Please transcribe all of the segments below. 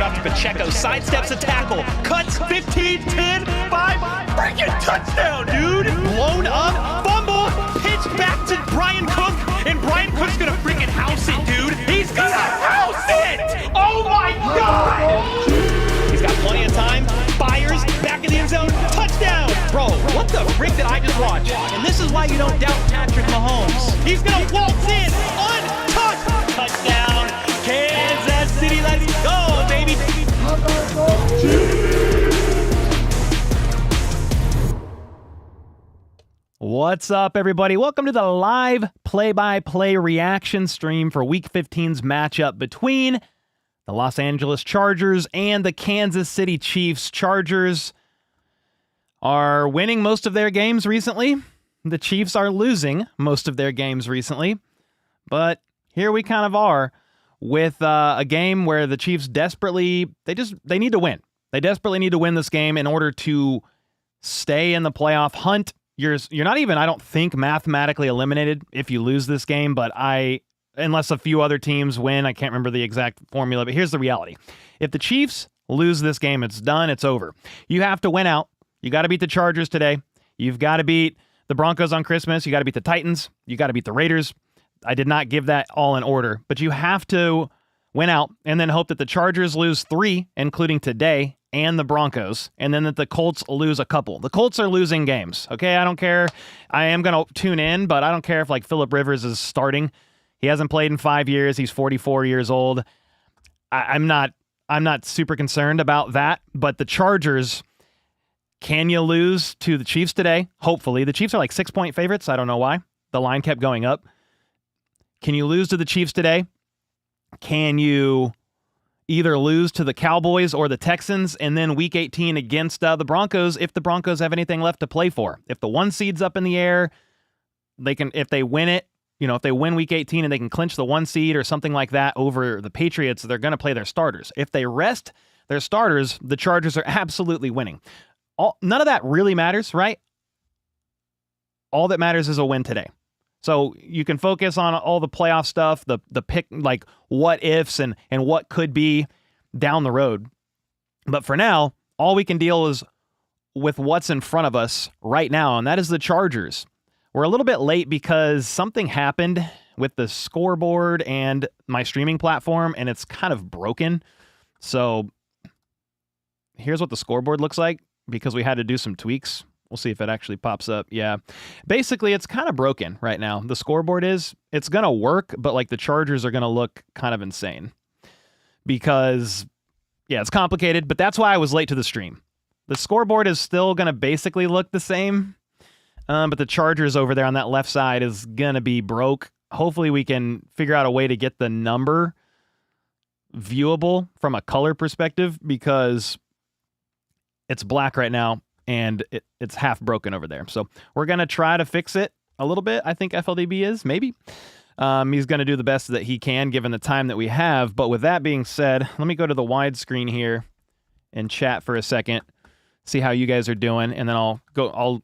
drop to Pacheco, sidesteps a tackle, cuts 15, 10, 5, freaking touchdown, dude! Blown up, fumble, pitch back to Brian Cook, and Brian Cook's gonna freaking house it, dude! He's gonna house it! Oh my God! He's got plenty of time, fires, back in the end zone, touchdown! Bro, what the frick did I just watch? And this is why you don't doubt Patrick Mahomes. He's gonna waltz in, untouched, touchdown, Kansas City, let's go, baby! What's up, everybody? Welcome to the live play-by-play reaction stream for Week 15's matchup between the Los Angeles Chargers and the Kansas City Chiefs. Chargers are winning most of their games recently. The Chiefs are losing most of their games recently. But here we kind of are with a game where the Chiefs desperately, they need to win. They desperately need to win this game in order to stay in the playoff hunt. You're not even, I don't think, mathematically eliminated if you lose this game, but unless a few other teams win, I can't remember the exact formula, but here's the reality. If the Chiefs lose this game, it's done, it's over. You have to win out. You got to beat the Chargers today. You've got to beat the Broncos on Christmas. You got to beat the Titans. You got to beat the Raiders. I did not give that all in order, but you have to win out and then hope that the Chargers lose 3, including today, and the Broncos, and then that the Colts lose a couple. The Colts are losing games, okay? I don't care. I am going to tune in, but I don't care if, like, Phillip Rivers is starting. He hasn't played in 5 years. He's 44 years old. I'm not super concerned about that, but the Chargers, can you lose to the Chiefs today? Hopefully. The Chiefs are like 6-point favorites. I don't know why. The line kept going up. Can you lose to the Chiefs today? Can you either lose to the Cowboys or the Texans, and then Week 18 against the Broncos if the Broncos have anything left to play for? If the 1 seed's up in the air, they can, if they win it, if they win Week 18 and they can clinch the 1 seed or something like that over the Patriots, they're going to play their starters. If they rest their starters, the Chargers are absolutely winning. None of that really matters, right? All that matters is a win today. So you can focus on all the playoff stuff, the pick, like what ifs and what could be down the road. But for now, all we can deal is with what's in front of us right now, and that is the Chargers. We're a little bit late because something happened with the scoreboard and my streaming platform, and it's kind of broken. So here's what the scoreboard looks like because we had to do some tweaks. We'll see if it actually pops up. Yeah. Basically, it's kind of broken right now. The scoreboard it's going to work, but like the Chargers are going to look kind of insane because, yeah, it's complicated, but that's why I was late to the stream. The scoreboard is still going to basically look the same, but the Chargers over there on that left side is going to be broke. Hopefully we can figure out a way to get the number viewable from a color perspective because it's black right now. And it's half broken over there. So we're going to try to fix it a little bit. I think FLDB is, maybe. He's going to do the best that he can given the time that we have. But with that being said, let me go to the widescreen here and chat for a second, see how you guys are doing. And then I'll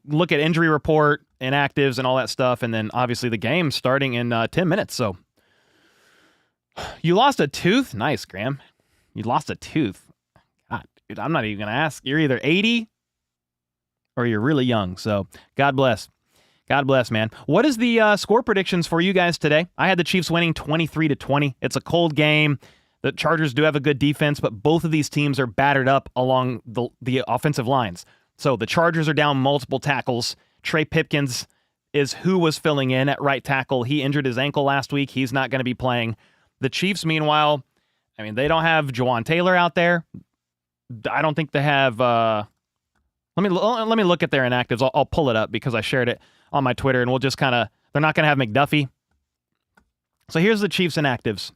look at injury report, inactives, and all that stuff. And then obviously the game starting in 10 minutes. So you lost a tooth? Nice, Graham. You lost a tooth. God, dude, I'm not even going to ask. You're either 80 or you're really young. So God bless. God bless, man. What is the score predictions for you guys today? I had the Chiefs winning 23-20. It's a cold game. The Chargers do have a good defense, but both of these teams are battered up along the offensive lines. So the Chargers are down multiple tackles. Trey Pipkins is who was filling in at right tackle. He injured his ankle last week. He's not going to be playing. The Chiefs, meanwhile, I mean, they don't have Jawan Taylor out there. I don't think they have... Let me look at their inactives. I'll pull it up because I shared it on my Twitter, and we'll just kind of... They're not going to have McDuffie. So here's the Chiefs inactives.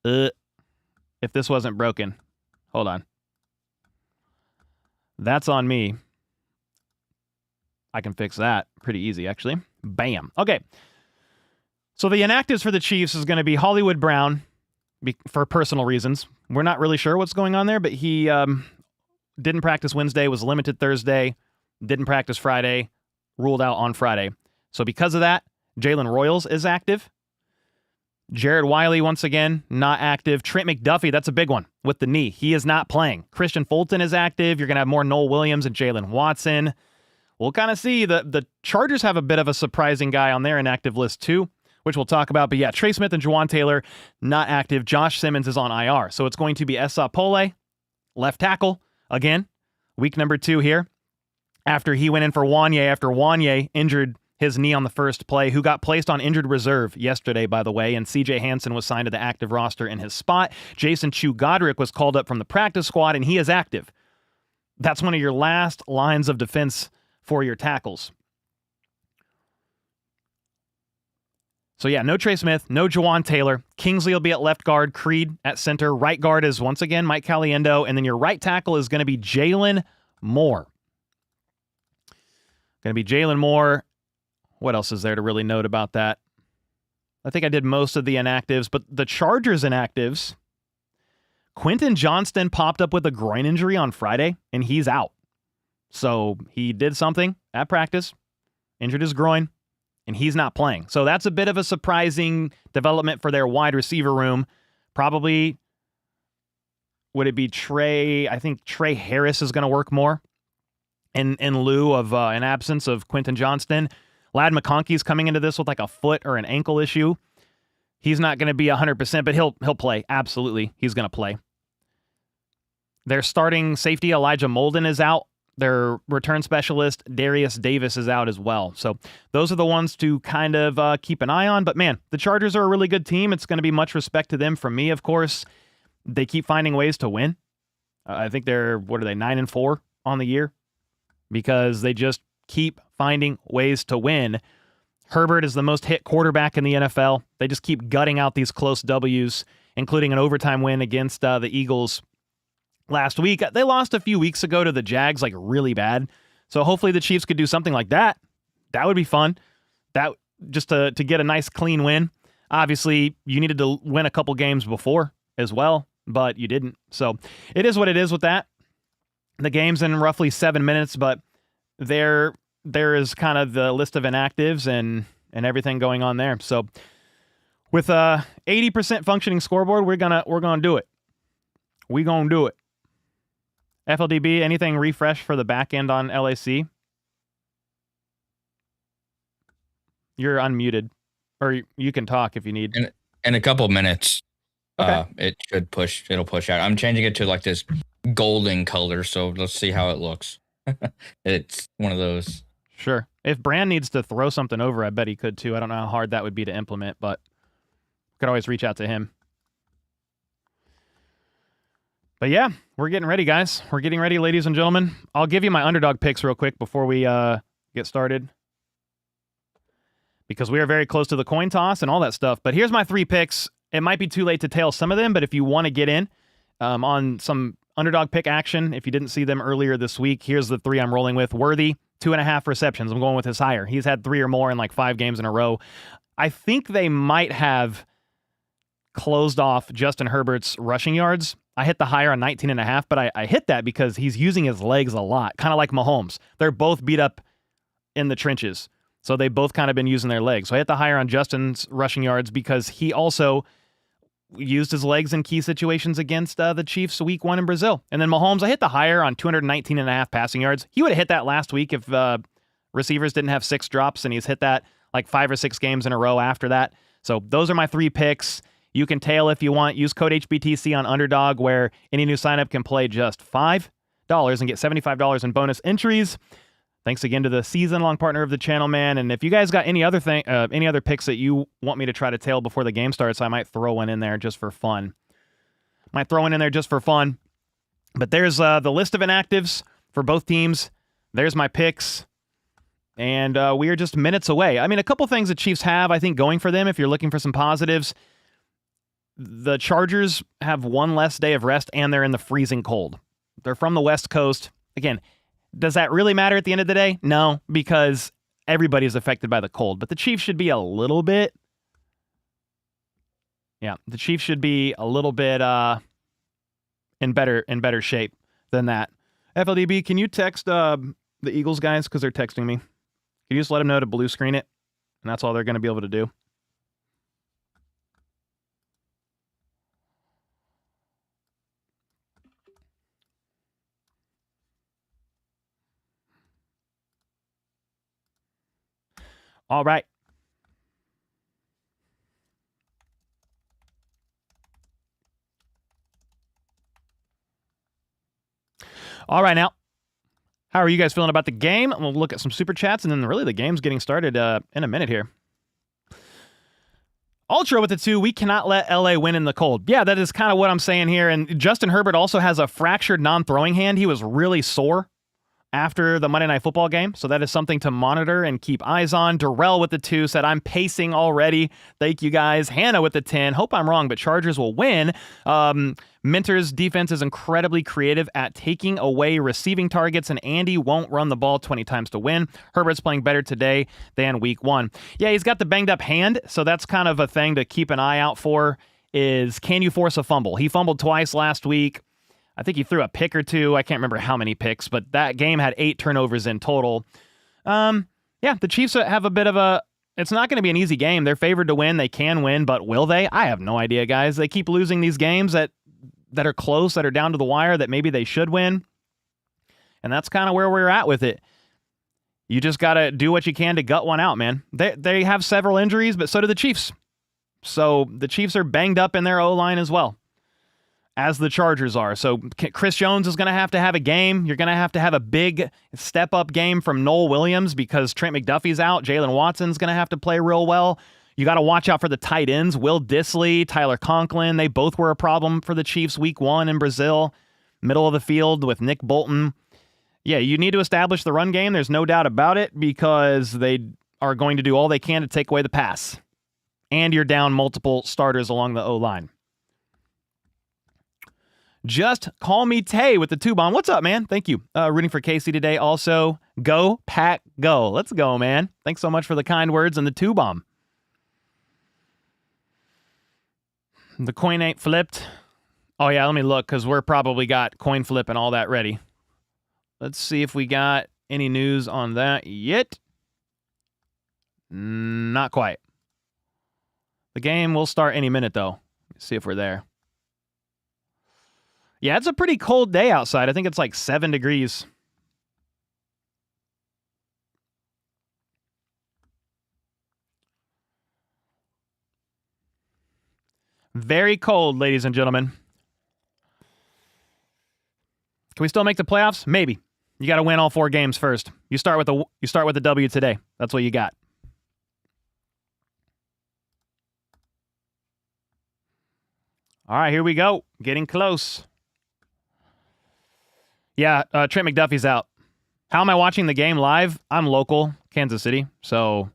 If this wasn't broken. Hold on. That's on me. I can fix that pretty easy, actually. Bam. Okay. So the inactives for the Chiefs is going to be Hollywood Brown for personal reasons. We're not really sure what's going on there, but he... didn't practice Wednesday, was limited Thursday, didn't practice Friday, ruled out on Friday. So because of that, Jalen Royals is active. Jared Wiley, once again, not active. Trent McDuffie, that's a big one with the knee. He is not playing. Christian Fulton is active. You're going to have more Noel Williams and Jalen Watson. We'll kind of see. The Chargers have a bit of a surprising guy on their inactive list too, which we'll talk about. But yeah, Trey Smith and Juwan Taylor, not active. Josh Simmons is on IR. So it's going to be Esa Pole, left tackle, again, week number 2 here. After he went in for Wanye, after Wanye injured his knee on the first play, who got placed on injured reserve yesterday, by the way, and CJ Hansen was signed to the active roster in his spot. Jason Chu-Godric was called up from the practice squad, and he is active. That's one of your last lines of defense for your tackles. So yeah, no Trey Smith, no Juwan Taylor. Kingsley will be at left guard, Creed at center. Right guard is, once again, Mike Caliendo, and then your right tackle is going to be Jalen Moore. Going to be Jalen Moore. What else is there to really note about that? I think I did most of the inactives, but the Chargers inactives, Quentin Johnston popped up with a groin injury on Friday, and he's out. So he did something at practice, injured his groin, and he's not playing. So that's a bit of a surprising development for their wide receiver room. Probably, would it be Trey? I think Trey Harris is going to work more in lieu of an absence of Quentin Johnston. Ladd McConkey's coming into this with like a foot or an ankle issue. He's not going to be 100%, but he'll play. Absolutely, he's going to play. Their starting safety, Elijah Molden, is out. Their return specialist, Darius Davis, is out as well. So those are the ones to kind of keep an eye on. But man, the Chargers are a really good team. It's going to be much respect to them from me, of course. They keep finding ways to win. I think they're, 9-4 on the year? Because they just keep finding ways to win. Herbert is the most hit quarterback in the NFL. They just keep gutting out these close W's, including an overtime win against the Eagles last week. They lost a few weeks ago to the Jags, like really bad. So hopefully the Chiefs could do something like that. That would be fun. That just to get a nice clean win. Obviously, you needed to win a couple games before as well, but you didn't. So it is what it is with that. The game's in roughly 7 minutes, but there is kind of the list of inactives and everything going on there. So with a 80% functioning scoreboard, we're gonna do it. We gonna do it. FLDB, anything refresh for the back end on LAC? You're unmuted, or you can talk if you need. In a couple minutes, okay. It'll push out. I'm changing it to like this golden color, so let's see how it looks. It's one of those. Sure. If Brand needs to throw something over, I bet he could too. I don't know how hard that would be to implement, but could always reach out to him. But yeah, we're getting ready, guys. We're getting ready, ladies and gentlemen. I'll give you my underdog picks real quick before we get started, because we are very close to the coin toss and all that stuff. But here's my 3 picks. It might be too late to tail some of them, but if you want to get in on some underdog pick action, if you didn't see them earlier this week, here's the 3 I'm rolling with. Worthy, 2.5 receptions. I'm going with his higher. He's had 3 or more in like 5 games in a row. I think they might have closed off Justin Herbert's rushing yards. I hit the higher on 19.5, but I hit that because he's using his legs a lot, kind of like Mahomes. They're both beat up in the trenches, so they've both kind of been using their legs. So I hit the higher on Justin's rushing yards because he also used his legs in key situations against the Chiefs week 1 in Brazil. And then Mahomes, I hit the higher on 219.5 passing yards. He would have hit that last week if receivers didn't have 6 drops, and he's hit that like 5 or 6 games in a row after that. So those are my 3 picks. You can tail if you want. Use code HBTC on Underdog, where any new signup can play just $5 and get $75 in bonus entries. Thanks again to the season-long partner of the channel, man. And if you guys got any other picks that you want me to try to tail before the game starts, I might throw one in there just for fun. But there's the list of inactives for both teams. There's my picks. And we are just minutes away. I mean, a couple things the Chiefs have, I think, going for them if you're looking for some positives. The Chargers have 1 less day of rest, and they're in the freezing cold. They're from the West Coast. Again, does that really matter at the end of the day? No, because everybody's affected by the cold. But the Chiefs should be a little bit... Yeah, the Chiefs should be a little bit in better shape than that. FLDB, can you text the Eagles guys? Because they're texting me. Can you just let them know to blue screen it? And that's all they're going to be able to do. All right. All right, now. How are you guys feeling about the game? We'll look at some super chats, and then really the game's getting started in a minute here. Ultra with the 2, we cannot let LA win in the cold. Yeah, that is kind of what I'm saying here. And Justin Herbert also has a fractured non-throwing hand. He was really sore after the Monday Night Football game, so that is something to monitor and keep eyes on. Darrell with the 2 said, I'm pacing already. Thank you, guys. Hannah with the 10. Hope I'm wrong, but Chargers will win. Minter's defense is incredibly creative at taking away receiving targets, and Andy won't run the ball 20 times to win. Herbert's playing better today than week 1. Yeah, he's got the banged up hand, so that's kind of a thing to keep an eye out for, is can you force a fumble? He fumbled twice last week. I think he threw a pick or 2. I can't remember how many picks, but that game had 8 turnovers in total. Yeah, the Chiefs have a bit of a... It's not going to be an easy game. They're favored to win. They can win, but will they? I have no idea, guys. They keep losing these games that are close, that are down to the wire, that maybe they should win. And that's kind of where we're at with it. You just got to do what you can to gut one out, man. They have several injuries, but so do the Chiefs. So the Chiefs are banged up in their O-line as well, as the Chargers are. So Chris Jones is going to have a game. You're going to have a big step-up game from Noel Williams because Trent McDuffie's out. Jalen Watson's going to have to play real well. You got to watch out for the tight ends. Will Dissly, Tyler Conklin, they both were a problem for the Chiefs week 1 in Brazil. Middle of the field with Nick Bolton. Yeah, you need to establish the run game. There's no doubt about it because they are going to do all they can to take away the pass. And you're down multiple starters along the O-line. Just call me Tay with the 2-bomb. What's up, man? Thank you. Rooting for Casey today also. Go, Pack, go. Let's go, man. Thanks so much for the kind words and the 2-bomb. The coin ain't flipped. Oh, yeah, let me look because we're probably got coin flip and all that ready. Let's see if we got any news on that yet. Not quite. The game will start any minute, though. Let's see if we're there. Yeah, it's a pretty cold day outside. I think it's like 7 degrees. Very cold, ladies and gentlemen. Can we still make the playoffs? Maybe. You got to win all 4 games first. You start with the W today. That's what you got. All right, here we go. Getting close. Yeah, Trent McDuffie's out. How am I watching the game live? I'm local, Kansas City, so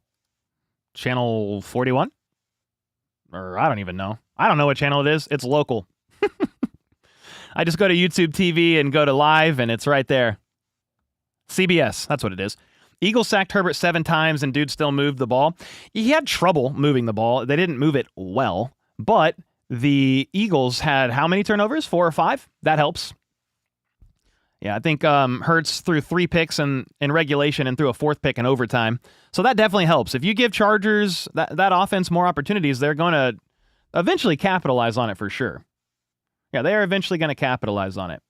channel 41? Or I don't even know. I don't know what channel it is. It's local. I just go to YouTube TV and go to live, and it's right there. CBS, that's what it is. Eagles sacked Herbert 7 times, and dude still moved the ball. He had trouble moving the ball. They didn't move it well, but the Eagles had how many turnovers? 4 or 5? That helps. Yeah, I think Hurts threw 3 picks in regulation and threw a 4th pick in overtime. So that definitely helps. If you give Chargers that offense more opportunities, they're going to eventually capitalize on it for sure. Yeah, they are eventually going to capitalize on it.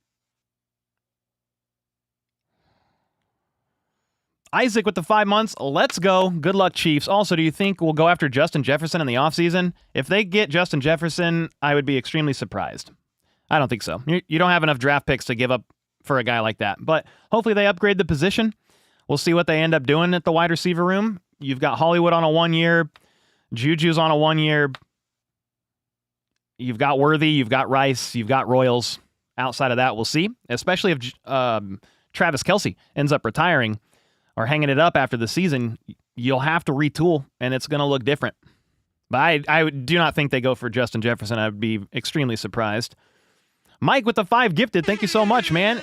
Isaac with the 5 months. Let's go. Good luck, Chiefs. Also, do you think we'll go after Justin Jefferson in the offseason? If they get Justin Jefferson, I would be extremely surprised. I don't think so. You don't have enough draft picks to give up for a guy like that. But hopefully they upgrade the position. We'll see what they end up doing at the wide receiver room. You've got Hollywood on a 1-year. Juju's on a 1-year. You've got Worthy. You've got Rice. You've got Royals. Outside of that, we'll see. Especially if Travis Kelce ends up retiring or hanging it up after the season, you'll have to retool, and it's going to look different. But I do not think they go for Justin Jefferson. I would be extremely surprised. Mike with the 5 gifted. Thank you so much, man.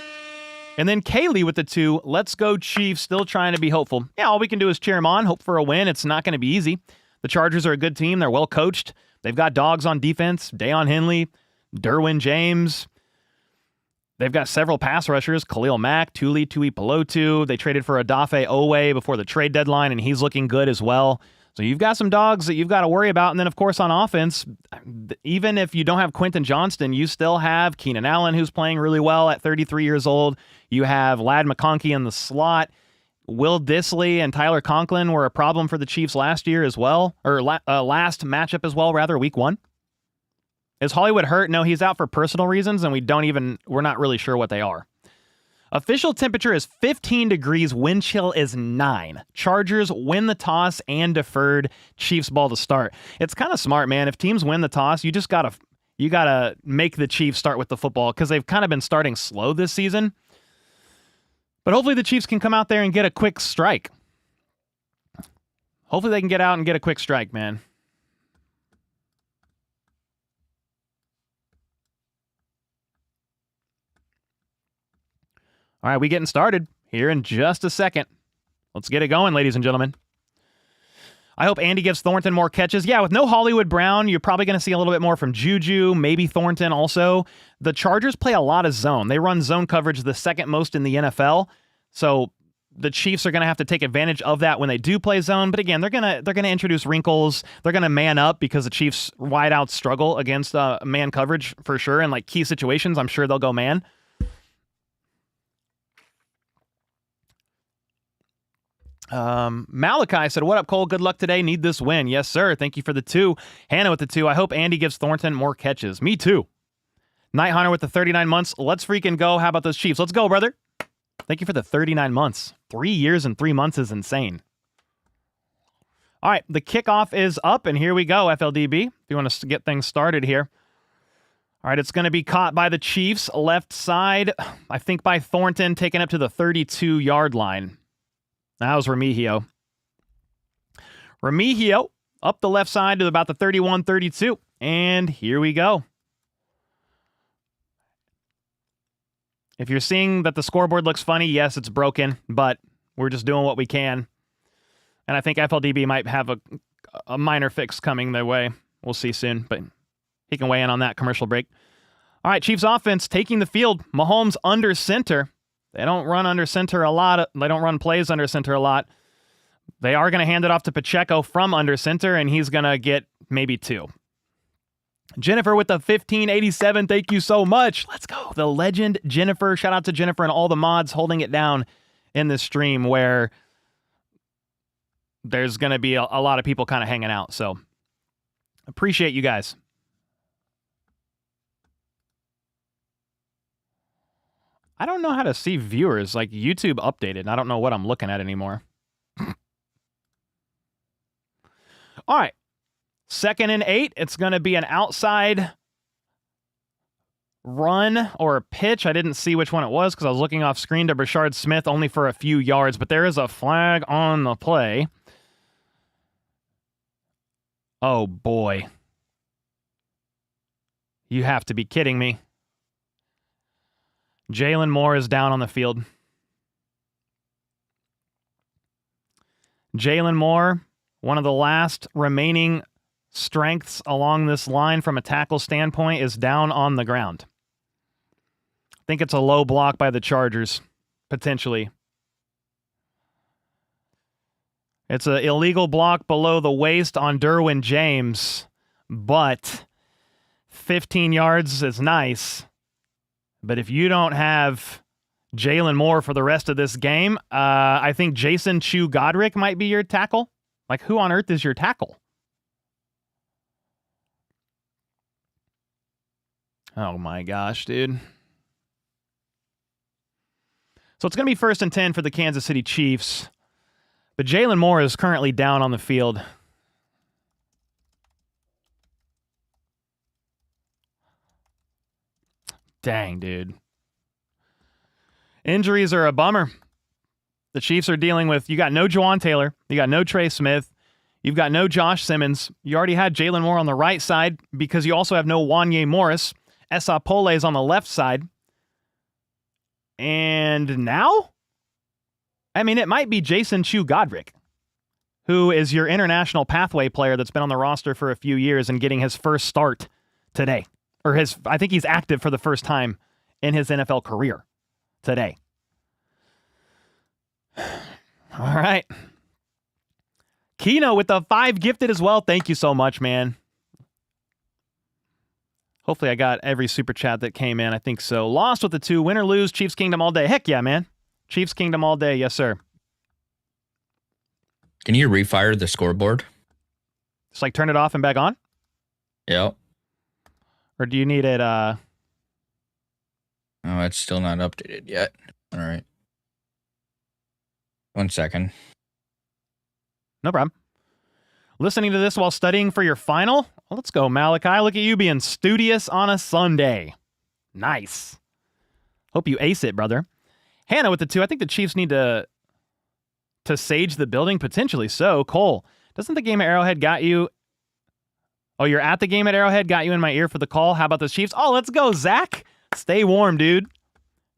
And then Kaylee with the 2. Let's go Chiefs. Still trying to be hopeful. Yeah, all we can do is cheer them on, hope for a win. It's not going to be easy. The Chargers are a good team. They're well coached. They've got dogs on defense. Dayon Henley, Derwin James. They've got several pass rushers. Khalil Mack, Tuli Pelotu. They traded for Odafe Owe before the trade deadline, and he's looking good as well. So you've got some dogs that you've got to worry about. And then, of course, on offense, even if you don't have Quentin Johnston, you still have Keenan Allen, who's playing really well at 33 years old. You have Ladd McConkey in the slot. Will Disley and Tyler Conklin were a problem for the Chiefs last year as well, or last matchup as well, rather, week 1. Is Hollywood hurt? No, he's out for personal reasons, and we're not really sure what they are. Official temperature is 15 degrees. Wind chill is 9. Chargers win the toss and deferred. Chiefs ball to start. It's kind of smart, man. If teams win the toss, you gotta make the Chiefs start with the football because they've kind of been starting slow this season. But hopefully the Chiefs can come out there and get a quick strike. Hopefully they can get out and get a quick strike, man. All right, we getting started here in just a second. Let's get it going, ladies and gentlemen. I hope Andy gives Thornton more catches. Yeah, with no Hollywood Brown, you're probably going to see a little bit more from Juju, maybe Thornton also. The Chargers play a lot of zone. They run zone coverage the second most in the NFL. So the Chiefs are going to have to take advantage of that when they do play zone. But again, they're going to introduce wrinkles. They're going to man up because the Chiefs wideouts struggle against man coverage for sure. In like key situations, I'm sure they'll go man. Malachi said, "What up, Cole? Good luck today. Need this win." Yes, sir. Thank you for the 2. Hannah with the 2. I hope Andy gives Thornton more catches. Me too. Night Hunter with the 39 months. Let's freaking go. How about those Chiefs? Let's go, brother. Thank you for the 39 months. 3 years and 3 months is insane. All right, the kickoff is up, and here we go, FLDB, if you want to get things started here. All right, it's going to be caught by the Chiefs. Left side, I think by Thornton, taken up to the 32-yard line. That was Remigio. Remigio up the left side to about the 31-32. And here we go. If you're seeing that the scoreboard looks funny, yes, it's broken, but we're just doing what we can. And I think FLDB might have a minor fix coming their way. We'll see soon, but he can weigh in on that commercial break. All right, Chiefs offense taking the field. Mahomes under center. They don't run under center a lot. They don't run plays under center a lot. They are going to hand it off to Pacheco from under center, and he's going to get maybe 2. Jennifer with the 1587. Thank you so much. Let's go. The legend Jennifer. Shout out to Jennifer and all the mods holding it down in this stream where there's going to be a lot of people kind of hanging out. So appreciate you guys. I don't know how to see viewers. Like YouTube updated. I don't know what I'm looking at anymore. All right. 2nd and 8. It's going to be an outside run or a pitch. I didn't see which one it was because I was looking off screen to Brashard Smith only for a few yards, but there is a flag on the play. Oh, boy. You have to be kidding me. Jalen Moore is down on the field. Jalen Moore, one of the last remaining strengths along this line from a tackle standpoint, is down on the ground. I think it's a low block by the Chargers, potentially. It's an illegal block below the waist on Derwin James, but 15 yards is nice. But if you don't have Jalen Moore for the rest of this game, I think Jason Chu-Godric might be your tackle. Like, who on earth is your tackle? Oh, my gosh, dude. So it's going to be 1st and 10 for the Kansas City Chiefs. But Jalen Moore is currently down on the field. Dang, dude. Injuries are a bummer. The Chiefs are dealing with, you got no Juwan Taylor, you got no Trey Smith, you've got no Josh Simmons. You already had Jalen Moore on the right side because you also have no Wanye Morris. Esa Pole is on the left side. And now? I mean, it might be Jason Chu-Godric, who is your international pathway player that's been on the roster for a few years and getting his first start today. Or I think he's active for the first time in his NFL career today. All right. Kino with the 5 gifted as well. Thank you so much, man. Hopefully I got every super chat that came in. I think so. Lost with the 2. Win or lose, Chiefs Kingdom all day. Heck yeah, man. Chiefs Kingdom all day. Yes, sir. Can you refire the scoreboard? Just like turn it off and back on? Yep. Or do you need it, Oh, it's still not updated yet. All right. 1 second. No problem. Listening to this while studying for your final? Well, let's go, Malachi. Look at you being studious on a Sunday. Nice. Hope you ace it, brother. Hannah with the 2. I think the Chiefs need to sage the building, potentially so. Cole, doesn't the game at Arrowhead got you? Oh, you're at the game at Arrowhead, got you in my ear for the call. How about the Chiefs? Oh, let's go, Zach. Stay warm, dude.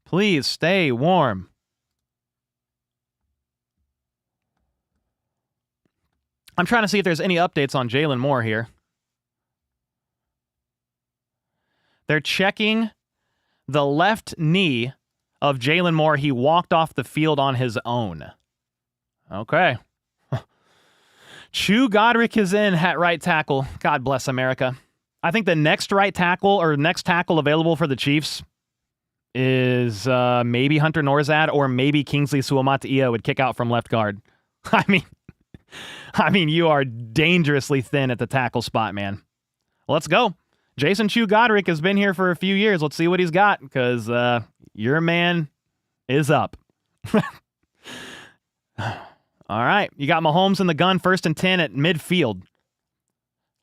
Please stay warm. I'm trying to see if there's any updates on Jalen Moore here. They're checking the left knee of Jalen Moore. He walked off the field on his own. Okay. Chu Godric is in at right tackle. God bless America. I think the next right tackle or next tackle available for the Chiefs is maybe Hunter Norzad or maybe Kingsley Suamataia would kick out from left guard. I mean, you are dangerously thin at the tackle spot, man. Let's go. Jason Chu Godric has been here for a few years. Let's see what he's got, because your man is up. All right. You got Mahomes in the gun, 1st and 10 at midfield.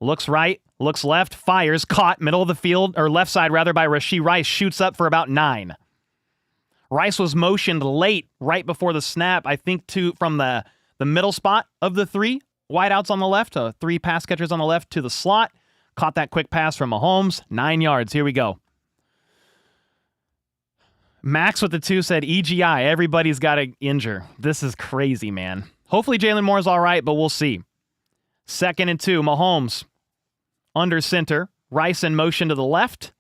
Looks right, looks left, fires, caught, middle of the field, or left side rather, by Rashee Rice, shoots up for about 9. Rice was motioned late, right before the snap, I think, from the middle spot of the 3 wideouts on the left, 3 pass catchers on the left to the slot. Caught that quick pass from Mahomes. 9 yards. Here we go. Max with the 2 said EGI. Everybody's got to injure. This is crazy, man. Hopefully Jalen Moore's all right, but we'll see. 2nd and 2. Mahomes under center. Rice in motion to the left.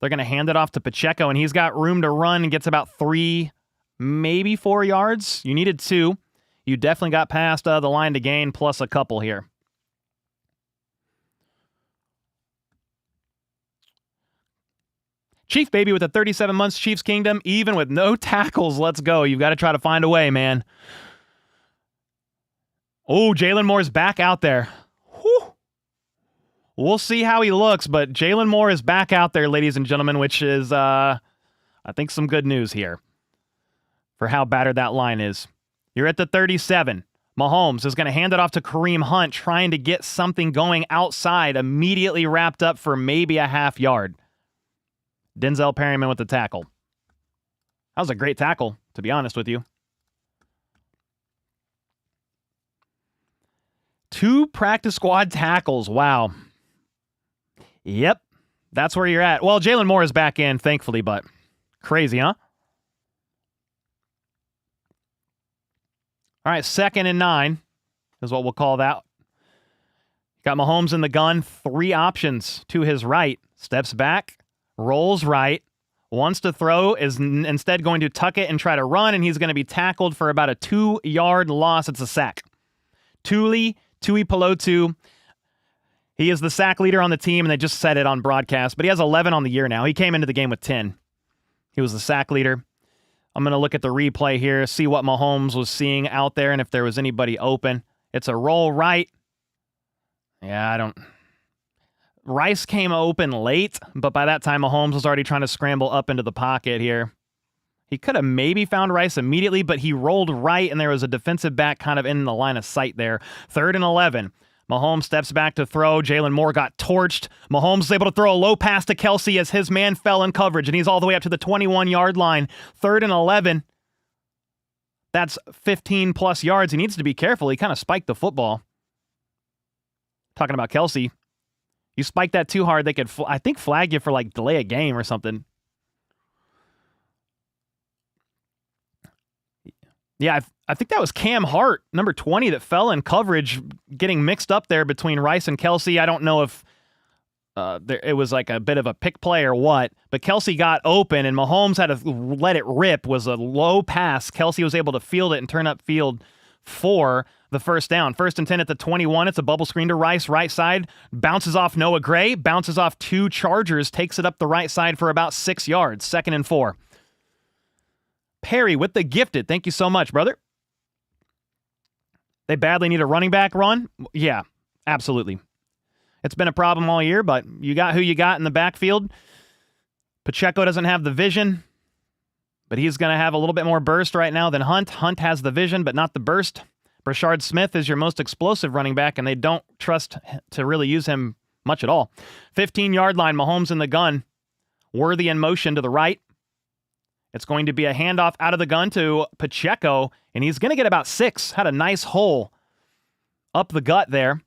They're going to hand it off to Pacheco, and he's got room to run and gets about 3, maybe 4 yards. You needed 2. You definitely got past the line to gain, plus a couple here. Chief baby with the 37 months Chiefs Kingdom, even with no tackles. Let's go. You've got to try to find a way, man. Oh, Jalen Moore's back out there. Whew. We'll see how he looks, but Jalen Moore is back out there, ladies and gentlemen, which is, I think, some good news here for how battered that line is. You're at the 37. Mahomes is going to hand it off to Kareem Hunt, trying to get something going outside, immediately wrapped up for maybe a half yard. Denzel Perryman with the tackle. That was a great tackle, to be honest with you. 2 practice squad tackles. Wow. Yep. That's where you're at. Well, Jalen Moore is back in, thankfully, but crazy, huh? All right, 2nd and 9 is what we'll call that. Got Mahomes in the gun. 3 options to his right. Steps back. Rolls right, wants to throw, is instead going to tuck it and try to run, and he's going to be tackled for about a 2-yard loss. It's a sack. Tui Pelotu, he is the sack leader on the team, and they just said it on broadcast, but he has 11 on the year now. He came into the game with 10. He was the sack leader. I'm going to look at the replay here, see what Mahomes was seeing out there, and if there was anybody open. It's a roll right. Yeah, Rice came open late, but by that time, Mahomes was already trying to scramble up into the pocket here. He could have maybe found Rice immediately, but he rolled right, and there was a defensive back kind of in the line of sight there. 3rd and 11. Mahomes steps back to throw. Jalen Moore got torched. Mahomes is able to throw a low pass to Kelsey as his man fell in coverage, and he's all the way up to the 21-yard line. 3rd and 11. That's 15-plus yards. He needs to be careful. He kind of spiked the football. Talking about Kelsey. You spike that too hard, they could, I think, flag you for, like, delay a game or something. Yeah, I think that was Cam Hart, number 20, that fell in coverage, getting mixed up there between Rice and Kelsey. I don't know if it was like a bit of a pick play or what, but Kelsey got open, and Mahomes had to let it rip. Was a low pass. Kelsey was able to field it and turn up field for the first down. 1st and 10 at the 21. It's a bubble screen to Rice, right side. Bounces off Noah Gray. Bounces off 2 Chargers. Takes it up the right side for about 6 yards. 2nd and 4. Perry with the gifted. Thank you so much, brother. They badly need a running back run? Yeah, absolutely. It's been a problem all year, but you got who you got in the backfield. Pacheco doesn't have the vision, but he's going to have a little bit more burst right now than Hunt. Hunt has the vision, but not the burst. Brashard Smith is your most explosive running back, and they don't trust to really use him much at all. 15-yard line, Mahomes in the gun. Worthy in motion to the right. It's going to be a handoff out of the gun to Pacheco, and he's going to get about 6. Had a nice hole up the gut there.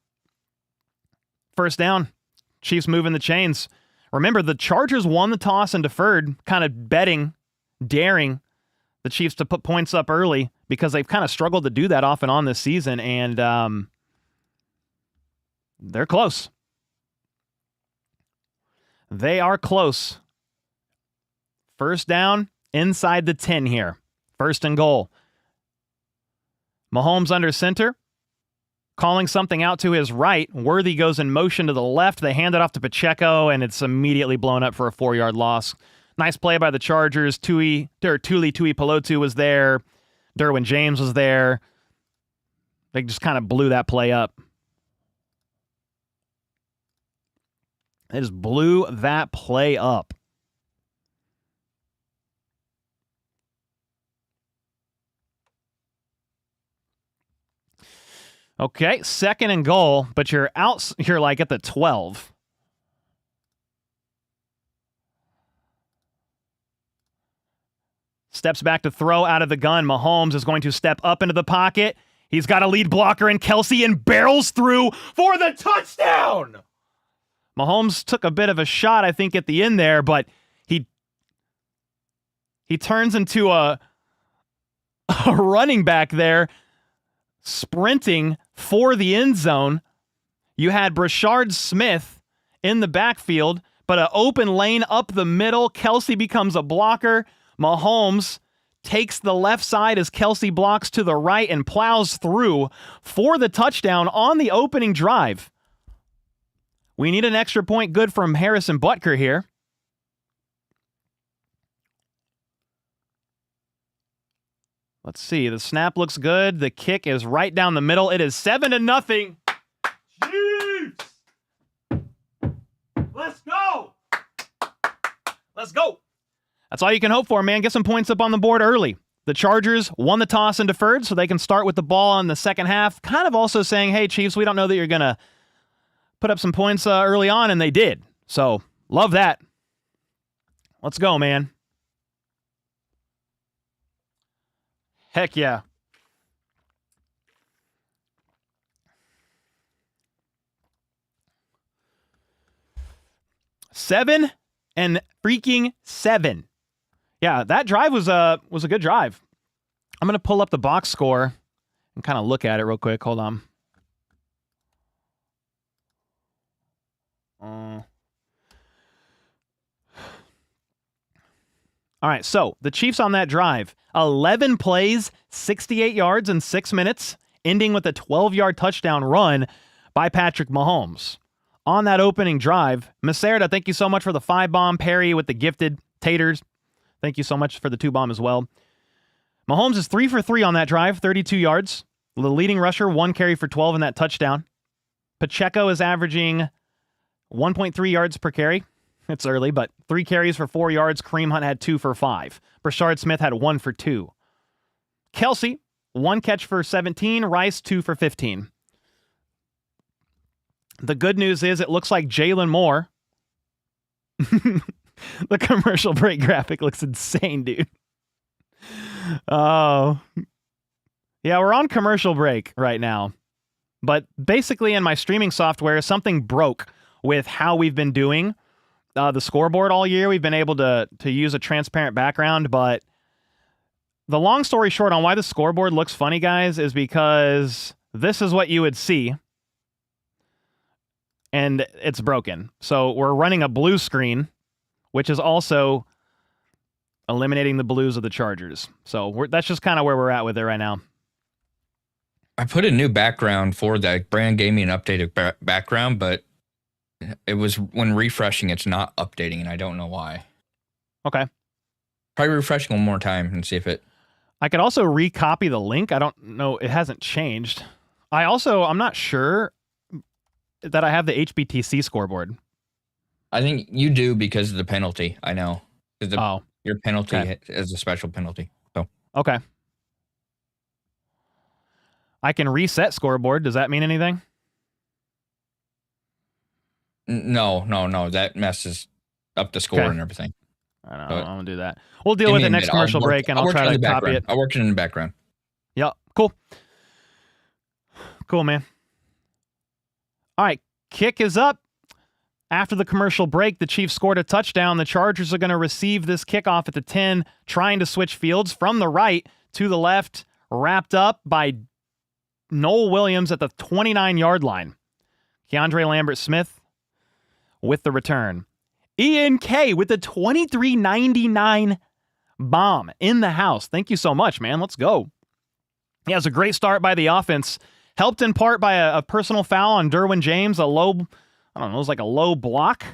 First down. Chiefs moving the chains. Remember, the Chargers won the toss and deferred, kind of daring the Chiefs to put points up early because they've kind of struggled to do that off and on this season, and they're close. They are close. First down, inside the 10 here. First and goal. Mahomes under center. Calling something out to his right. Worthy goes in motion to the left. They hand it off to Pacheco, and it's immediately blown up for a 4-yard loss. Nice play by the Chargers. Tuli Pelotu was there. Derwin James was there. They just kind of blew that play up. They just blew that play up. Okay, second and goal, but you're like at the 12. Steps back to throw out of the gun. Mahomes is going to step up into the pocket. He's got a lead blocker in Kelsey and barrels through for the touchdown. Mahomes took a bit of a shot, I think, at the end there, but he turns into a running back there, sprinting for the end zone. You had Brashard Smith in the backfield, but an open lane up the middle. Kelsey becomes a blocker. Mahomes takes the left side as Kelsey blocks to the right and plows through for the touchdown on the opening drive. We need an extra point good from Harrison Butker here. Let's see. The snap looks good. The kick is right down the middle. It is 7-0. Chiefs! Let's go! Let's go! That's all you can hope for, man. Get some points up on the board early. The Chargers won the toss and deferred, so they can start with the ball in the second half. Kind of also saying, hey, Chiefs, we don't know that you're going to put up some points early on, and they did. So, love that. Let's go, man. Heck yeah. Seven and freaking 7. Yeah, that drive was a good drive. I'm going to pull up the box score and kind of look at it real quick. Hold on. All right, so the Chiefs on that drive, 11 plays, 68 yards in 6 minutes, ending with a 12-yard touchdown run by Patrick Mahomes. On that opening drive, Macerda, thank you so much for the 5-bomb. Perry with the gifted taters. Thank you so much for the 2-bomb as well. Mahomes is 3 for 3 on that drive, 32 yards. The leading rusher, 1 carry for 12 in that touchdown. Pacheco is averaging 1.3 yards per carry. It's early, but 3 carries for 4 yards. Kareem Hunt had 2 for 5. Brashard Smith had 1 for 2. Kelsey, 1 catch for 17. Rice, 2 for 15. The good news is it looks like Jalen Moore. The commercial break graphic looks insane, dude. Oh. Yeah, we're on commercial break right now. But basically in my streaming software, something broke with how we've been doing the scoreboard all year. We've been able to use a transparent background, but the long story short on why the scoreboard looks funny, guys, is because this is what you would see, and it's broken. So we're running a blue screen, which is also eliminating the blues of the Chargers. So that's just kind of where we're at with it right now. I put a new background for that. Brand gave me an updated background, but it was when refreshing, it's not updating, and I don't know why. Okay. Probably refreshing one more time and see if it... I could also recopy the link. I don't know. It hasn't changed. I'm not sure that I have the HBTC scoreboard. I think you do because of the penalty. I know. Oh. Your penalty Okay. is a special penalty. So. Okay. I can reset scoreboard. Does that mean anything? No. That messes up the score and everything. I don't know. I'm going to do that. We'll deal with it next commercial break, and I'll try to copy it. I'll work it in the background. Yep. Cool. Cool, man. All right. Kick is up. After the commercial break, the Chiefs scored a touchdown. The Chargers are going to receive this kickoff at the 10, trying to switch fields from the right to the left, wrapped up by Noel Williams at the 29-yard line. Keandre Lambert-Smith with the return. Ian K with the 23.99 bomb in the house. Thank you so much, man. Let's go. Yeah, it was a great start by the offense. Helped in part by a personal foul on Derwin James, it was like a low block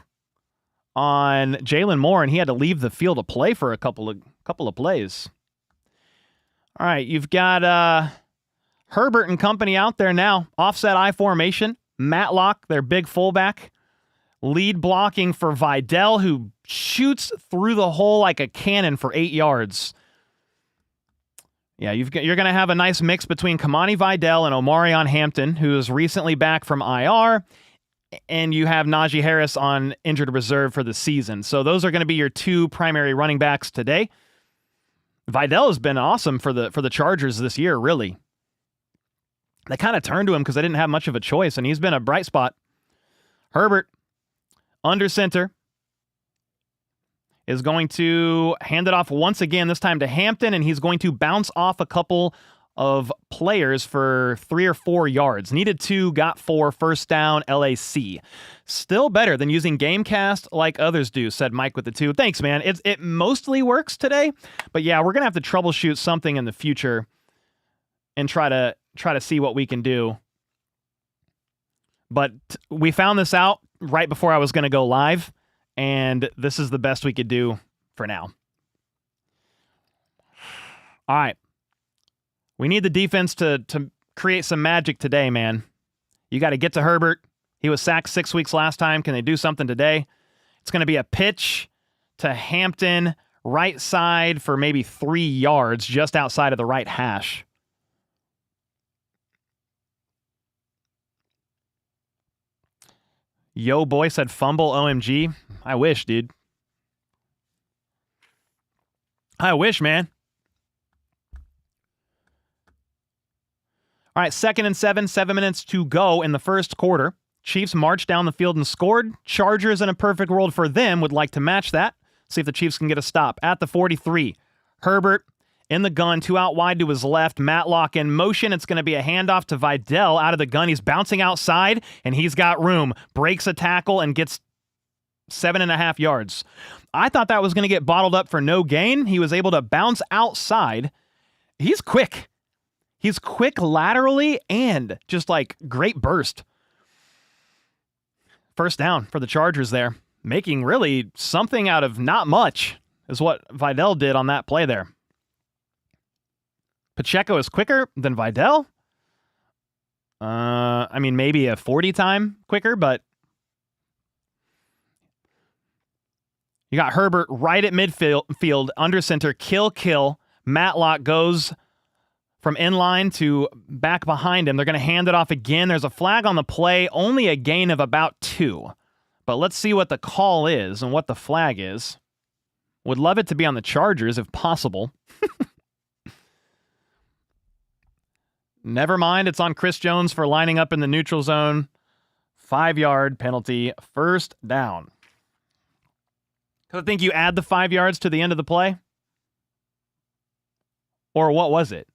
on Jalen Moore, and he had to leave the field of play for a couple of plays. All right, you've got Herbert and company out there now. Offset I formation. Matlock, their big fullback. Lead blocking for Vidal, who shoots through the hole like a cannon for 8 yards. Yeah, you're going to have a nice mix between Kamani Vidal and Omarion Hampton, who is recently back from IR, and you have Najee Harris on injured reserve for the season. So those are going to be your two primary running backs today. Vidal has been awesome for the Chargers this year, really. They kind of turned to him because they didn't have much of a choice, and he's been a bright spot. Herbert, under center, is going to hand it off once again, this time to Hampton, and he's going to bounce off a couple of players for 3 or 4 yards. Needed 2, got 4, first down, LAC. Still better than using Gamecast like others do, said Mike with the 2. Thanks, man. It mostly works today, but yeah, we're going to have to troubleshoot something in the future and try to see what we can do. But we found this out right before I was going to go live, and this is the best we could do for now. All right. We need the defense to create some magic today, man. You got to get to Herbert. He was sacked 6 weeks last time. Can they do something today? It's going to be a pitch to Hampton, right side for maybe 3 yards, just outside of the right hash. Yo boy said fumble OMG. I wish, dude. I wish, man. All right, 2nd and 7, 7 minutes to go in the first quarter. Chiefs marched down the field and scored. Chargers, in a perfect world for them, would like to match that. See if the Chiefs can get a stop. At the 43, Herbert in the gun, 2 out wide to his left. Matlock in motion. It's going to be a handoff to Vidal out of the gun. He's bouncing outside, and he's got room. Breaks a tackle and gets 7.5 yards. I thought that was going to get bottled up for no gain. He was able to bounce outside. He's quick. He's quick laterally and just like great burst. First down for the Chargers there. Making really something out of not much is what Vidal did on that play there. Pacheco is quicker than Vidal. I mean, maybe a 40 time quicker, but you got Herbert right at midfield, under center, kill. Matlock goes from inline to back behind him. They're going to hand it off again. There's a flag on the play, only a gain of about 2. But let's see what the call is and what the flag is. Would love it to be on the Chargers if possible. Never mind, it's on Chris Jones for lining up in the neutral zone. 5-yard penalty, first down. Because I think you add the 5 yards to the end of the play. Or what was it?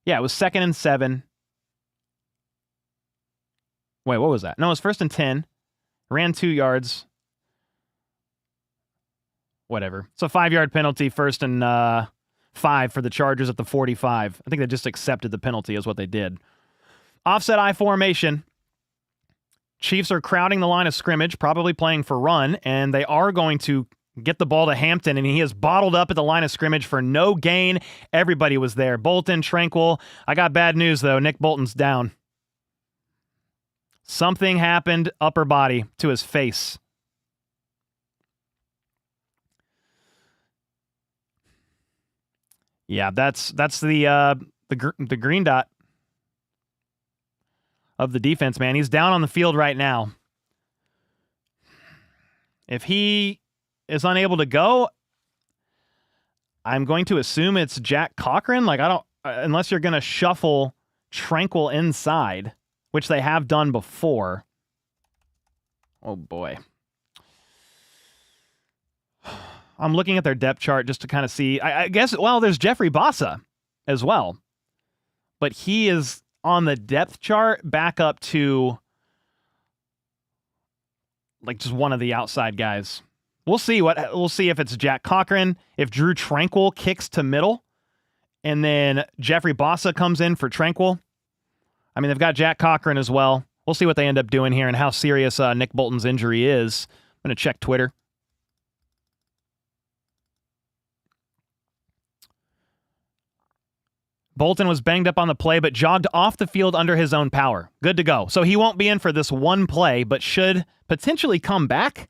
Yeah, it was 2nd and 7. Wait, what was that? No, it was 1st and 10. Ran 2 yards. Whatever. So 5-yard penalty, 1st and 5 for the Chargers at the 45. I think they just accepted the penalty is what they did. Offset I formation. Chiefs are crowding the line of scrimmage, probably playing for run, and they are going to get the ball to Hampton, and he is bottled up at the line of scrimmage for no gain. Everybody was there. Bolton, Tranquil. I got bad news, though. Nick Bolton's down. Something happened upper body to his face. Yeah, that's the green dot of the defense, man. He's down on the field right now. If he is unable to go, I'm going to assume it's Jack Cochran. Like, I don't, unless you're going to shuffle Tranquil inside, which they have done before. Oh boy. I'm looking at their depth chart just to kind of see. I guess, well, there's Jeffrey Bassa as well. But he is on the depth chart back up to like just one of the outside guys. We'll see if it's Jack Cochran, if Drew Tranquil kicks to middle, and then Jeffrey Bassa comes in for Tranquil. I mean, they've got Jack Cochran as well. We'll see what they end up doing here and how serious Nick Bolton's injury is. I'm going to check Twitter. Bolton was banged up on the play, but jogged off the field under his own power. Good to go. So he won't be in for this one play, but should potentially come back.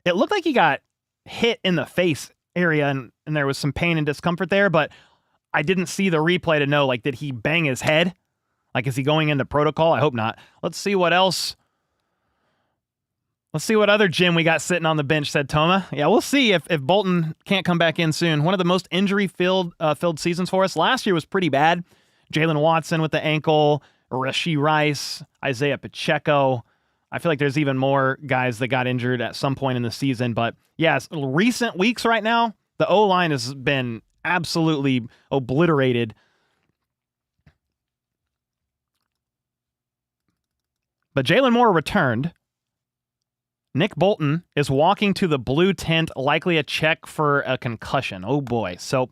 It looked like he got hit in the face area, and there was some pain and discomfort there, but I didn't see the replay to know, like, did he bang his head? Like, is he going into protocol? I hope not. Let's see what else. Let's see what other Jim we got sitting on the bench, said Toma. Yeah, we'll see if Bolton can't come back in soon. One of the most injury-filled seasons for us. Last year was pretty bad. Jalen Watson with the ankle, Rashee Rice, Isaiah Pacheco. I feel like there's even more guys that got injured at some point in the season. But, yes, recent weeks right now, the O-line has been absolutely obliterated. But Jalen Moore returned. Nick Bolton is walking to the blue tent, likely a check for a concussion. Oh, boy. So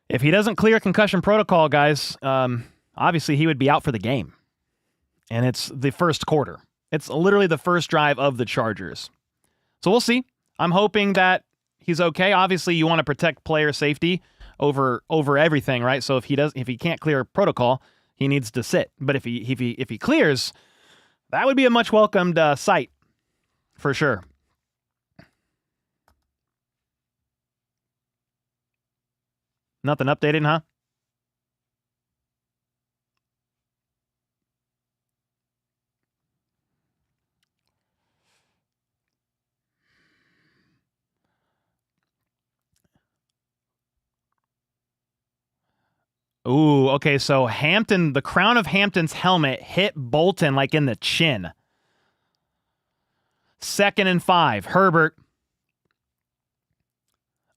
if he doesn't clear concussion protocol, guys, obviously he would be out for the game. And it's the first quarter. It's literally the first drive of the Chargers. So we'll see. I'm hoping that he's okay. Obviously, you want to protect player safety over everything, right? So if he can't clear protocol, he needs to sit. But if he clears, that would be a much welcomed sight. For sure. Nothing updated, huh? Ooh, okay, so Hampton, the crown of Hampton's helmet hit Bolton like in the chin. 2nd and 5. Herbert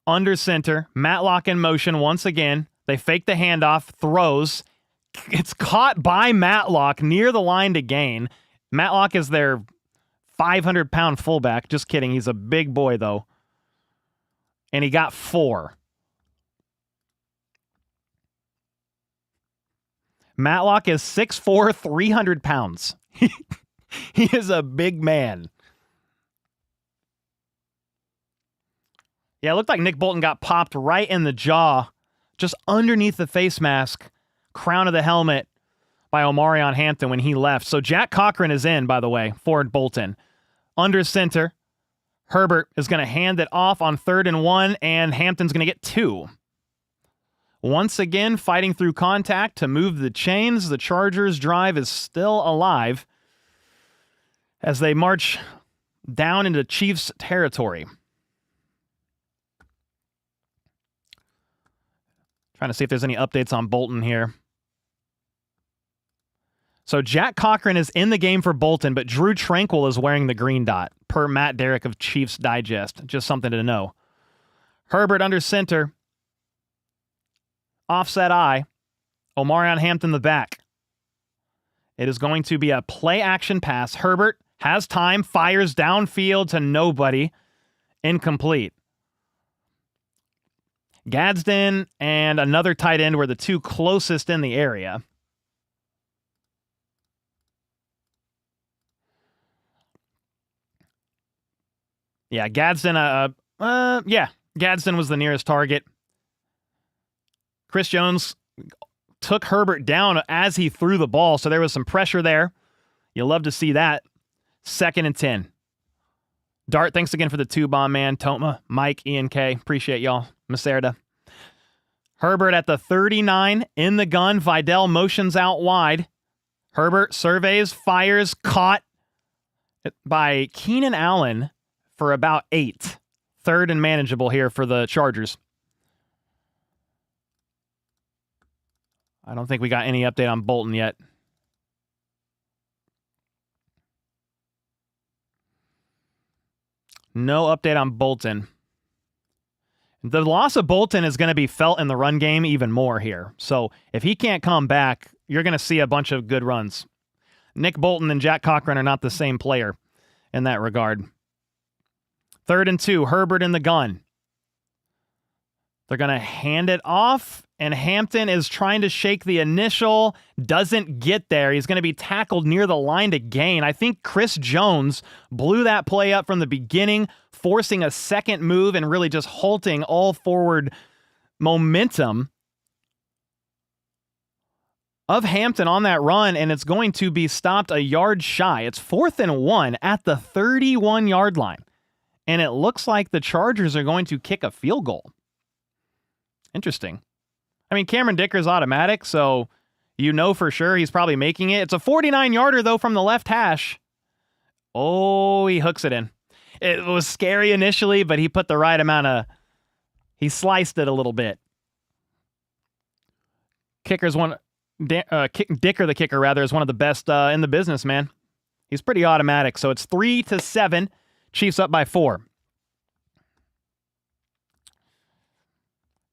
under center. Matlock in motion once again. They fake the handoff. Throws. It's caught by Matlock near the line to gain. Matlock is their 500-pound fullback. Just kidding. He's a big boy, though. And he got 4. Matlock is 6'4", 300 pounds. He is a big man. Yeah, it looked like Nick Bolton got popped right in the jaw, just underneath the face mask, crown of the helmet by Omarion Hampton when he left. So Jack Cochran is in, by the way, for Bolton. Under center, Herbert is going to hand it off on 3rd and 1, and Hampton's going to get 2. Once again, fighting through contact to move the chains. The Chargers' drive is still alive as they march down into Chiefs territory. Trying to see if there's any updates on Bolton here. So Jack Cochran is in the game for Bolton, but Drew Tranquil is wearing the green dot, per Matt Derrick of Chiefs Digest. Just something to know. Herbert under center. Offset eye. Omarion Hampton the back. It is going to be a play-action pass. Herbert has time, fires downfield to nobody. Incomplete. Gadsden and another tight end were the two closest in the area. Yeah, Gadsden Yeah. Gadsden was the nearest target. Chris Jones took Herbert down as he threw the ball, so there was some pressure there. You'll love to see that. 2nd and 10. Dart, thanks again for the 2-bomb, man. Toma, Mike, Ian K. Appreciate y'all. Macerda. Herbert at the 39 in the gun. Vidal motions out wide. Herbert surveys, fires, caught by Keenan Allen for about 8. 3rd and manageable here for the Chargers. I don't think we got any update on Bolton yet. No update on Bolton. The loss of Bolton is going to be felt in the run game even more here. So if he can't come back, you're going to see a bunch of good runs. Nick Bolton and Jack Cochran are not the same player in that regard. 3rd and 2, Herbert in the gun. They're going to hand it off, and Hampton is trying to shake the initial, doesn't get there. He's going to be tackled near the line to gain. I think Chris Jones blew that play up from the beginning, forcing a second move and really just halting all forward momentum of Hampton on that run, and it's going to be stopped a yard shy. It's 4th and 1 at the 31-yard line, and it looks like the Chargers are going to kick a field goal. Interesting. I mean, Cameron Dicker's automatic, so you know for sure he's probably making it. It's a 49-yarder, though, from the left hash. Oh, he hooks it in. It was scary initially, but he put the right amount of... He sliced it a little bit. Kicker's one... Dicker, the kicker, rather, is one of the best in the business, man. He's pretty automatic, so it's 3-7. Chiefs up by 4.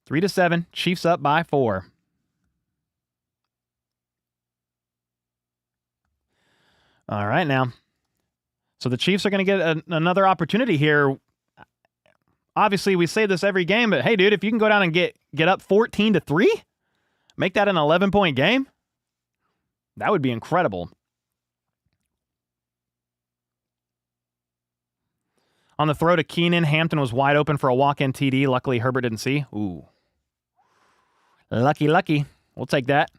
3-7. Chiefs up by 4. All right, now. So the Chiefs are going to get another opportunity here. Obviously, we say this every game, but hey, dude, if you can go down and get up 14-3, make that an 11-point game, that would be incredible. On the throw to Keenan, Hampton was wide open for a walk-in TD. Luckily, Herbert didn't see. Ooh. Lucky. We'll take that.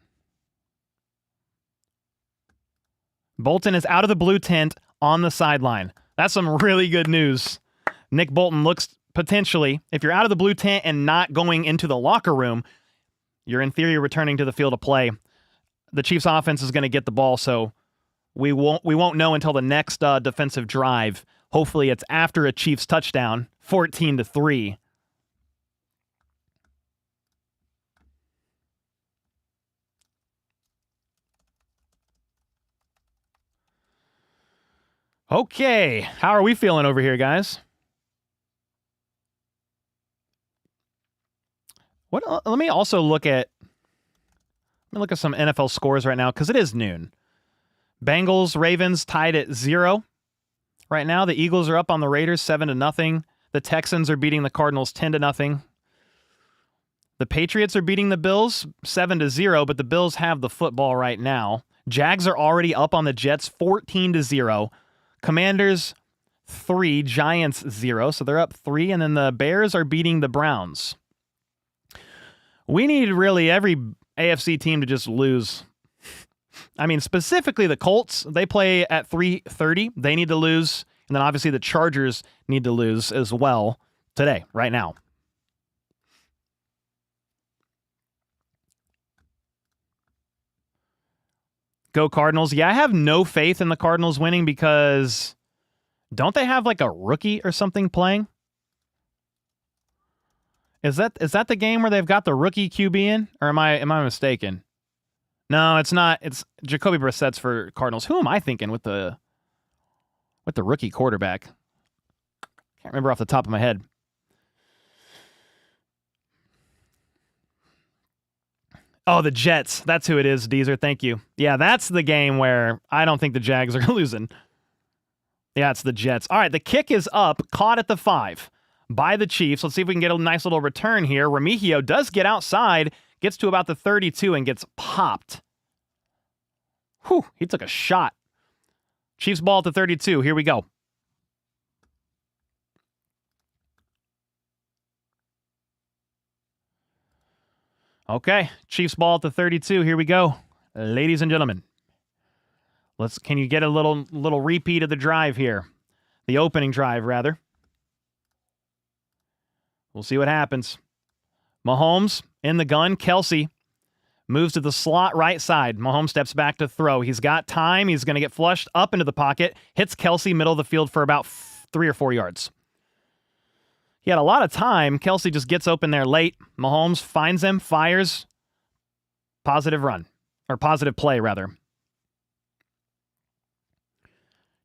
Bolton is out of the blue tent on the sideline. That's some really good news. Nick Bolton looks potentially, if you're out of the blue tent and not going into the locker room, you're in theory returning to the field of play. The Chiefs offense is going to get the ball, so we won't know until the next defensive drive. Hopefully it's after a Chiefs touchdown, 14-3. Okay, how are we feeling over here, guys? Let me look at some NFL scores right now because it is noon. Bengals, Ravens tied at 0. Right now, the Eagles are up on the Raiders 7-0. The Texans are beating the Cardinals 10-0. The Patriots are beating the Bills 7-0, but the Bills have the football right now. Jags are already up on the Jets 14-0. Commanders 3, Giants 0, so they're up 3, and then the Bears are beating the Browns. We need really every AFC team to just lose. I mean, specifically the Colts, they play at 3:30. They need to lose, and then obviously the Chargers need to lose as well today, right now. Go Cardinals. Yeah, I have no faith in the Cardinals winning because don't they have like a rookie or something playing? Is that the game where they've got the rookie QB in? Or am I mistaken? No, it's not. It's Jacoby Brissett's for Cardinals. Who am I thinking with the rookie quarterback? Can't remember off the top of my head. Oh, the Jets. That's who it is, Deezer. Thank you. Yeah, that's the game where I don't think the Jags are losing. Yeah, it's the Jets. All right, the kick is up, caught at the 5 by the Chiefs. Let's see if we can get a nice little return here. Remigio does get outside, gets to about the 32, and gets popped. Whew, he took a shot. Chiefs ball at the 32. Here we go. Okay, Chiefs ball at the 32. Here we go, ladies and gentlemen. Can you get a little repeat of the drive here? The opening drive, rather. We'll see what happens. Mahomes in the gun. Kelsey moves to the slot right side. Mahomes steps back to throw. He's got time. He's going to get flushed up into the pocket. Hits Kelsey middle of the field for about 3 or 4 yards. He had a lot of time. Kelsey just gets open there late. Mahomes finds him, fires. Positive run. Or positive play, rather.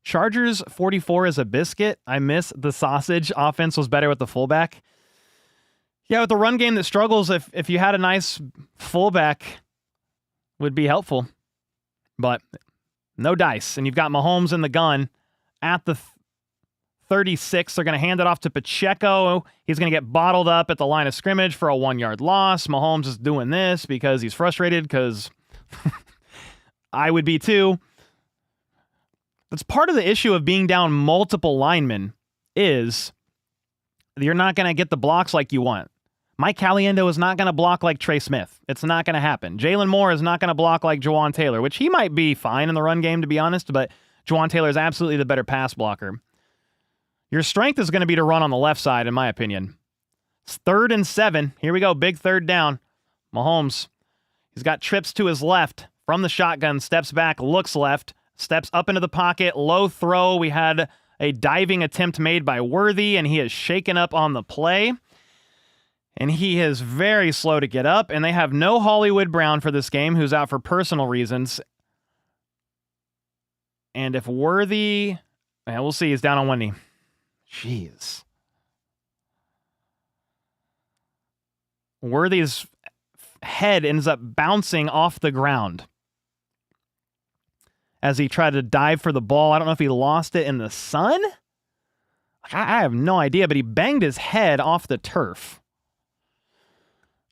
Chargers 44 is a biscuit. I miss the sausage. Offense was better with the fullback. Yeah, with the run game that struggles, if you had a nice fullback, would be helpful. But no dice. And you've got Mahomes in the gun at the 36. They're going to hand it off to Pacheco. He's going to get bottled up at the line of scrimmage for a 1-yard loss. Mahomes is doing this because he's frustrated, because I would be too. That's part of the issue of being down multiple linemen, is you're not going to get the blocks like you want. Mike Caliendo is not going to block like Trey Smith. It's not going to happen. Jalen Moore is not going to block like Jawan Taylor, which he might be fine in the run game, to be honest, but Jawan Taylor is absolutely the better pass blocker. Your strength is going to be to run on the left side, in my opinion. It's 3rd and 7. Here we go. Big third down. Mahomes. He's got trips to his left from the shotgun. Steps back. Looks left. Steps up into the pocket. Low throw. We had a diving attempt made by Worthy, and he is shaken up on the play. And he is very slow to get up. And they have no Hollywood Brown for this game, who's out for personal reasons. And if Worthy... Yeah, we'll see. He's down on one knee. Jeez. Worthy's head ends up bouncing off the ground as he tried to dive for the ball. I don't know if he lost it in the sun. I have no idea, but he banged his head off the turf.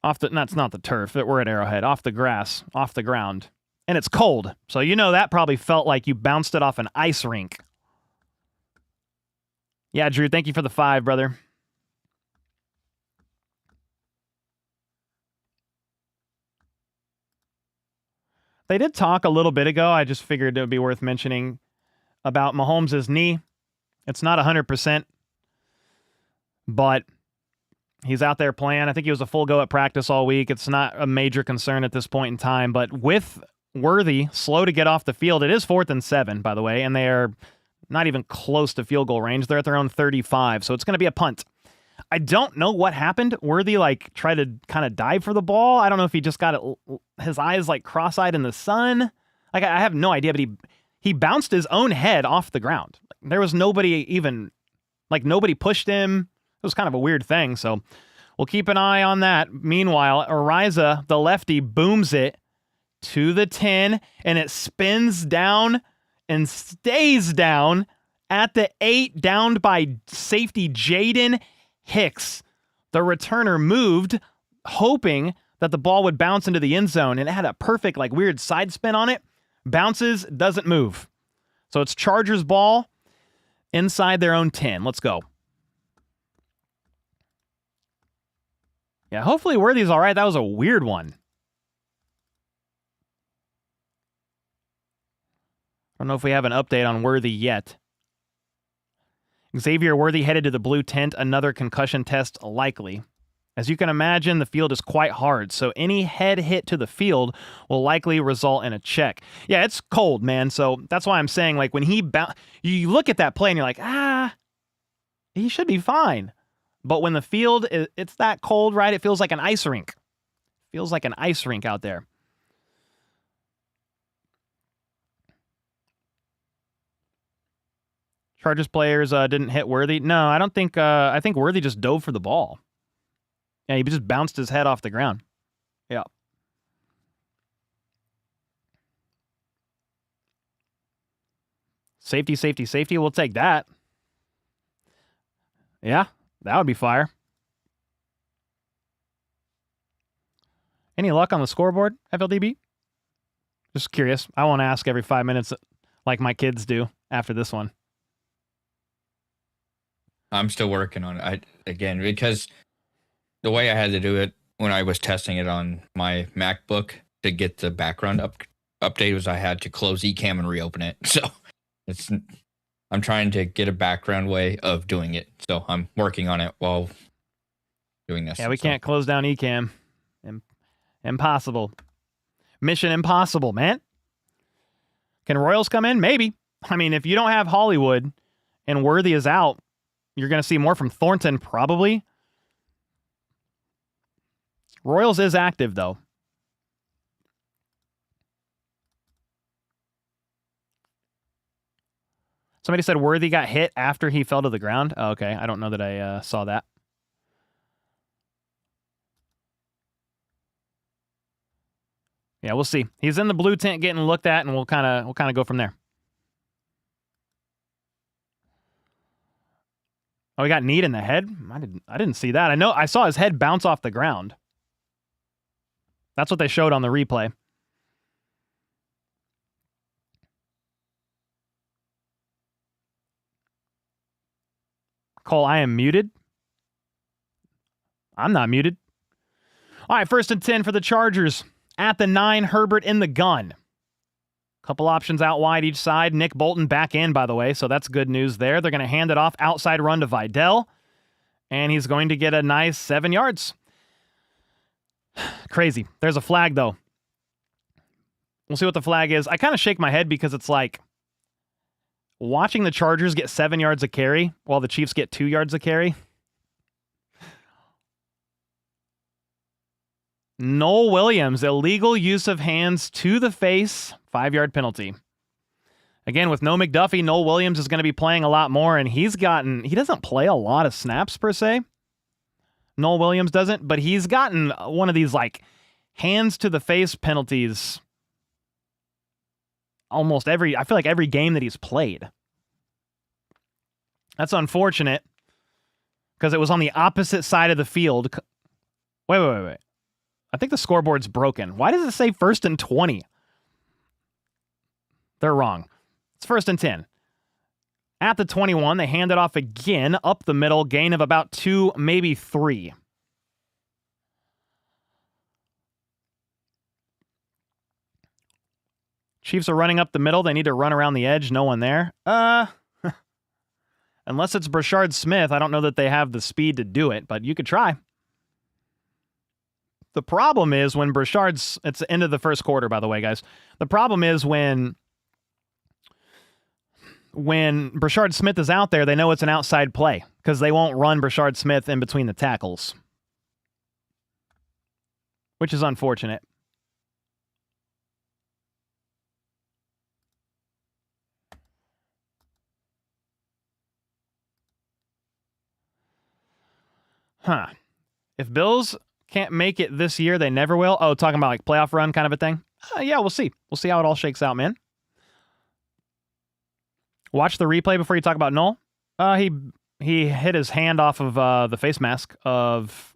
That's not the turf. We're at Arrowhead. Off the grass. Off the ground. And it's cold. So you know that probably felt like you bounced it off an ice rink. Yeah, Drew, thank you for the 5, brother. They did talk a little bit ago. I just figured it would be worth mentioning about Mahomes' knee. It's not 100%, but he's out there playing. I think he was a full go at practice all week. It's not a major concern at this point in time, but with Worthy slow to get off the field, it is 4th and 7, by the way, and they are not even close to field goal range. They're at their own 35, so it's going to be a punt. I don't know what happened. Worthy tried to kind of dive for the ball. I don't know if he just got his eyes cross-eyed in the sun. I have no idea, but he bounced his own head off the ground. There was nobody even, nobody pushed him. It was kind of a weird thing, so we'll keep an eye on that. Meanwhile, Ariza, the lefty, booms it to the 10, and it spins down and stays down at the 8, downed by safety Jaden Hicks. The returner moved, hoping that the ball would bounce into the end zone, and it had a perfect, weird side spin on it. Bounces, doesn't move. So it's Chargers ball inside their own 10. Let's go. Yeah, hopefully Worthy's all right. That was a weird one. I don't know if we have an update on Worthy yet. Xavier Worthy headed to the blue tent. Another concussion test likely. As you can imagine, the field is quite hard, so any head hit to the field will likely result in a check. Yeah, it's cold, man, so that's why I'm saying, when you look at that play and you're like, he should be fine. But when the field, it's that cold, right? It feels like an ice rink. Feels like an ice rink out there. Chargers players didn't hit Worthy. No, I don't think. I think Worthy just dove for the ball. Yeah, he just bounced his head off the ground. Yeah. Safety, safety, safety. We'll take that. Yeah, that would be fire. Any luck on the scoreboard, FLDB? Just curious. I won't ask every 5 minutes like my kids do after this one. I'm still working on it. Because the way I had to do it when I was testing it on my MacBook to get the background update was I had to close eCam and reopen it. So I'm trying to get a background way of doing it. So I'm working on it while doing this. Yeah, we can't close down eCam. Impossible. Mission impossible, man. Can Royals come in? Maybe. I mean, if you don't have Hollywood and Worthy is out, you're going to see more from Thornton, probably. Royals is active, though. Somebody said Worthy got hit after he fell to the ground. Oh, okay, I don't know that I saw that. Yeah, we'll see. He's in the blue tent getting looked at, and we'll kind of go from there. Oh, he got kneed in the head? I didn't see that. I saw his head bounce off the ground. That's what they showed on the replay. Cole, I am muted. I'm not muted. All right, 1st and 10 for the Chargers. At the 9, Herbert in the gun. Couple options out wide each side. Nick Bolton back in, by the way, so that's good news there. They're going to hand it off, outside run to Vidal, and he's going to get a nice 7 yards. Crazy. There's a flag, though. We'll see what the flag is. I kind of shake my head because it's like watching the Chargers get 7 yards a carry while the Chiefs get 2 yards a carry. Noel Williams, illegal use of hands to the face, 5-yard penalty. Again, with no McDuffie, Noel Williams is going to be playing a lot more, and he doesn't play a lot of snaps per se. Noel Williams doesn't, but he's gotten one of these like hands to the face penalties almost I feel like every game that he's played. That's unfortunate because it was on the opposite side of the field. Wait. I think the scoreboard's broken. Why does it say 1st and 20? They're wrong. It's 1st and 10. At the 21, they hand it off again, up the middle, gain of about 2, maybe 3. Chiefs are running up the middle. They need to run around the edge. No one there. Unless it's Brashard Smith, I don't know that they have the speed to do it, but you could try. The problem is when it's the end of the first quarter, by the way, guys. The problem is when Brashard Smith is out there, they know it's an outside play because they won't run Brashard Smith in between the tackles, which is unfortunate. If Bills can't make it this year, they never will. Oh, talking about like playoff run kind of a thing? Yeah, we'll see. We'll see how it all shakes out, man. Watch the replay before you talk about Noel. He hit his hand off of the face mask of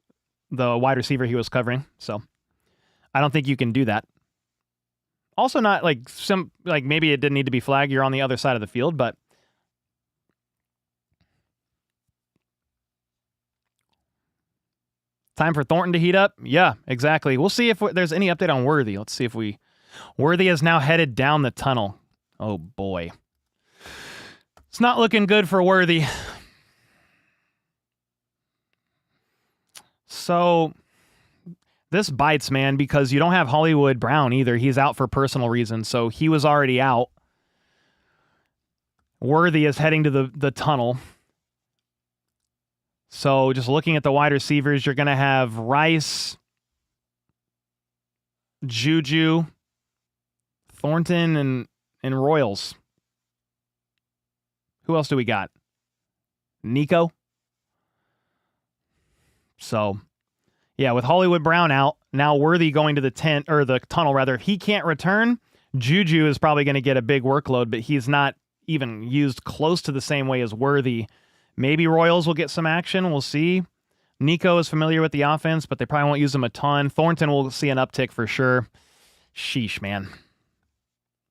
the wide receiver he was covering, so I don't think you can do that. Also not like maybe it didn't need to be flagged. You're on the other side of the field, but time for Thornton to heat up? Yeah, exactly. We'll see if there's any update on Worthy. Let's see if Worthy is now headed down the tunnel. Oh, boy. It's not looking good for Worthy. So, this bites, man, because you don't have Hollywood Brown either. He's out for personal reasons, so he was already out. Worthy is heading to the tunnel. So just looking at the wide receivers, you're going to have Rice, Juju, Thornton, and Royals. Who else do we got? Nico. So, yeah, with Hollywood Brown out, now Worthy going to the tunnel rather. If he can't return, Juju is probably going to get a big workload, but he's not even used close to the same way as Worthy. Maybe Royals will get some action. We'll see. Nico is familiar with the offense, but they probably won't use him a ton. Thornton will see an uptick for sure. Sheesh, man.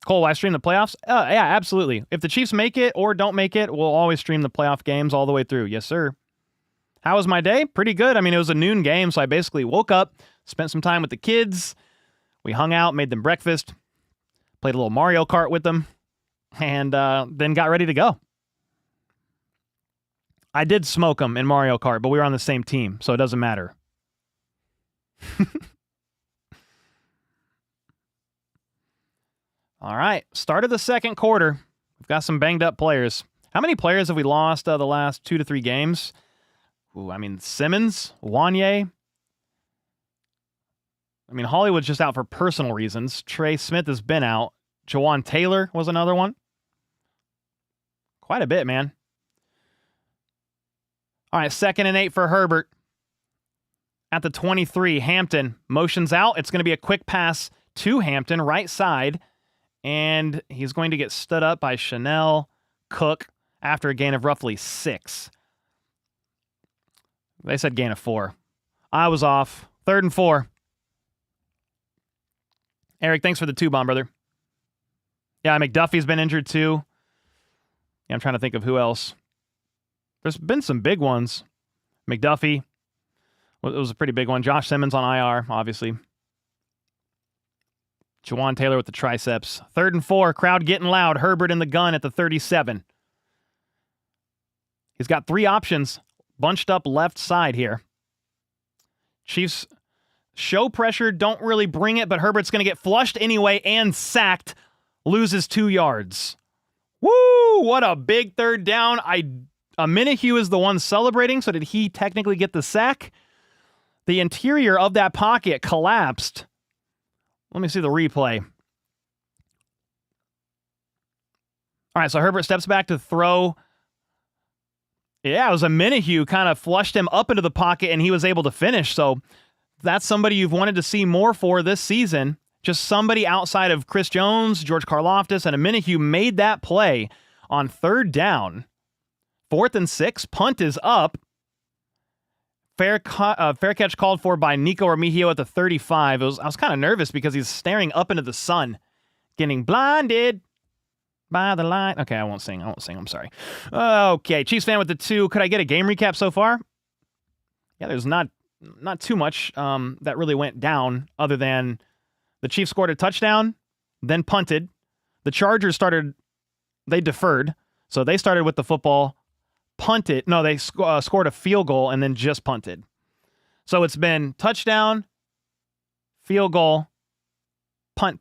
Cole, will I stream the playoffs? Yeah, absolutely. If the Chiefs make it or don't make it, we'll always stream the playoff games all the way through. Yes, sir. How was my day? Pretty good. I mean, it was a noon game, so I basically woke up, spent some time with the kids. We hung out, made them breakfast, played a little Mario Kart with them, and then got ready to go. I did smoke them in Mario Kart, but we were on the same team, so it doesn't matter. All right, start of the second quarter. We've got some banged up players. How many players have we lost the last 2 to 3 games? Ooh, I mean, Simmons, Wanye. I mean, Hollywood's just out for personal reasons. Trey Smith has been out. Jawan Taylor was another one. Quite a bit, man. All right, 2nd and 8 for Herbert. At the 23, Hampton motions out. It's going to be a quick pass to Hampton, right side. And he's going to get stood up by Chanel Cook after a gain of roughly 6. They said gain of 4. I was off. 3rd and 4. Eric, thanks for the 2-bomb, brother. Yeah, McDuffie's been injured too. Yeah, I'm trying to think of who else. There's been some big ones. McDuffie. Well, it was a pretty big one. Josh Simmons on IR, obviously. Jawan Taylor with the triceps. 3rd and 4. Crowd getting loud. Herbert in the gun at the 37. He's got 3 options bunched up left side here. Chiefs show pressure, don't really bring it, but Herbert's going to get flushed anyway and sacked. Loses 2 yards. Woo! What a big 3rd down. Minihue is the one celebrating, so did he technically get the sack? The interior of that pocket collapsed. Let me see the replay. All right, so Herbert steps back to throw. Yeah, it was a Minihue kind of flushed him up into the pocket, and he was able to finish. So that's somebody you've wanted to see more for this season. Just somebody outside of Chris Jones, George Karlaftis, and a Minihue made that play on 3rd down. 4th and 6. Punt is up. Fair catch called for by Nico Remigio at the 35. I was kind of nervous because he's staring up into the sun, getting blinded by the light. Okay, I won't sing. I'm sorry. Okay, Chiefs fan with the 2. Could I get a game recap so far? Yeah, there's not too much that really went down other than the Chiefs scored a touchdown, then punted. The Chargers they deferred, so they started with the football, punted. No, they scored a field goal and then just punted. So it's been touchdown, field goal, punt.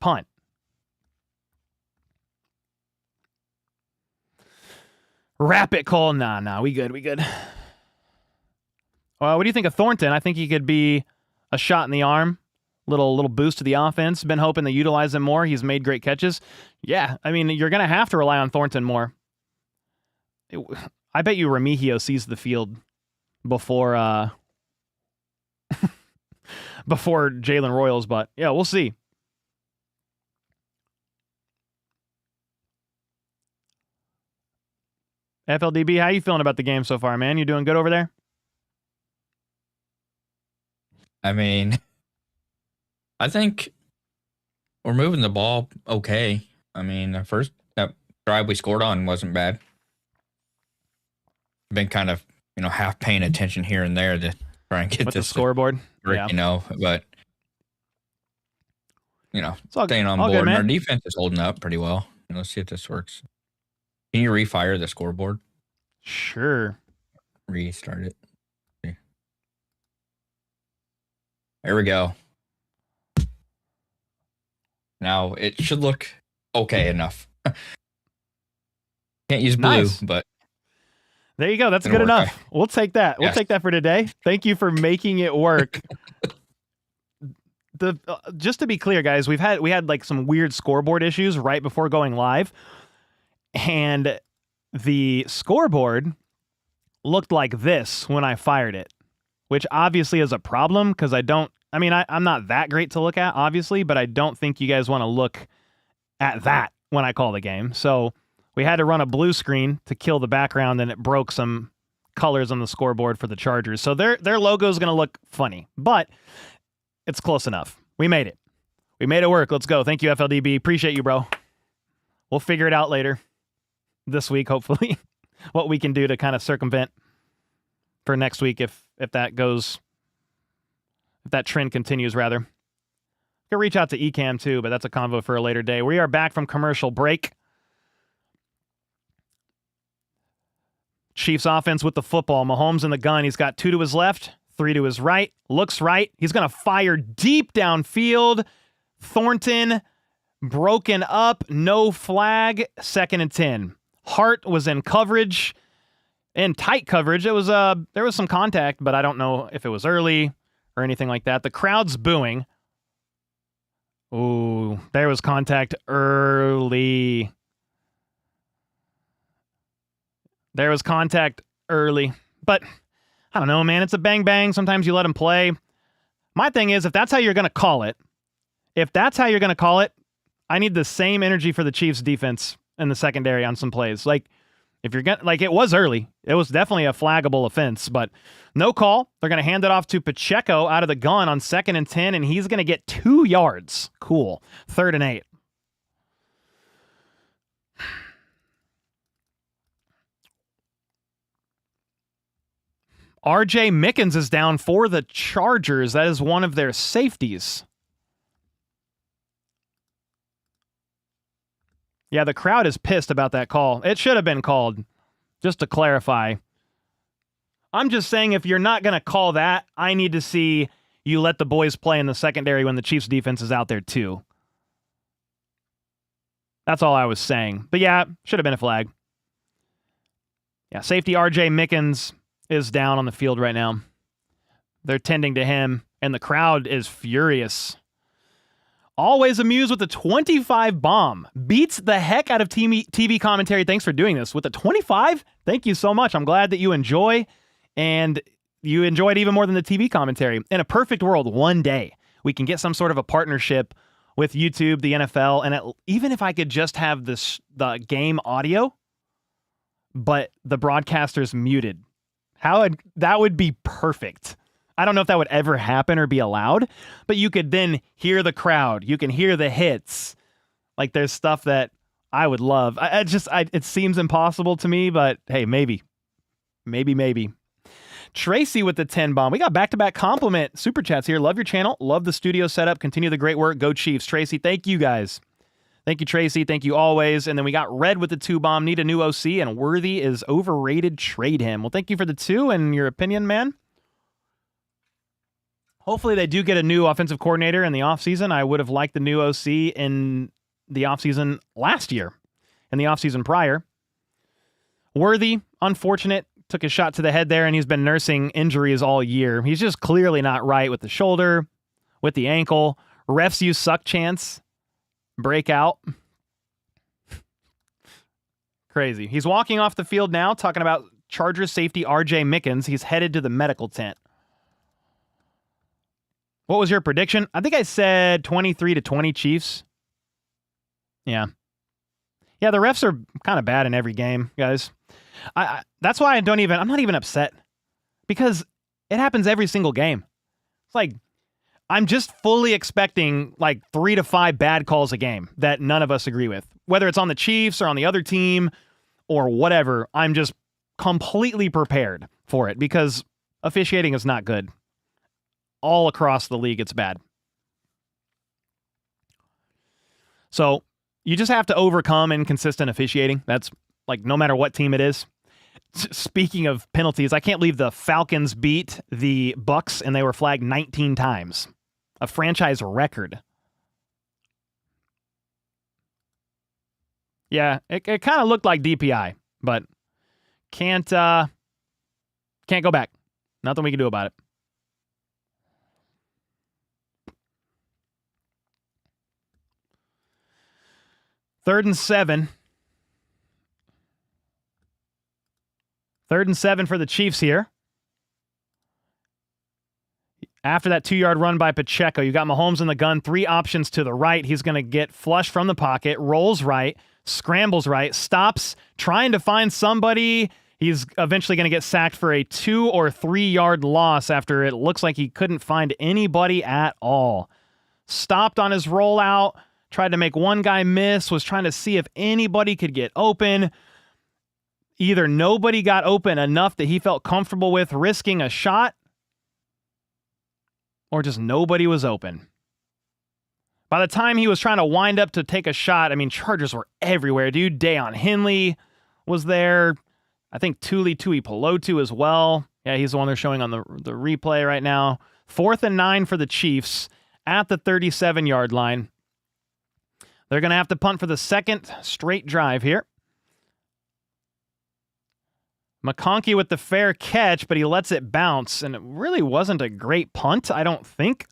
Wrap it, Cole. Nah, we good. What do you think of Thornton? I think he could be a shot in the arm. Little boost to the offense. Been hoping to utilize him more. He's made great catches. Yeah, I mean, you're going to have to rely on Thornton more. I bet you Remigio sees the field before before Jalen Royals, but yeah, we'll see. FLDB, how you feeling about the game so far, man? You doing good over there? I mean, I think we're moving the ball okay. I mean, that drive we scored on wasn't bad. Been kind of, half paying attention here and there to try and get with this the scoreboard. Work, yeah. But it's all, staying on all board. good, Our defense is holding up pretty well. Let's see if this works. Can you refire the scoreboard? Sure. Restart it. Okay. There we go. Now it should look okay enough. Can't use blue, nice. But there you go. That's good enough. Right. We'll take that. We'll take that for today. Thank you for making it work. Just to be clear, guys, we had like some weird scoreboard issues right before going live, and the scoreboard looked like this when I fired it, which obviously is a problem because I'm not that great to look at, obviously, but I don't think you guys want to look at that when I call the game. So we had to run a blue screen to kill the background, and it broke some colors on the scoreboard for the Chargers. So their logo is going to look funny, but it's close enough. We made it. We made it work. Let's go. Thank you, FLDB. Appreciate you, bro. We'll figure it out later this week, hopefully, what we can do to kind of circumvent for next week if that trend continues, rather. You can reach out to Ecamm too, but that's a convo for a later day. We are back from commercial break. Chiefs offense with the football. Mahomes in the gun. He's got 2 to his left, 3 to his right. Looks right. He's going to fire deep downfield. Thornton broken up. No flag. 2nd and 10. Hart was in coverage. In tight coverage. It was there was some contact, but I don't know if it was early or anything like that. The crowd's booing. Ooh, there was contact early. There was contact early. But, I don't know, man. It's a bang-bang. Sometimes you let him play. My thing is, if that's how you're going to call it, I need the same energy for the Chiefs' defense in the secondary on some plays. Like, if you're going it was early. It was definitely a flaggable offense, but no call. They're going to hand it off to Pacheco out of the gun on 2nd and 10, and he's going to get 2 yards. Cool. 3rd and 8. RJ Mickens is down for the Chargers. That is one of their safeties. Yeah, the crowd is pissed about that call. It should have been called, just to clarify. I'm just saying if you're not going to call that, I need to see you let the boys play in the secondary when the Chiefs defense is out there too. That's all I was saying. But yeah, should have been a flag. Yeah, safety RJ Mickens is down on the field right now. They're tending to him, and the crowd is furious. Always amused with the 25 bomb. Beats the heck out of TV commentary. Thanks for doing this. With the 25, thank you so much. I'm glad that you enjoy, and you enjoy it even more than the TV commentary. In a perfect world, one day, we can get some sort of a partnership with YouTube, the NFL, and even if I could just have the game audio, but the broadcaster's muted. That would be perfect. I don't know if that would ever happen or be allowed, but you could then hear the crowd. You can hear the hits. Like, there's stuff that I would love. It seems impossible to me, but hey, maybe. Tracy with the 10 bomb. We got back-to-back compliment super chats here. Love your channel. Love the studio setup. Continue the great work. Go Chiefs. Tracy, thank you guys. Thank you, Tracy. Thank you always. And then we got Red with the 2 bomb. Need a new OC, and Worthy is overrated. Trade him. Well, thank you for the 2 and your opinion, man. Hopefully they do get a new offensive coordinator in the offseason. I would have liked the new OC in the offseason last year, in the offseason prior. Worthy, unfortunate, took a shot to the head there, and he's been nursing injuries all year. He's just clearly not right with the shoulder, with the ankle. Refs use suck chance. Breakout. Crazy. He's walking off the field now, talking about Chargers safety RJ Mickens. He's headed to the medical tent. What was your prediction? I think I said 23-20 Chiefs. Yeah. Yeah, the refs are kind of bad in every game, guys. That's why I'm not even upset. Because it happens every single game. It's like, I'm just fully expecting like 3 to 5 bad calls a game that none of us agree with. Whether it's on the Chiefs or on the other team or whatever, I'm just completely prepared for it because officiating is not good. All across the league, it's bad. So you just have to overcome inconsistent officiating. That's like no matter what team it is. Speaking of penalties, I can't believe the Falcons beat the Bucks and they were flagged 19 times. A franchise record. Yeah, it kind of looked like DPI, but can't go back. Nothing we can do about it. Third and 7 for the Chiefs here. After that 2-yard run by Pacheco, you got Mahomes in the gun, 3 options to the right. He's going to get flush from the pocket, rolls right, scrambles right, stops, trying to find somebody. He's eventually going to get sacked for a 2 or 3 yard loss after it looks like he couldn't find anybody at all. Stopped on his rollout, tried to make one guy miss, was trying to see if anybody could get open. either nobody got open enough that he felt comfortable with risking a shot, or just nobody was open. By the time he was trying to wind up to take a shot, I mean, Chargers were everywhere, dude. Dayon Henley was there. I think Tuli Tuipulotu as well. Yeah, he's the one they're showing on the replay right now. 4th and 9 for the Chiefs at the 37-yard line. They're going to have to punt for the second straight drive here. McConkey with the fair catch, but he lets it bounce, and it really wasn't a great punt, I don't think.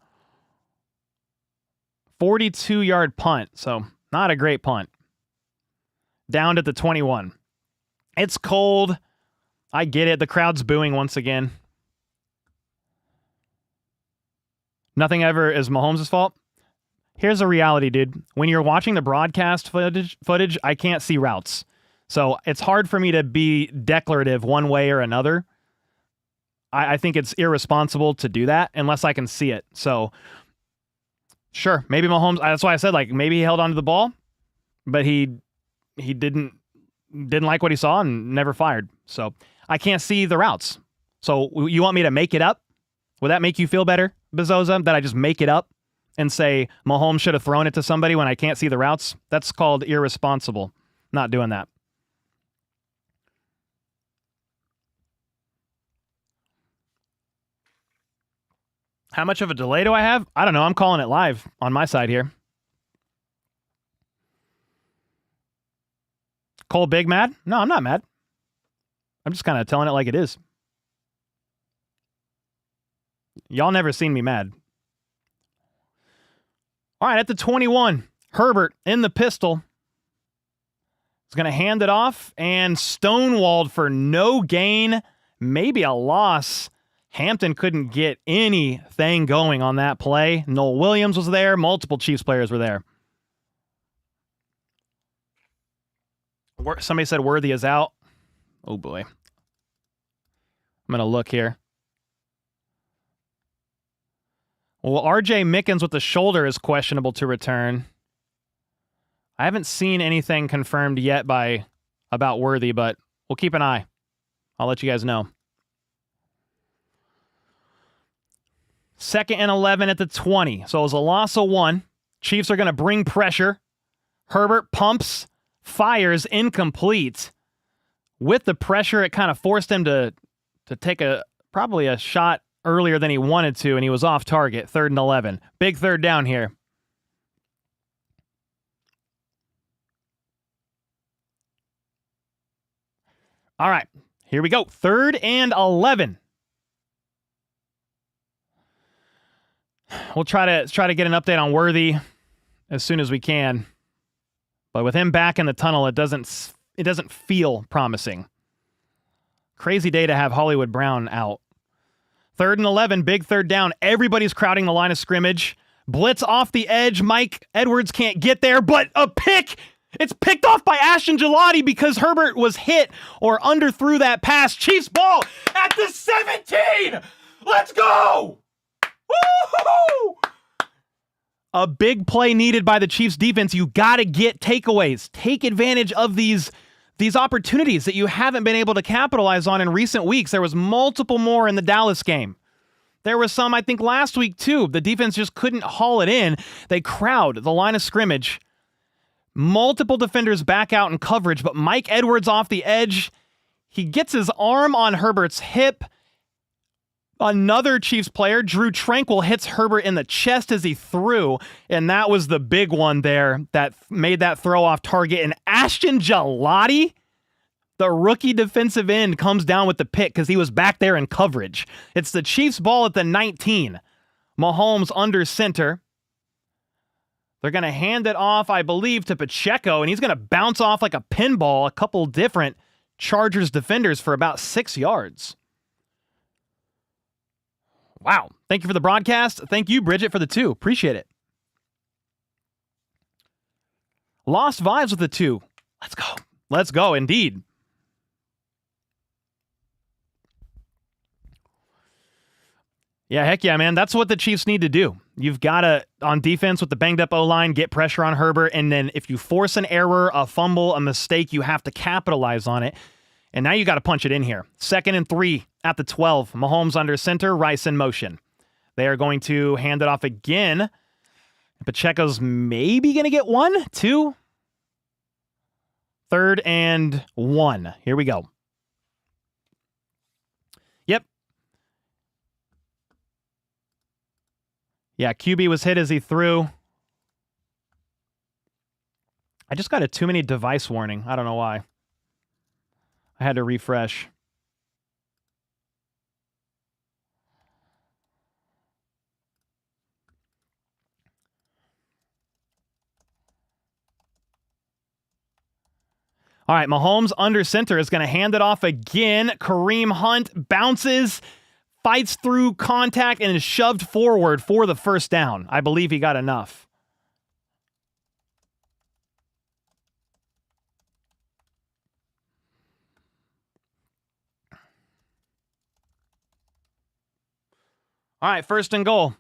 42-yard punt, so not a great punt. Down at the 21. It's cold. I get it. The crowd's booing once again. Nothing ever is Mahomes' fault. Here's the reality, dude. When you're watching the broadcast footage, I can't see routes. So it's hard for me to be declarative one way or another. I think it's irresponsible to do that unless I can see it. So sure, maybe Mahomes, that's why I said, like, maybe he held onto the ball, but he didn't like what he saw and never fired. So I can't see the routes. So you want me to make it up? Would that make you feel better, Bezoza, that I just make it up and say Mahomes should have thrown it to somebody when I can't see the routes? That's called irresponsible. Not doing that. How much of a delay do I have? I don't know. I'm calling it live on my side here. Cole Big mad? No, I'm not mad. I'm just kind of telling it like it is. Y'all never seen me mad. All right, at the 21, Herbert in the pistol. He's going to hand it off and stonewalled for no gain, maybe a loss. Hampton couldn't get anything going on that play. Noel Williams was there. Multiple Chiefs players were there. Somebody said Worthy is out. Oh, boy. I'm going to look here. Well, RJ Mickens with the shoulder is questionable to return. I haven't seen anything confirmed yet about Worthy, but we'll keep an eye. I'll let you guys know. 2nd and 11 at the 20. So it was a loss of 1. Chiefs are going to bring pressure. Herbert pumps, fires, incomplete. With the pressure, it kind of forced him to take probably a shot earlier than he wanted to, and he was off target. 3rd and 11. Big third down here. All right, here we go. 3rd and 11. We'll try to get an update on Worthy as soon as we can. But with him back in the tunnel, it doesn't feel promising. Crazy day to have Hollywood Brown out. 3rd and 11, big third down. Everybody's crowding the line of scrimmage. Blitz off the edge. Mike Edwards can't get there, but a pick! It's picked off by Ashton Gelati because Herbert was hit or underthrew that pass. Chiefs ball at the 17! Let's go! Woo-hoo-hoo! A big play needed by the Chiefs defense. You got to get takeaways. Take advantage of these opportunities that you haven't been able to capitalize on in recent weeks. There was multiple more in the Dallas game. There was some, I think, last week too. The defense just couldn't haul it in. They crowd the line of scrimmage. Multiple defenders back out in coverage, but Mike Edwards off the edge. He gets his arm on Herbert's hip. Another Chiefs player, Drew Tranquil, hits Herbert in the chest as he threw, and that was the big one there that made that throw off target. And Ashton Gelati, the rookie defensive end, comes down with the pick because he was back there in coverage. It's the Chiefs ball at the 19. Mahomes under center. They're going to hand it off, I believe, to Pacheco, and he's going to bounce off like a pinball, a couple different Chargers defenders for about 6 yards. Wow. Thank you for the broadcast. Thank you, Bridget, for the 2. Appreciate it. Lost vibes with the 2. Let's go. Let's go, indeed. Yeah, heck yeah, man. That's what the Chiefs need to do. You've got to, on defense with the banged-up O-line, get pressure on Herbert, and then if you force an error, a fumble, a mistake, you have to capitalize on it. And now you got to punch it in here. 2nd and 3 at the 12. Mahomes under center, Rice in motion. They are going to hand it off again. Pacheco's maybe going to get 1, 2. 3rd and 1. Here we go. Yep. Yeah, QB was hit as he threw. I just got a too many device warning. I don't know why. I had to refresh. All right, Mahomes under center is going to hand it off again. Kareem Hunt bounces, fights through contact, and is shoved forward for the first down. I believe he got enough. All right, 1st and goal.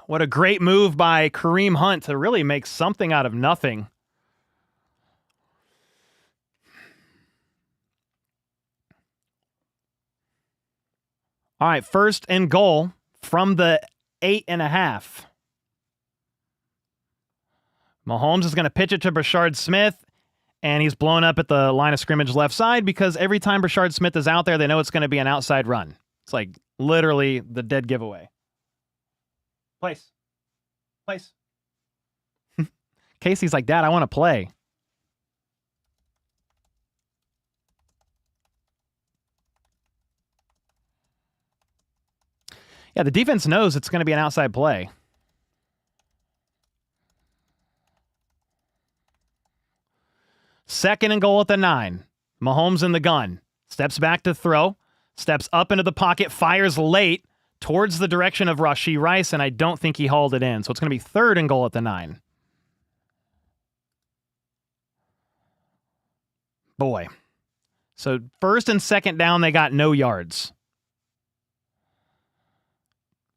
What a great move by Kareem Hunt to really make something out of nothing. All right, 1st and goal from the 8.5. Mahomes is going to pitch it to Brashard Smith, and he's blown up at the line of scrimmage left side because every time Brashard Smith is out there, they know it's going to be an outside run. It's like literally the dead giveaway. Place. Casey's like, Dad, I want to play. Yeah, the defense knows it's going to be an outside play. Second and goal at the 9. Mahomes in the gun. Steps back to throw. Steps up into the pocket. Fires late towards the direction of Rashee Rice, and I don't think he hauled it in. So it's going to be 3rd and goal at the 9. Boy. So 1st and 2nd down, they got no yards.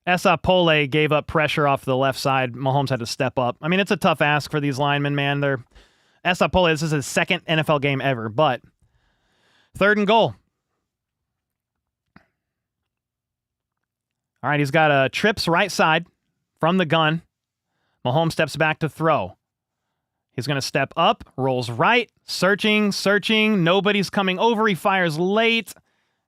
Esapole gave up pressure off the left side. Mahomes had to step up. I mean, it's a tough ask for these linemen, man. Esapole, this is his 2nd NFL game ever, but 3rd and goal. All right, he's got a trips right side from the gun. Mahomes steps back to throw. He's going to step up, rolls right, searching. Nobody's coming over. He fires late,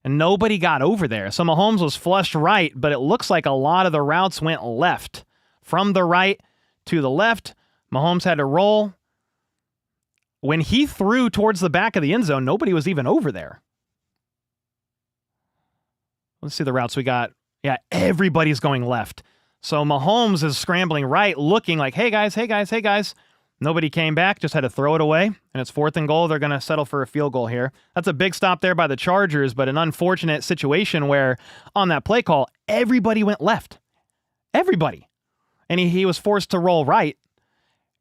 and nobody got over there. So Mahomes was flushed right, but it looks like a lot of the routes went left. From the right to the left, Mahomes had to roll. When he threw towards the back of the end zone, nobody was even over there. Let's see the routes we got. Yeah, everybody's going left. So Mahomes is scrambling right, looking like, hey guys. Nobody came back, just had to throw it away. And it's 4th and goal. They're going to settle for a field goal here. That's a big stop there by the Chargers, but an unfortunate situation where on that play call, everybody went left. Everybody. And he was forced to roll right.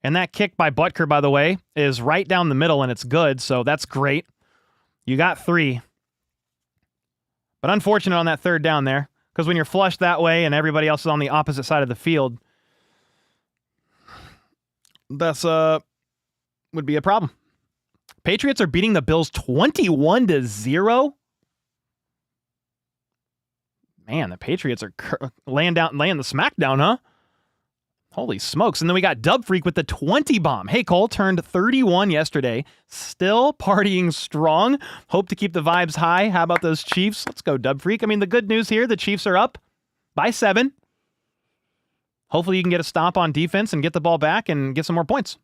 And that kick by Butker, by the way, is right down the middle, and it's good, so that's great. You got 3. But unfortunate on that 3rd down there, because when you're flushed that way and everybody else is on the opposite side of the field, that's would be a problem. Patriots are beating the Bills 21-0. Man, the Patriots are laying the smackdown, huh? Holy smokes. And then we got Dub Freak with the 20 bomb. Hey, Cole turned 31 yesterday. Still partying strong. Hope to keep the vibes high. How about those Chiefs? Let's go, Dub Freak. I mean, the good news here, the Chiefs are up by 7. Hopefully you can get a stop on defense and get the ball back and get some more points.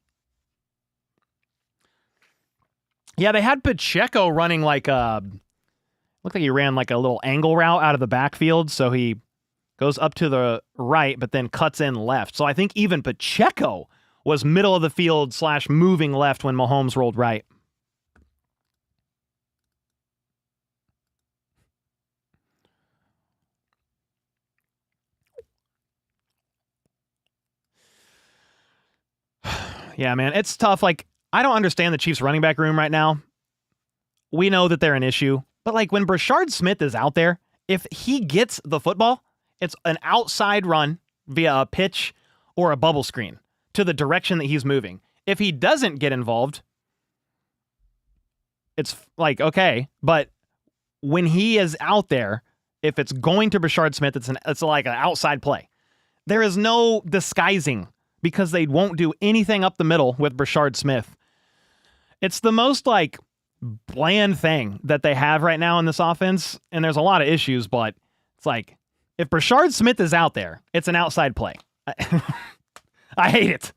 Yeah, they had Pacheco running like looked like he ran like a little angle route out of the backfield. So he goes up to the right, but then cuts in left. So I think even Pacheco was middle of the field / moving left when Mahomes rolled right. Yeah, man, it's tough. Like, I don't understand the Chiefs running back room right now. We know that they're an issue, but like when Brashard Smith is out there, if he gets the football, it's an outside run via a pitch or a bubble screen to the direction that he's moving. If he doesn't get involved, it's like, okay, but when he is out there, if it's going to Brashard Smith, it's like an outside play. There is no disguising because they won't do anything up the middle with Brashard Smith. It's the most like bland thing that they have right now in this offense, and there's a lot of issues, but it's like if Brashard Smith is out there, it's an outside play. I hate it.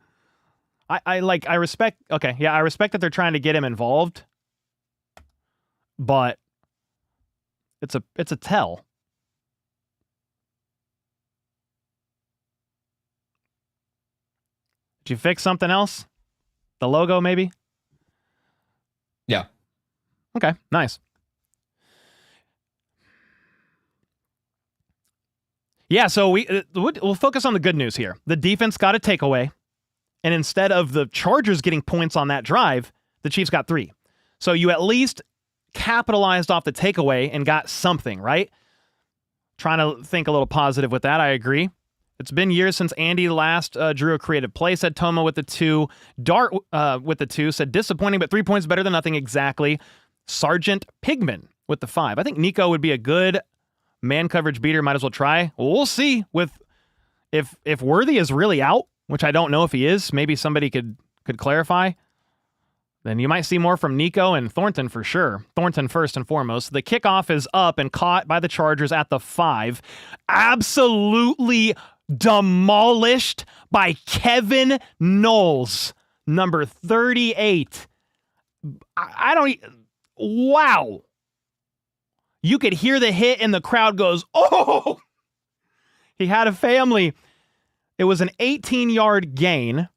I respect. Okay, yeah, I respect that they're trying to get him involved, but it's a tell. Did you fix something else? The logo, maybe? Yeah. Okay, nice. Yeah, so we'll focus on the good news here. The defense got a takeaway, and instead of the Chargers getting points on that drive, the Chiefs got 3. So you at least capitalized off the takeaway and got something, right? Trying to think a little positive with that, I agree. It's been years since Andy last drew a creative play, said Toma with the 2. Dart with the 2, said disappointing, but 3 points better than nothing exactly. Sergeant Pigman with the 5. I think Nico would be a good man coverage beater. Might as well try. Well, we'll see with if Worthy is really out, which I don't know if he is. Maybe somebody could clarify. Then you might see more from Nico and Thornton for sure. Thornton first and foremost. The kickoff is up and caught by the Chargers at the 5. Absolutely demolished by Kevin Knowles, number 38. Wow. You could hear the hit and the crowd goes, oh! He had a family. It was an 18-yard gain.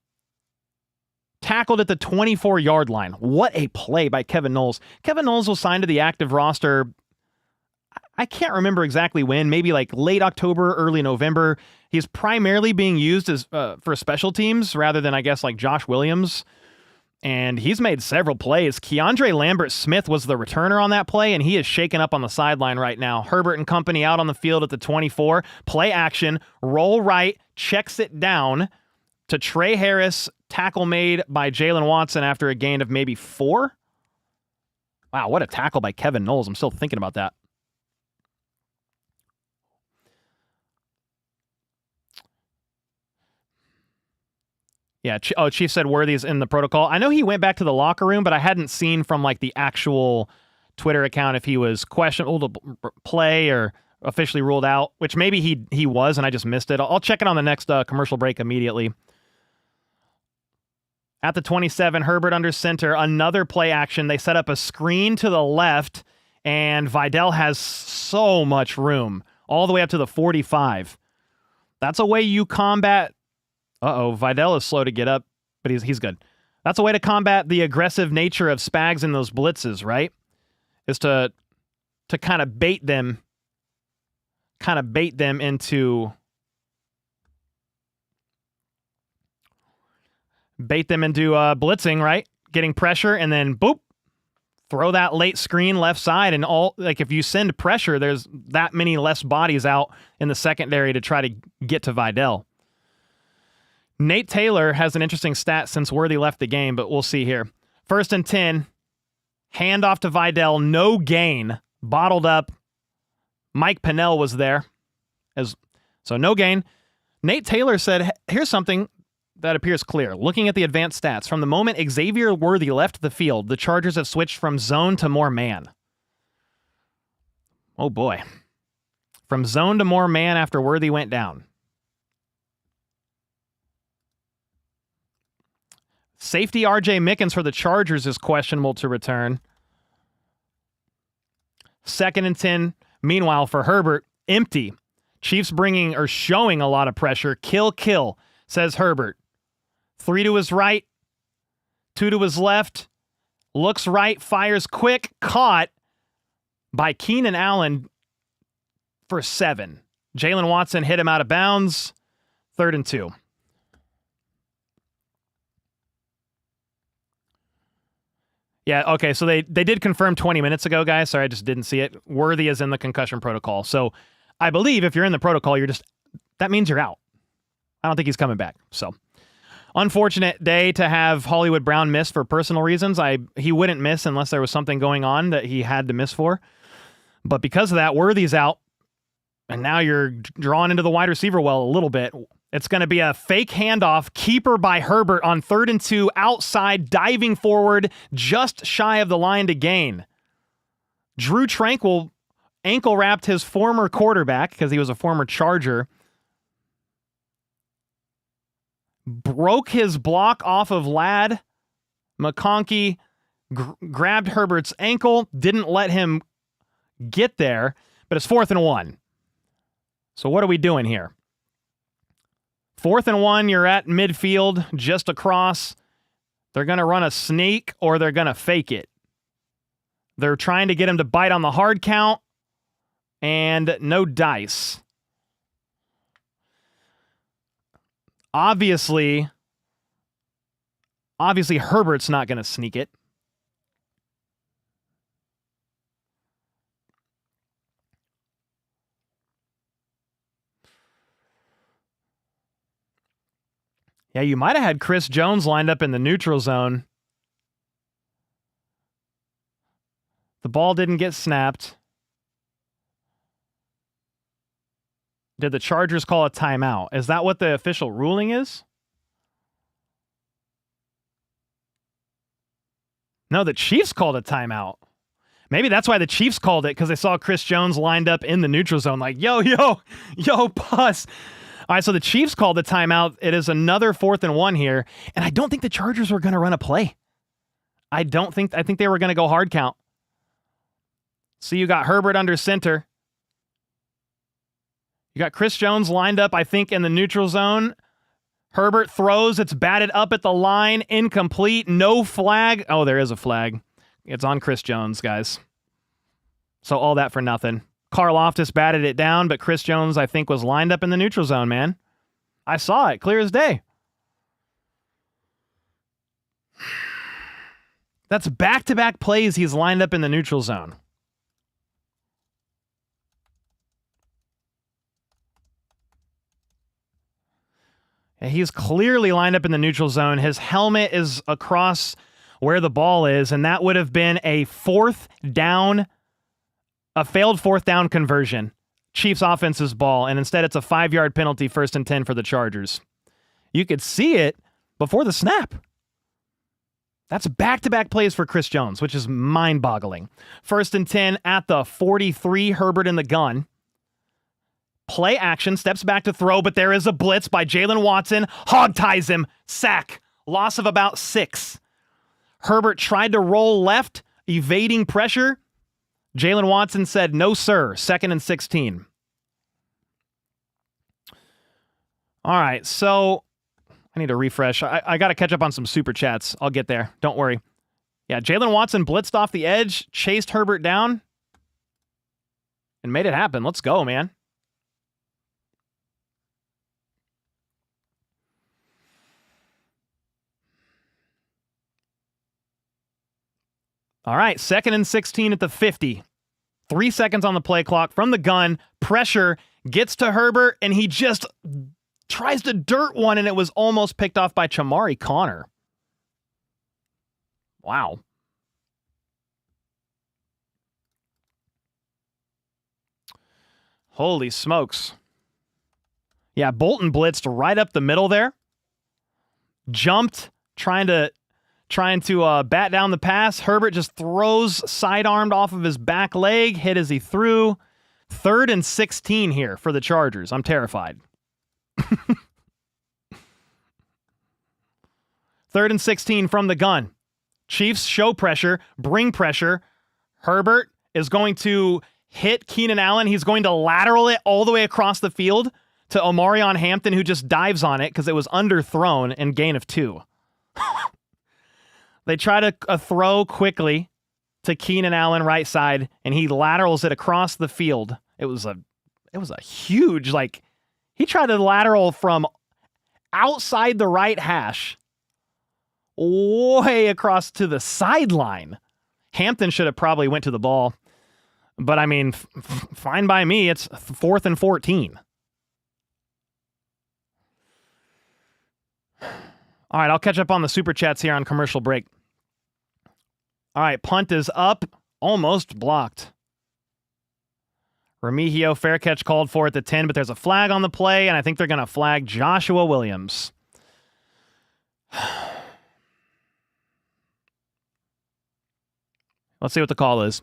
Tackled at the 24-yard line. What a play by Kevin Knowles. Kevin Knowles was signed to the active roster, I can't remember exactly when, maybe like late October, early November. He's primarily being used as for special teams rather than, I guess, like Josh Williams. And he's made several plays. Keandre Lambert-Smith was the returner on that play, and he is shaken up on the sideline right now. Herbert and company out on the field at the 24. Play action, roll right, checks it down to Trey Harris. Tackle made by Jalen Watson after a gain of maybe 4. Wow, what a tackle by Kevin Knowles. I'm still thinking about that. Yeah, Chief said Worthy is in the protocol. I know he went back to the locker room, but I hadn't seen from like the actual Twitter account if he was questionable to play or officially ruled out, which maybe he was and I just missed it. I'll check it on the next commercial break immediately. At the 27, Herbert under center, another play action. They set up a screen to the left, and Vidal has so much room, all the way up to the 45. That's a way you combat... Vidal is slow to get up, but he's good. That's a way to combat the aggressive nature of Spags in those blitzes, right? Is to kind of bait them into blitzing, right? Getting pressure and then boop, throw that late screen left side, and all like if you send pressure, there's that many less bodies out in the secondary to try to get to Vidal. Nate Taylor has an interesting stat since Worthy left the game, but we'll see here. 1st and 10, handoff to Vidal, no gain, bottled up. Mike Pennell was there, so no gain. Nate Taylor said, here's something that appears clear. Looking at the advanced stats, from the moment Xavier Worthy left the field, the Chargers have switched from zone to more man. Oh boy. From zone to more man after Worthy went down. Safety RJ Mickens for the Chargers is questionable to return. 2nd and 10. Meanwhile, for Herbert, empty. Chiefs showing a lot of pressure. Kill, says Herbert. 3 to his right, 2 to his left. Looks right, fires quick, caught by Keenan Allen for 7. Jalen Watson hit him out of bounds. 3rd and 2. Yeah, okay, so they did confirm 20 minutes ago, guys. Sorry, I just didn't see it. Worthy is in the concussion protocol. So I believe if you're in the protocol, that means you're out. I don't think he's coming back. So Unfortunate day to have Hollywood Brown miss for personal reasons. He wouldn't miss unless there was something going on that he had to miss for. But because of that, Worthy's out. And now you're drawn into the wide receiver well a little bit. It's going to be a fake handoff. Keeper by Herbert on 3rd and 2. Outside, diving forward, just shy of the line to gain. Drew Tranquil ankle wrapped his former quarterback because he was a former Charger. Broke his block off of Ladd. McConkey grabbed Herbert's ankle, didn't let him get there, but it's 4th and 1. So what are we doing here? 4th and 1, you're at midfield, just across. They're going to run a sneak or they're going to fake it. They're trying to get him to bite on the hard count, and no dice. Obviously, Herbert's not going to sneak it. Yeah, you might have had Chris Jones lined up in the neutral zone. The ball didn't get snapped. Did the Chargers call a timeout? Is that what the official ruling is? No, the Chiefs called a timeout. Maybe that's why the Chiefs called it, because they saw Chris Jones lined up in the neutral zone like, yo, puss. All right, so the Chiefs called the timeout. It is another 4th and 1 here, and I don't think the Chargers were going to run a play. I think they were going to go hard count. So you got Herbert under center. You got Chris Jones lined up, I think, in the neutral zone. Herbert throws. It's batted up at the line. Incomplete. No flag. Oh, there is a flag. It's on Chris Jones, guys. So all that for nothing. Karlaftis batted it down, but Chris Jones, I think, was lined up in the neutral zone, man. I saw it, clear as day. That's back-to-back plays he's lined up in the neutral zone. He's clearly lined up in the neutral zone. His helmet is across where the ball is, and that would have been a failed 4th down conversion. Chiefs offense's ball, and instead it's a 5-yard penalty, 1st and 10 for the Chargers. You could see it before the snap. That's back-to-back plays for Chris Jones, which is mind-boggling. 1st and 10 at the 43, Herbert in the gun. Play action, steps back to throw, but there is a blitz by Jalen Watson. Hog ties him. Sack. Loss of about 6. Herbert tried to roll left, evading pressure. Jalen Watson said, no, sir. 2nd and 16. All right, so I need to refresh. I got to catch up on some super chats. I'll get there. Don't worry. Yeah, Jalen Watson blitzed off the edge, chased Herbert down, and made it happen. Let's go, man. All right, 2nd and 16 at the 50. 3 seconds on the play clock from the gun. Pressure gets to Herbert, and he just tries to dirt one, and it was almost picked off by Chamari Connor. Wow. Holy smokes. Yeah, Bolton blitzed right up the middle there. Jumped, trying to bat down the pass. Herbert just throws sidearmed off of his back leg, hit as he threw. 3rd and 16 here for the Chargers. I'm terrified. 3rd and 16 from the gun. Chiefs show pressure, bring pressure. Herbert is going to hit Keenan Allen. He's going to lateral it all the way across the field to Omarion Hampton, who just dives on it because it was underthrown and gain of 2. They try to throw quickly to Keenan Allen right side, and he laterals it across the field. It was a huge, he tried to lateral from outside the right hash way across to the sideline. Hampton should have probably went to the ball, but I mean, fine by me. It's 4th and 14. All right, I'll catch up on the super chats here on commercial break. All right, punt is up, almost blocked. Remigio, fair catch called for at the 10, but there's a flag on the play, and I think they're going to flag Joshua Williams. Let's see what the call is.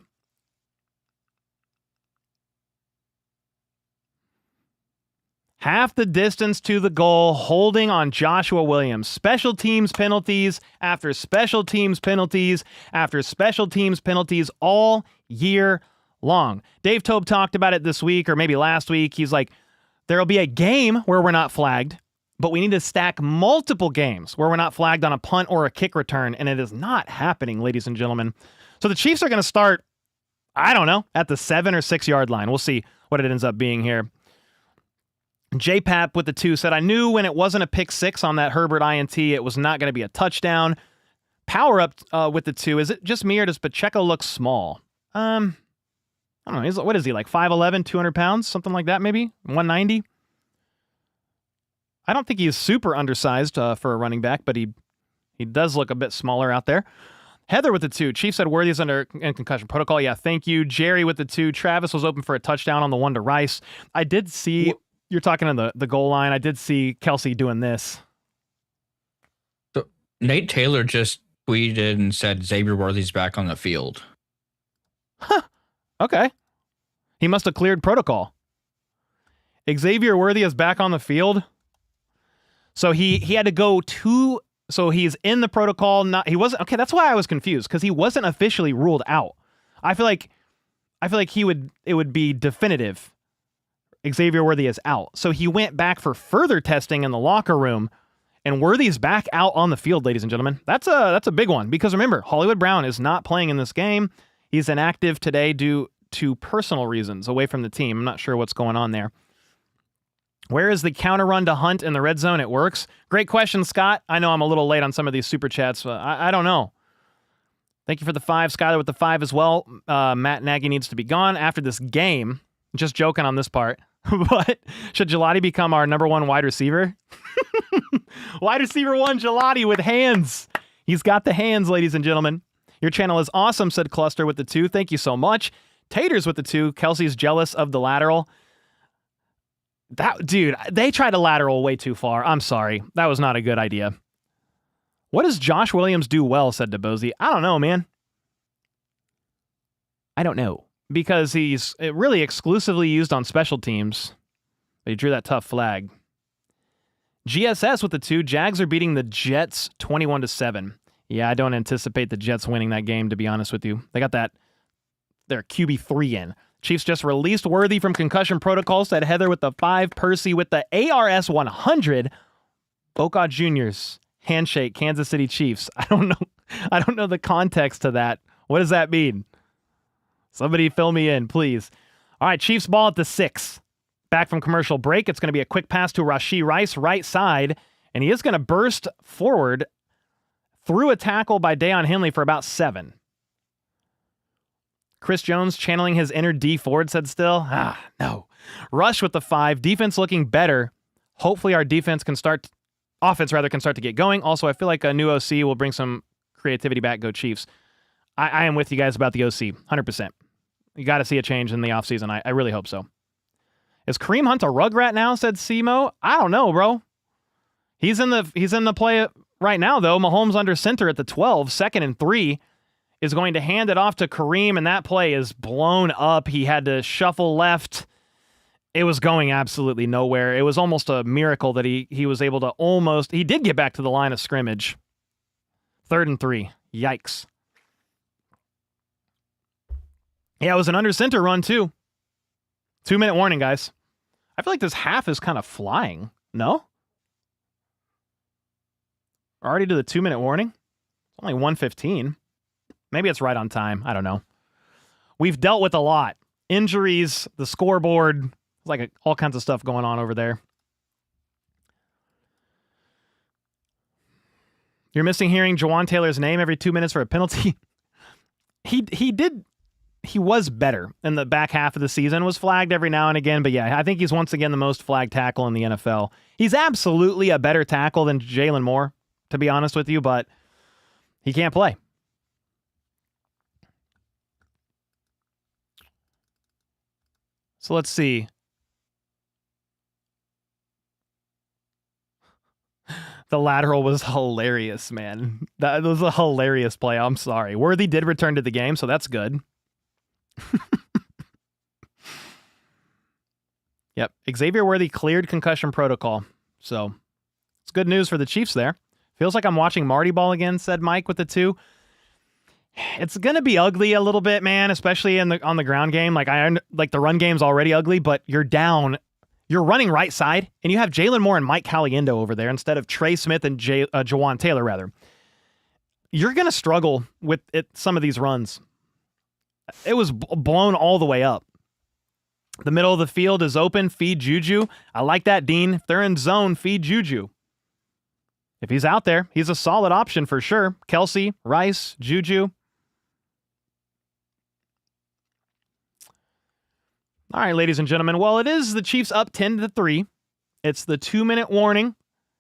Half the distance to the goal, holding on Joshua Williams. Special teams penalties after special teams penalties after special teams penalties all year long. Dave Tobe talked about it this week or maybe last week. He's like, there'll be a game where we're not flagged, but we need to stack multiple games where we're not flagged on a punt or a kick return, and it is not happening, ladies and gentlemen. So the Chiefs are going to start, I don't know, at the 7 or 6 yard line. We'll see what it ends up being here. JPAP with the 2 said, I knew when it wasn't a pick 6 on that Herbert INT, it was not going to be a touchdown. Power up with the 2. Is it just me or does Pacheco look small? I don't know. What is he, like 5'11", 200 pounds? Something like that, maybe? 190? I don't think he's super undersized for a running back, but he does look a bit smaller out there. Heather with the 2. Chief said Worthy is in concussion protocol. Yeah, thank you. Jerry with the 2. Travis was open for a touchdown on the 1 to Rice. I did see... You're talking on the goal line. I did see Kelsey doing this. So Nate Taylor just tweeted and said Xavier Worthy's back on the field. Huh. Okay. He must have cleared protocol. Xavier Worthy is back on the field. So he had to go to... So he's in the protocol. He wasn't... Okay, that's why I was confused, because he wasn't officially ruled out. I feel like it would be definitive. Xavier Worthy is out. So he went back for further testing in the locker room, and Worthy's back out on the field, ladies and gentlemen. That's a big one, because remember, Hollywood Brown is not playing in this game. He's inactive today due to personal reasons away from the team. I'm not sure what's going on there. Where is the counter run to Hunt in the red zone? It works. Great question, Scott. I know I'm a little late on some of these super chats. I don't know. Thank you for the 5. Skyler with the 5 as well. Matt Nagy needs to be gone after this game. Just joking on this part. But should Gelati become our number 1 wide receiver? Wide receiver 1, Gelati with hands. He's got the hands, ladies and gentlemen. Your channel is awesome, said Cluster with the 2. Thank you so much. Taters with the 2. Kelsey's jealous of the lateral. Dude, they tried to lateral way too far. I'm sorry. That was not a good idea. What does Josh Williams do well, said DeBozy. I don't know, man. I don't know. Because he's really exclusively used on special teams. He drew that tough flag. GSS with the 2. Jags are beating the Jets 21-7. Yeah, I don't anticipate the Jets winning that game, to be honest with you. They got their QB3 in. Chiefs just released Worthy from concussion protocol, said Heather with the 5. Percy with the ARS 100. Boca Juniors. Handshake, Kansas City Chiefs. I don't know the context to that. What does that mean? Somebody fill me in, please. All right, Chiefs ball at the 6. Back from commercial break. It's going to be a quick pass to Rashee Rice, right side, and he is going to burst forward through a tackle by Deion Henley for about 7. Chris Jones channeling his inner D Ford, said still. No. Rush with the 5. Defense looking better. Hopefully our offense can start to get going. Also, I feel like a new OC will bring some creativity back. Go Chiefs. I am with you guys about the OC, 100%. You got to see a change in the offseason. I really hope so. Is Kareem Hunt a rugrat now, said Simo? I don't know, bro. He's in the play right now, though. Mahomes under center at the 12, 2nd and 3, is going to hand it off to Kareem, and that play is blown up. He had to shuffle left. It was going absolutely nowhere. It was almost a miracle that he was able to he did get back to the line of scrimmage. 3rd and 3. Yikes. Yeah, it was an under center run, too. 2-minute warning, guys. I feel like this half is kind of flying. No? Already to the 2-minute warning? It's only 1:15. Maybe it's right on time. I don't know. We've dealt with a lot. Injuries, the scoreboard, like all kinds of stuff going on over there. You're missing hearing Jawan Taylor's name every 2 minutes for a penalty. He was better in the back half of the season, was flagged every now and again, but yeah, I think he's once again the most flagged tackle in the NFL. He's absolutely a better tackle than Jalen Moore, to be honest with you, but he can't play. So let's see. The lateral was hilarious, man. That was a hilarious play. I'm sorry. Worthy did return to the game, so that's good. Yep. Xavier Worthy cleared concussion protocol. So it's good news for the Chiefs there. Feels like I'm watching Marty Ball again, said Mike with the 2. It's going to be ugly a little bit, man, especially on the ground game. Like the run game's already ugly, but you're down. You're running right side, and you have Jalen Moore and Mike Caliendo over there instead of Trey Smith and Jawan Taylor, rather. You're going to struggle with some of these runs. It was blown all the way up. The middle of the field is open. Feed Juju. I like that, Dean. If they're in zone, feed Juju. If he's out there, he's a solid option for sure. Kelsey, Rice, Juju. All right, ladies and gentlemen. Well, it is the Chiefs up 10-3. It's the 2-minute warning.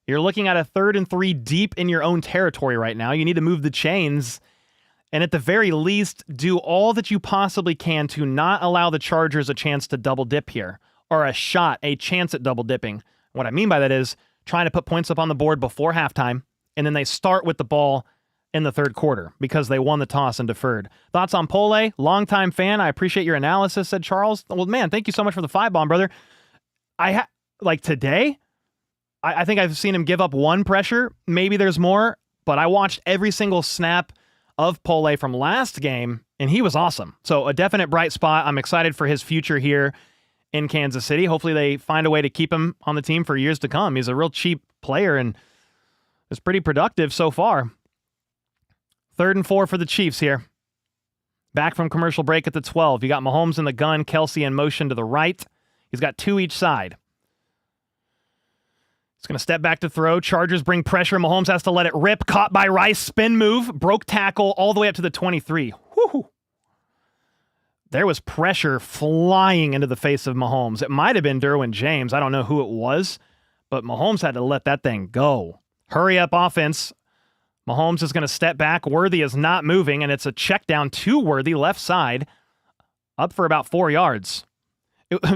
You're looking at a 3rd and 3 deep in your own territory right now. You need to move the chains and at the very least do all that you possibly can to not allow the Chargers a chance to double dip here, or a chance at double dipping. What I mean by that is trying to put points up on the board before halftime, and then they start with the ball in the 3rd quarter because they won the toss and deferred. Thoughts on Pole? Longtime fan. I appreciate your analysis, said Charles. Well, man, thank you so much for the 5-bomb, brother. Today, I think I've seen him give up 1 pressure. Maybe there's more, but I watched every single snap of Pole from last game, and he was awesome. So a definite bright spot. I'm excited for his future here in Kansas City. Hopefully they find a way to keep him on the team for years to come. He's a real cheap player and is pretty productive so far. 3rd and 4 for the Chiefs here. Back from commercial break at the 12. You got Mahomes in the gun, Kelsey in motion to the right. He's got 2 each side. He's going to step back to throw. Chargers bring pressure. Mahomes has to let it rip. Caught by Rice. Spin move. Broke tackle all the way up to the 23. Whew. There was pressure flying into the face of Mahomes. It might have been Derwin James. I don't know who it was, but Mahomes had to let that thing go. Hurry up offense. Mahomes is going to step back. Worthy is not moving, and it's a check down to Worthy, left side, up for about 4 yards.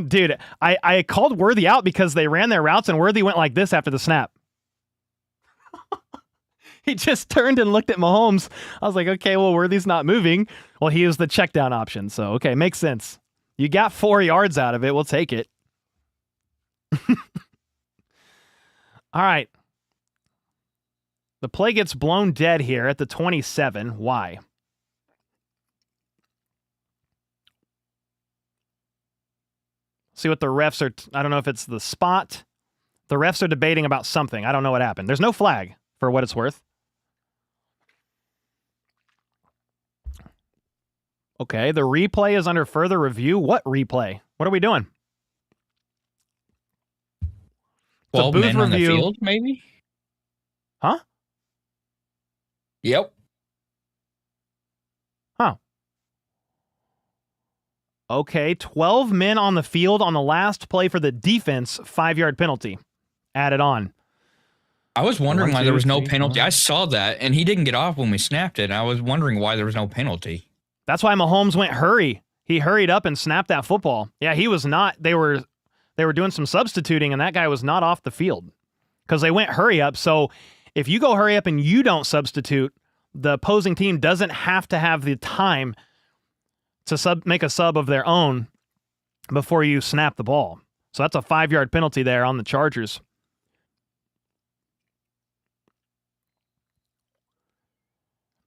Dude, I called Worthy out because they ran their routes, and Worthy went like this after the snap. He just turned and looked at Mahomes. I was like, okay, well, Worthy's not moving. Well, he used the check down option, so okay, makes sense. You got 4 yards out of it. We'll take it. All right. The play gets blown dead here at the 27. Why? See what the refs are... I don't know if it's the spot. The refs are debating about something. I don't know what happened. There's no flag, for what it's worth. Okay, the replay is under further review. What replay? What are we doing? 12 men on the field, maybe? Huh? Yep. Huh. Okay, 12 men on the field on the last play for the defense, 5-yard penalty. Added on. I was wondering why there was no penalty. I saw that, and he didn't get off when we snapped it, and I was wondering why there was no penalty. That's why Mahomes went hurry. He hurried up and snapped that football. Yeah, he was not. They were doing some substituting, and that guy was not off the field because they went hurry up. So if you go hurry up and you don't substitute, the opposing team doesn't have to have the time to make a sub of their own before you snap the ball. So that's a 5-yard penalty there on the Chargers.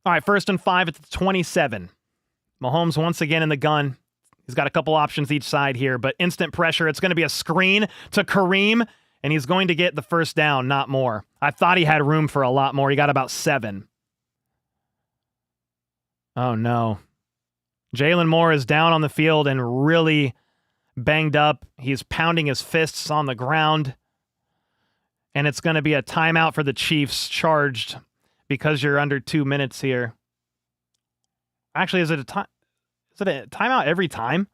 All right, 1st and 5 at the 27. Mahomes once again in the gun. He's got a couple options each side here, but instant pressure. It's going to be a screen to Kareem, and he's going to get the first down, not more. I thought he had room for a lot more. He got about 7. Oh, no. Jalen Moore is down on the field and really banged up. He's pounding his fists on the ground. And it's going to be a timeout for the Chiefs, charged because you're under 2 minutes here. Actually, is it a timeout every time?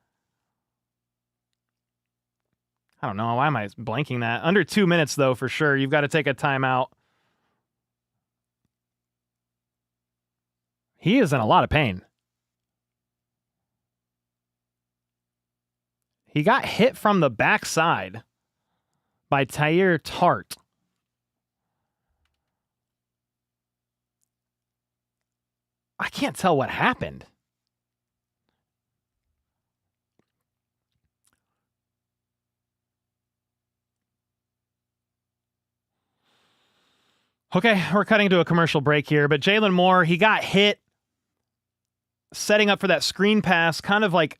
I don't know. Why am I blanking that? Under 2 minutes, though, for sure. You've got to take a timeout. He is in a lot of pain. He got hit from the backside by Tyre Tart. I can't tell what happened. Okay, we're cutting to a commercial break here, but Jalen Moore, he got hit setting up for that screen pass, kind of like,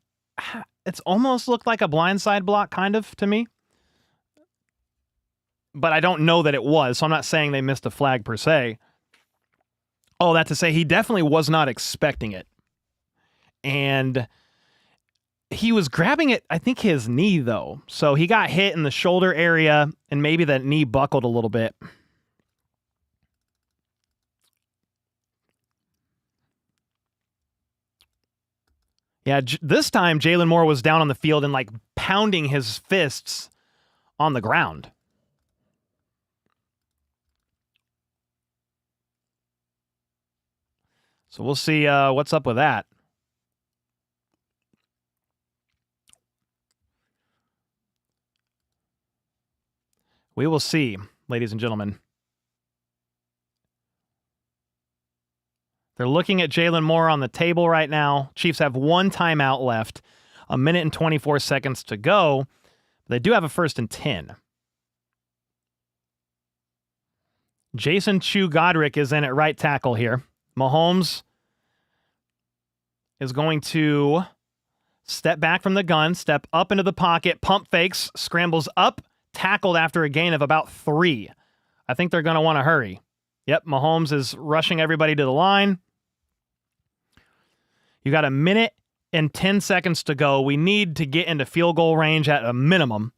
it's almost looked like a blindside block, kind of, to me. But I don't know that it was, so I'm not saying they missed a flag per se. Oh, that to say, he definitely was not expecting it. And he was grabbing it, I think, his knee, though. So he got hit in the shoulder area, and maybe that knee buckled a little bit. Yeah, this time Jalen Moore was down on the field and like pounding his fists on the ground. So we'll see what's up with that. We will see, ladies and gentlemen. They're looking at Jalen Moore on the table right now. Chiefs have 1 timeout left, 1 minute and 24 seconds to go. They do have a 1st and 10. Jason Chu-Godric is in at right tackle here. Mahomes is going to step back from the gun, step up into the pocket, pump fakes, scrambles up, tackled after a gain of about 3. I think they're going to want to hurry. Yep, Mahomes is rushing everybody to the line. You got 1 minute and 10 seconds to go. We need to get into field goal range at a minimum.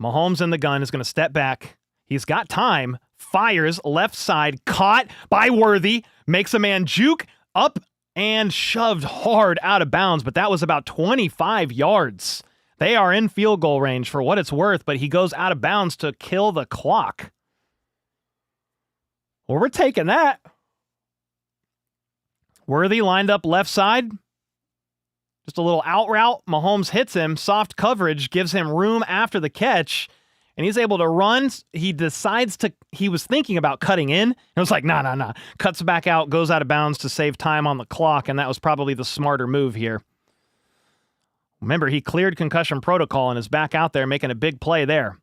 Mahomes in the gun is going to step back. He's got time. Fires left side, caught by Worthy. Makes a man juke up and shoved hard out of bounds, but that was about 25 yards. They are in field goal range for what it's worth, but he goes out of bounds to kill the clock. Well, we're taking that. Worthy lined up left side. Just a little out route. Mahomes hits him. Soft coverage gives him room after the catch, and he's able to run. He decides to, he was thinking about cutting in. It was like, nah. Cuts back out, goes out of bounds to save time on the clock, and that was probably the smarter move here. Remember, he cleared concussion protocol and is back out there making a big play there.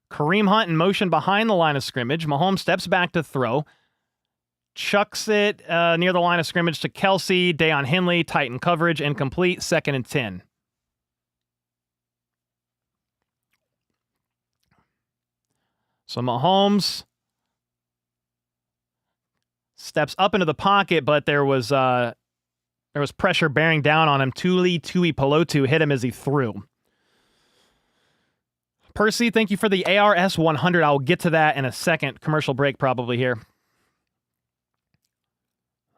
Kareem Hunt in motion behind the line of scrimmage. Mahomes steps back to throw. Chucks it near the line of scrimmage to Kelsey. Dayon Henley, tighten coverage, incomplete, 2nd and 10. So Mahomes steps up into the pocket, but there was pressure bearing down on him. Tuli Tuipulotu hit him as he threw. Percy, thank you for the ARS 100. I'll get to that in a second. Commercial break probably here.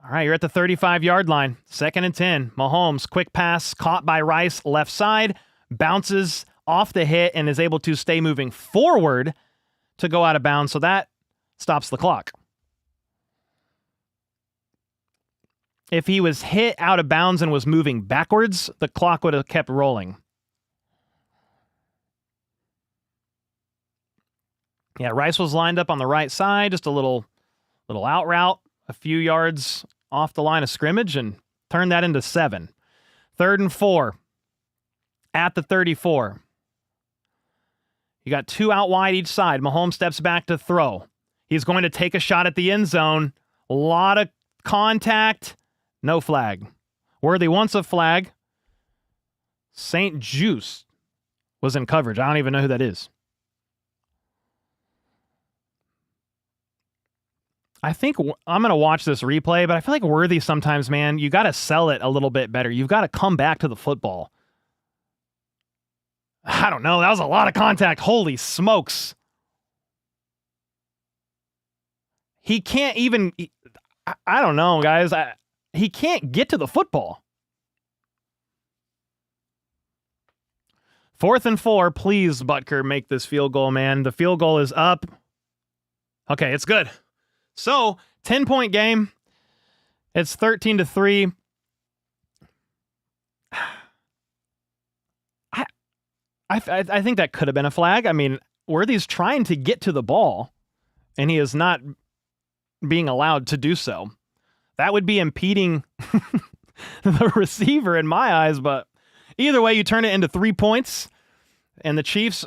All right, you're at the 35-yard line. 2nd and 10. Mahomes, quick pass, caught by Rice, left side, bounces off the hit and is able to stay moving forward to go out of bounds, so that stops the clock. If he was hit out of bounds and was moving backwards, the clock would have kept rolling. Yeah, Rice was lined up on the right side, just a little out route, a few yards off the line of scrimmage, and turned that into 7. 3rd and 4 at the 34. You got 2 out wide each side. Mahomes steps back to throw. He's going to take a shot at the end zone. A lot of contact. No flag. Worthy wants a flag. St. Juice was in coverage. I don't even know who that is. I think I'm going to watch this replay, but I feel like Worthy sometimes, man, you got to sell it a little bit better. You've got to come back to the football. I don't know. That was a lot of contact. Holy smokes. He can't even, I don't know, guys. He can't get to the football. 4th and 4. Please, Butker, make this field goal, man. The field goal is up. Okay, it's good. So, 10-point game. It's 13-3. I think that could have been a flag. I mean, Worthy's trying to get to the ball, and he is not being allowed to do so. That would be impeding the receiver in my eyes, but either way, you turn it into 3 points, and the Chiefs,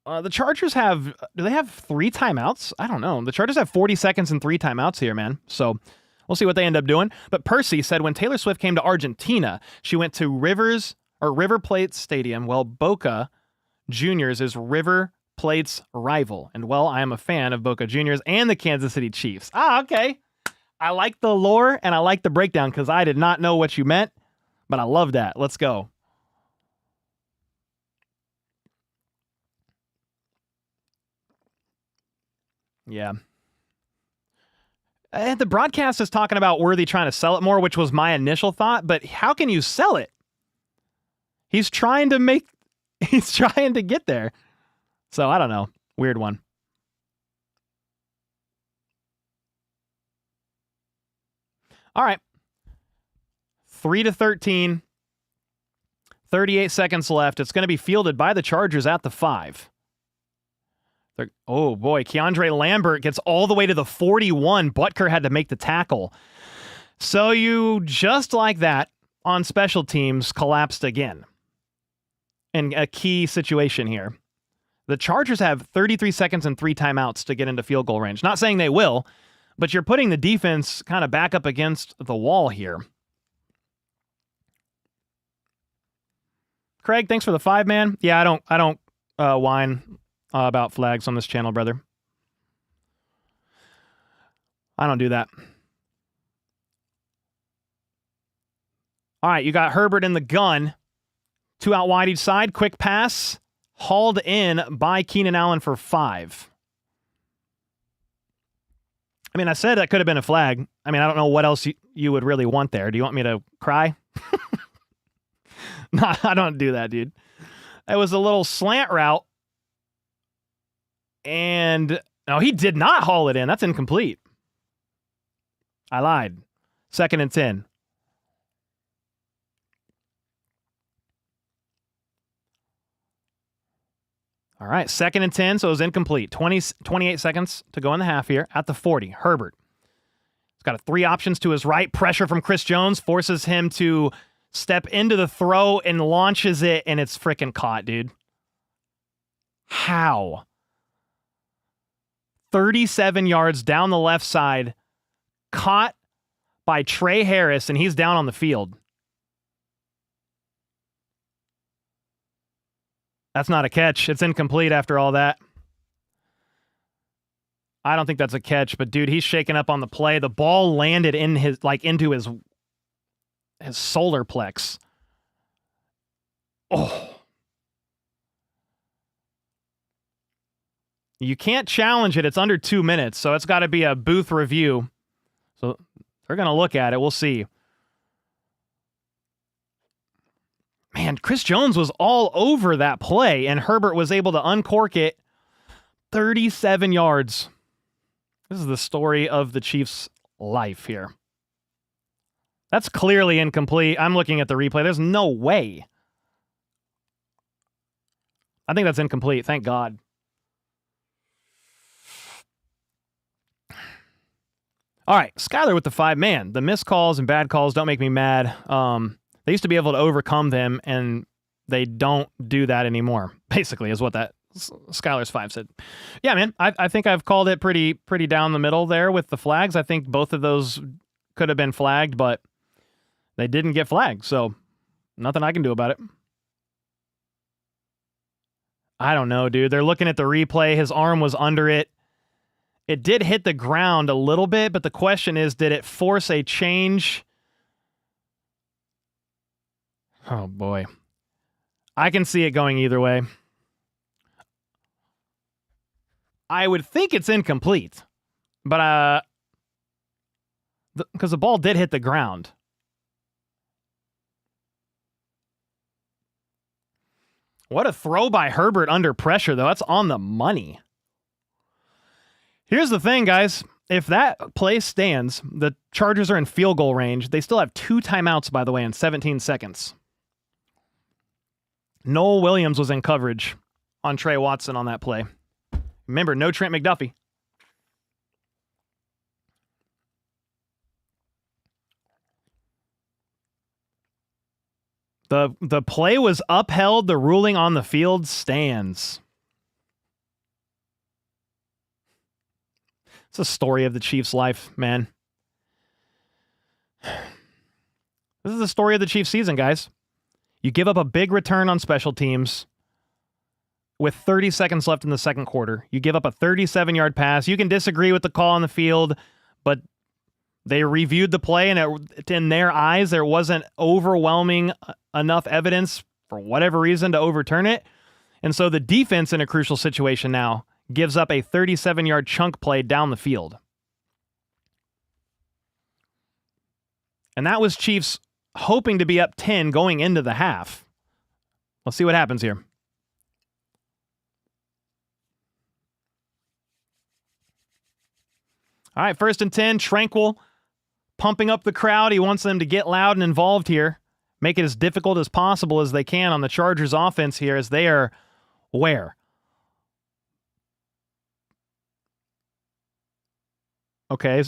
the Chargers have, do they have 3 timeouts? I don't know. The Chargers have 40 seconds and 3 timeouts here, man. So we'll see what they end up doing. But Percy said when Taylor Swift came to Argentina, she went to River Plate Stadium. Well, Boca Juniors is River Plate's rival. And well, I am a fan of Boca Juniors and the Kansas City Chiefs. Ah, okay. I like the lore and I like the breakdown because I did not know what you meant, but I love that. Let's go. Yeah. And the broadcast is talking about Worthy trying to sell it more, which was my initial thought, but how can you sell it? He's trying to get there. So I don't know. Weird one. All right. 3-13. 38 seconds left. It's going to be fielded by the Chargers at the 5. Oh boy, Keandre Lambert gets all the way to the 41. Butker had to make the tackle. So you, just like that, on special teams, collapsed again. In a key situation here. The Chargers have 33 seconds and 3 timeouts to get into field goal range. Not saying they will, but you're putting the defense kind of back up against the wall here. Craig, thanks for the 5, man. Yeah, I don't whine about flags on this channel, brother. I don't do that. All right, you got Herbert in the gun. 2 out wide each side. Quick pass. Hauled in by Keenan Allen for 5. I mean, I said that could have been a flag. I mean, I don't know what else you would really want there. Do you want me to cry? No, I don't do that, dude. It was a little slant route. And no, he did not haul it in. That's incomplete. I lied. 2nd and 10. All right, 2nd and 10, so it was incomplete. 28 seconds to go in the half here at the 40. Herbert. He's got 3 options to his right. Pressure from Chris Jones forces him to step into the throw and launches it, and it's freaking caught, dude. How? 37 yards down the left side, caught by Trey Harris, and he's down on the field. That's not a catch. It's incomplete after all that. I don't think that's a catch, but dude, he's shaking up on the play. The ball landed in his, into his solar plex. Oh. You can't challenge it. It's under 2 minutes, so it's got to be a booth review. So they're going to look at it. We'll see. Man, Chris Jones was all over that play, and Herbert was able to uncork it. 37 yards. This is the story of the Chiefs' life here. That's clearly incomplete. I'm looking at the replay. There's no way. I think that's incomplete. Thank God. All right, Skyler with the 5. Man, the missed calls and bad calls don't make me mad. They used to be able to overcome them, and they don't do that anymore, basically, is what that Skyler's 5 said. Yeah, man, I think I've called it pretty down the middle there with the flags. I think both of those could have been flagged, but they didn't get flagged, so nothing I can do about it. I don't know, dude. They're looking at the replay. His arm was under it. It did hit the ground a little bit, but the question is, did it force a change? Oh, boy. I can see it going either way. I would think it's incomplete, but because the ball did hit the ground. What a throw by Herbert under pressure, though. That's on the money. Here's the thing, guys. if that play stands, the Chargers are in field goal range. They still have 2 timeouts, by the way, in 17 seconds. Noel Williams was in coverage on Trey Watson on that play. Remember, no Trent McDuffie. The play was upheld. The ruling on the field stands. It's a story of the Chiefs' life, man. This is the story of the Chiefs' season, guys. You give up a big return on special teams with 30 seconds left in the second quarter. You give up a 37-yard pass. You can disagree with the call on the field, but they reviewed the play, and in their eyes, there wasn't overwhelming enough evidence for whatever reason to overturn it. And so the defense in a crucial situation now gives up a 37-yard chunk play down the field. And that was Chiefs hoping to be up 10 going into the half. Let's see what happens here. All right, 1st and 10, Tranquil pumping up the crowd. He wants them to get loud and involved here. Make it as difficult as possible as they can on the Chargers offense here as they are where? Okay,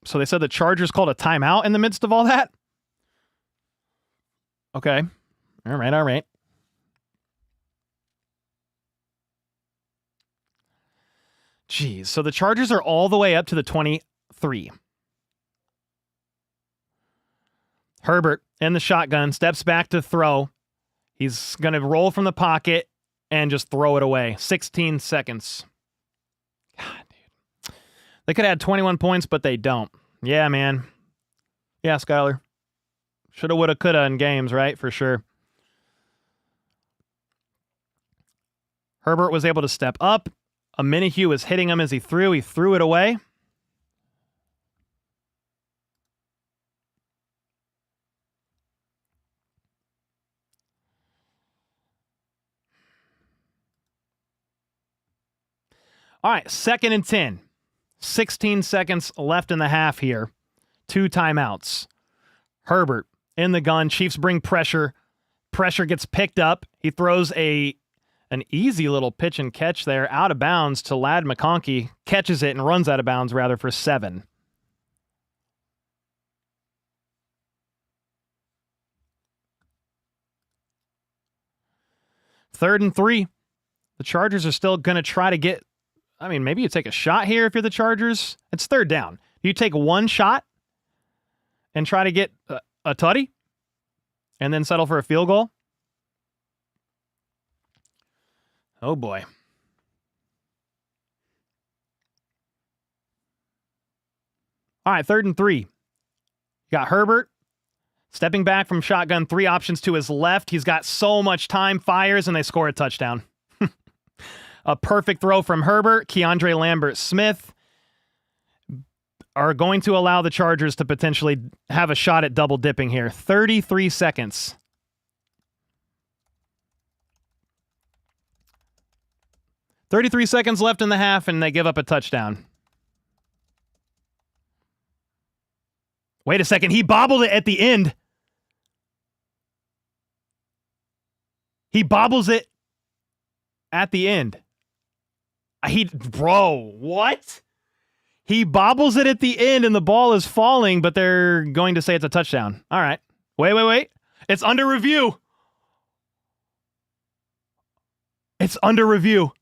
so they said the Chargers called a timeout in the midst of all that? Okay. All right. Jeez, so the Chargers are all the way up to the 23. Herbert in the shotgun, steps back to throw. He's going to roll from the pocket and just throw it away. 16 seconds. God, dude. They could have had 21 points, but they don't. Yeah, man. Yeah, Skyler. Shoulda, woulda, coulda in games, right? For sure. Herbert was able to step up. Minihue was hitting him as he threw. He threw it away. All right, 2nd and 10. 16 seconds left in the half here. 2 timeouts. Herbert in the gun. Chiefs bring pressure. Pressure gets picked up. He throws an easy little pitch and catch there out of bounds to Ladd McConkey. Catches it and runs out of bounds, rather, for 7. Third and 3. The Chargers are still going to try to get... I mean, maybe you take a shot here if you're the Chargers. It's 3rd down. You take one shot and try to get a tutty and then settle for a field goal? Oh, boy. All right, 3rd and 3. You got Herbert stepping back from shotgun, 3 options to his left. He's got so much time, fires, and they score a touchdown. A perfect throw from Herbert. Keandre Lambert-Smith are going to allow the Chargers to potentially have a shot at double dipping here. 33 seconds. .33 seconds left in the half, and they give up a touchdown. Wait a second. He bobbled it at the end. He bobbles it at the end. Bro, what? He bobbles it at the end, and the ball is falling, but they're going to say it's a touchdown. All right. Wait. It's under review. It's under review.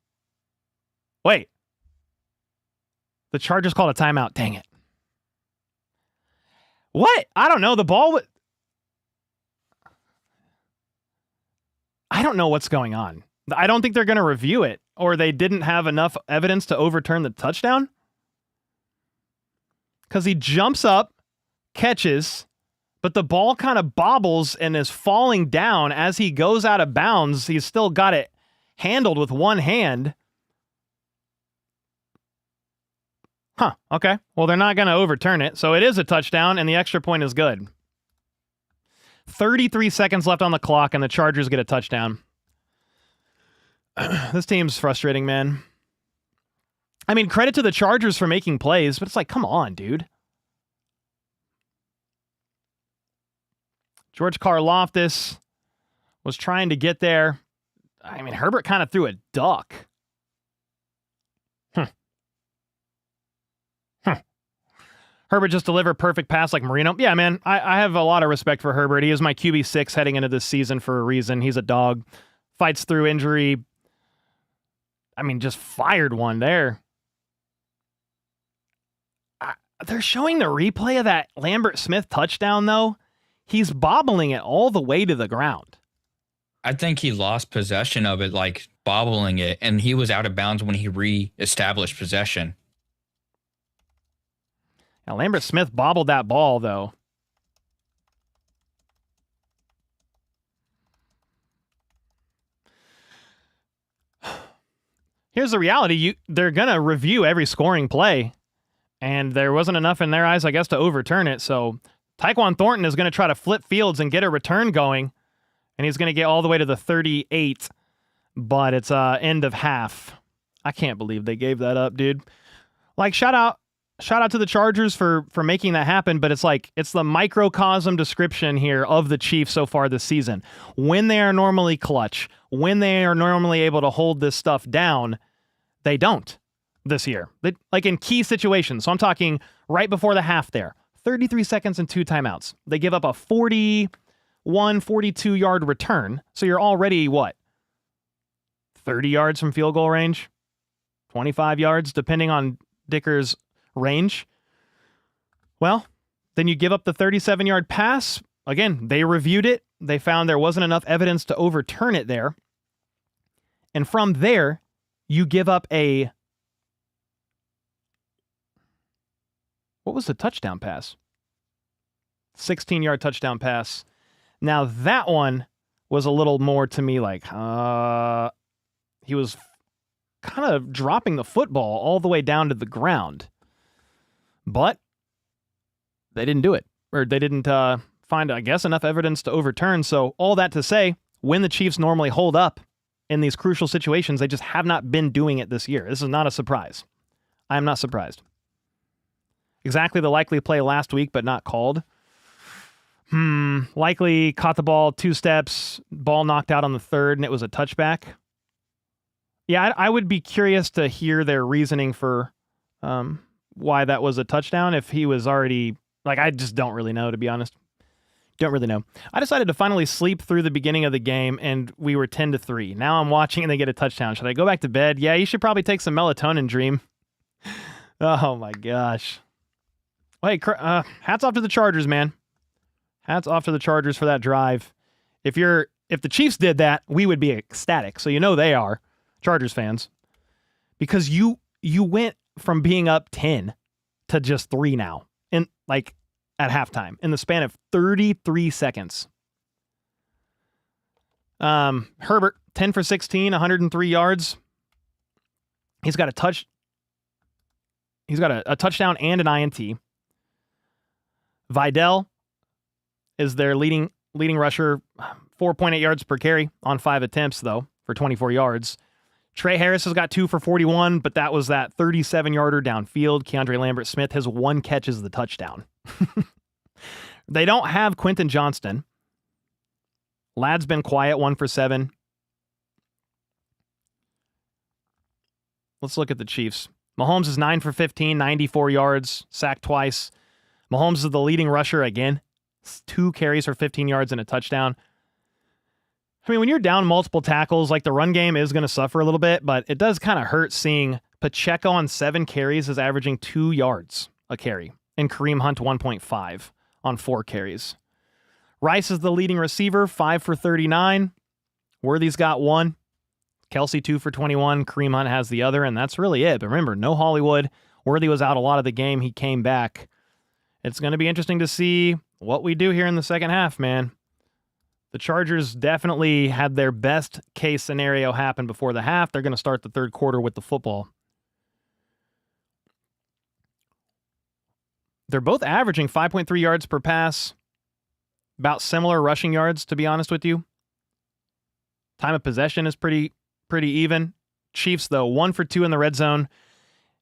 Wait. The Chargers called a timeout. Dang it. What? I don't know. The ball... I don't know what's going on. I don't think they're going to review it, or they didn't have enough evidence to overturn the touchdown. Because he jumps up, catches, but the ball kind of bobbles and is falling down as he goes out of bounds. He's still got it handled with one hand. Huh, okay. Well, they're not going to overturn it, so it is a touchdown, and the extra point is good. 33 seconds left on the clock, and the Chargers get a touchdown. This team's frustrating, man. I mean, credit to the Chargers for making plays, but it's like, come on, dude. George Karlaftis was trying to get there. I mean, Herbert kind of threw a duck. Herbert just delivered perfect pass like Marino. Yeah, man, I have a lot of respect for Herbert. He is my QB6 heading into this season for a reason. He's a dog. Fights through injury. I mean, just fired one there. They're showing the replay of that Lambert Smith touchdown, though. He's bobbling it all the way to the ground. I think he lost possession of it, like bobbling it, and he was out of bounds when he re-established possession. Now, Lambert Smith bobbled that ball, though. Here's the reality. They're going to review every scoring play, and there wasn't enough in their eyes, I guess, to overturn it. So Tyquan Thornton is going to try to flip fields and get a return going, and he's going to get all the way to the 38, but it's end of half. I can't believe they gave that up, dude. Like, shout out to the Chargers for making that happen, but it's like, it's the microcosm description here of the Chiefs so far this season. When they are normally clutch, when they are normally able to hold this stuff down, they don't this year. Like in key situations. So I'm talking right before the half there, 33 seconds and 2 timeouts. They give up a 41, 42-yard return. So you're already, what, 30 yards from field goal range? 25 yards, depending on Dicker's range. Well, then you give up the 37-yard pass. Again, they reviewed it. They found there wasn't enough evidence to overturn it there. And from there, you give up a... What was the touchdown pass? 16-yard touchdown pass. Now, that one was a little more to me like, he was kind of dropping the football all the way down to the ground. But they didn't do it. Or they didn't find, I guess, enough evidence to overturn. So all that to say, when the Chiefs normally hold up in these crucial situations, they just have not been doing it this year. This is not a surprise. I am not surprised. Exactly the likely play last week, but not called. Likely caught the ball 2 steps, ball knocked out on the 3rd, and it was a touchback. Yeah, I would be curious to hear their reasoning for why that was a touchdown if he was already... Like, I just don't really know, to be honest. Don't really know. I decided to finally sleep through the beginning of the game, and we were 10-3. Now I'm watching, and they get a touchdown. Should I go back to bed? Yeah, you should probably take some melatonin, Dream. Oh, my gosh. Hey, hats off to the Chargers, man. Hats off to the Chargers for that drive. If the Chiefs did that, we would be ecstatic. So you know they are, Chargers fans. Because you went from being up 10 to just 3 now. At halftime in the span of 33 seconds. Herbert, 10 for 16, 103 yards. He's got a touchdown and an INT. Vidal is their leading rusher, 4.8 yards per carry on 5 attempts, though, for 24 yards. Trey Harris has got 2 for 41, but that was that 37-yarder downfield. Keandre Lambert Smith, his 1 catch is the touchdown. They don't have Quentin Johnston. Ladd's been quiet, 1 for 7. Let's look at the Chiefs. Mahomes is 9 for 15, 94 yards, sacked twice. Mahomes is the leading rusher again. 2 carries for 15 yards and a touchdown. I mean, when you're down multiple tackles, like the run game is going to suffer a little bit, but it does kind of hurt seeing Pacheco on 7 carries is averaging 2 yards a carry, and Kareem Hunt 1.5 on 4 carries. Rice is the leading receiver, 5 for 39. Worthy's got 1. Kelsey 2 for 21. Kareem Hunt has the other, and that's really it. But remember, no Hollywood. Worthy was out a lot of the game. He came back. It's going to be interesting to see what we do here in the second half, man. The Chargers definitely had their best case scenario happen before the half. They're going to start the third quarter with the football. They're both averaging 5.3 yards per pass. About similar rushing yards, to be honest with you. Time of possession is pretty even. Chiefs, though, 1 for 2 in the red zone.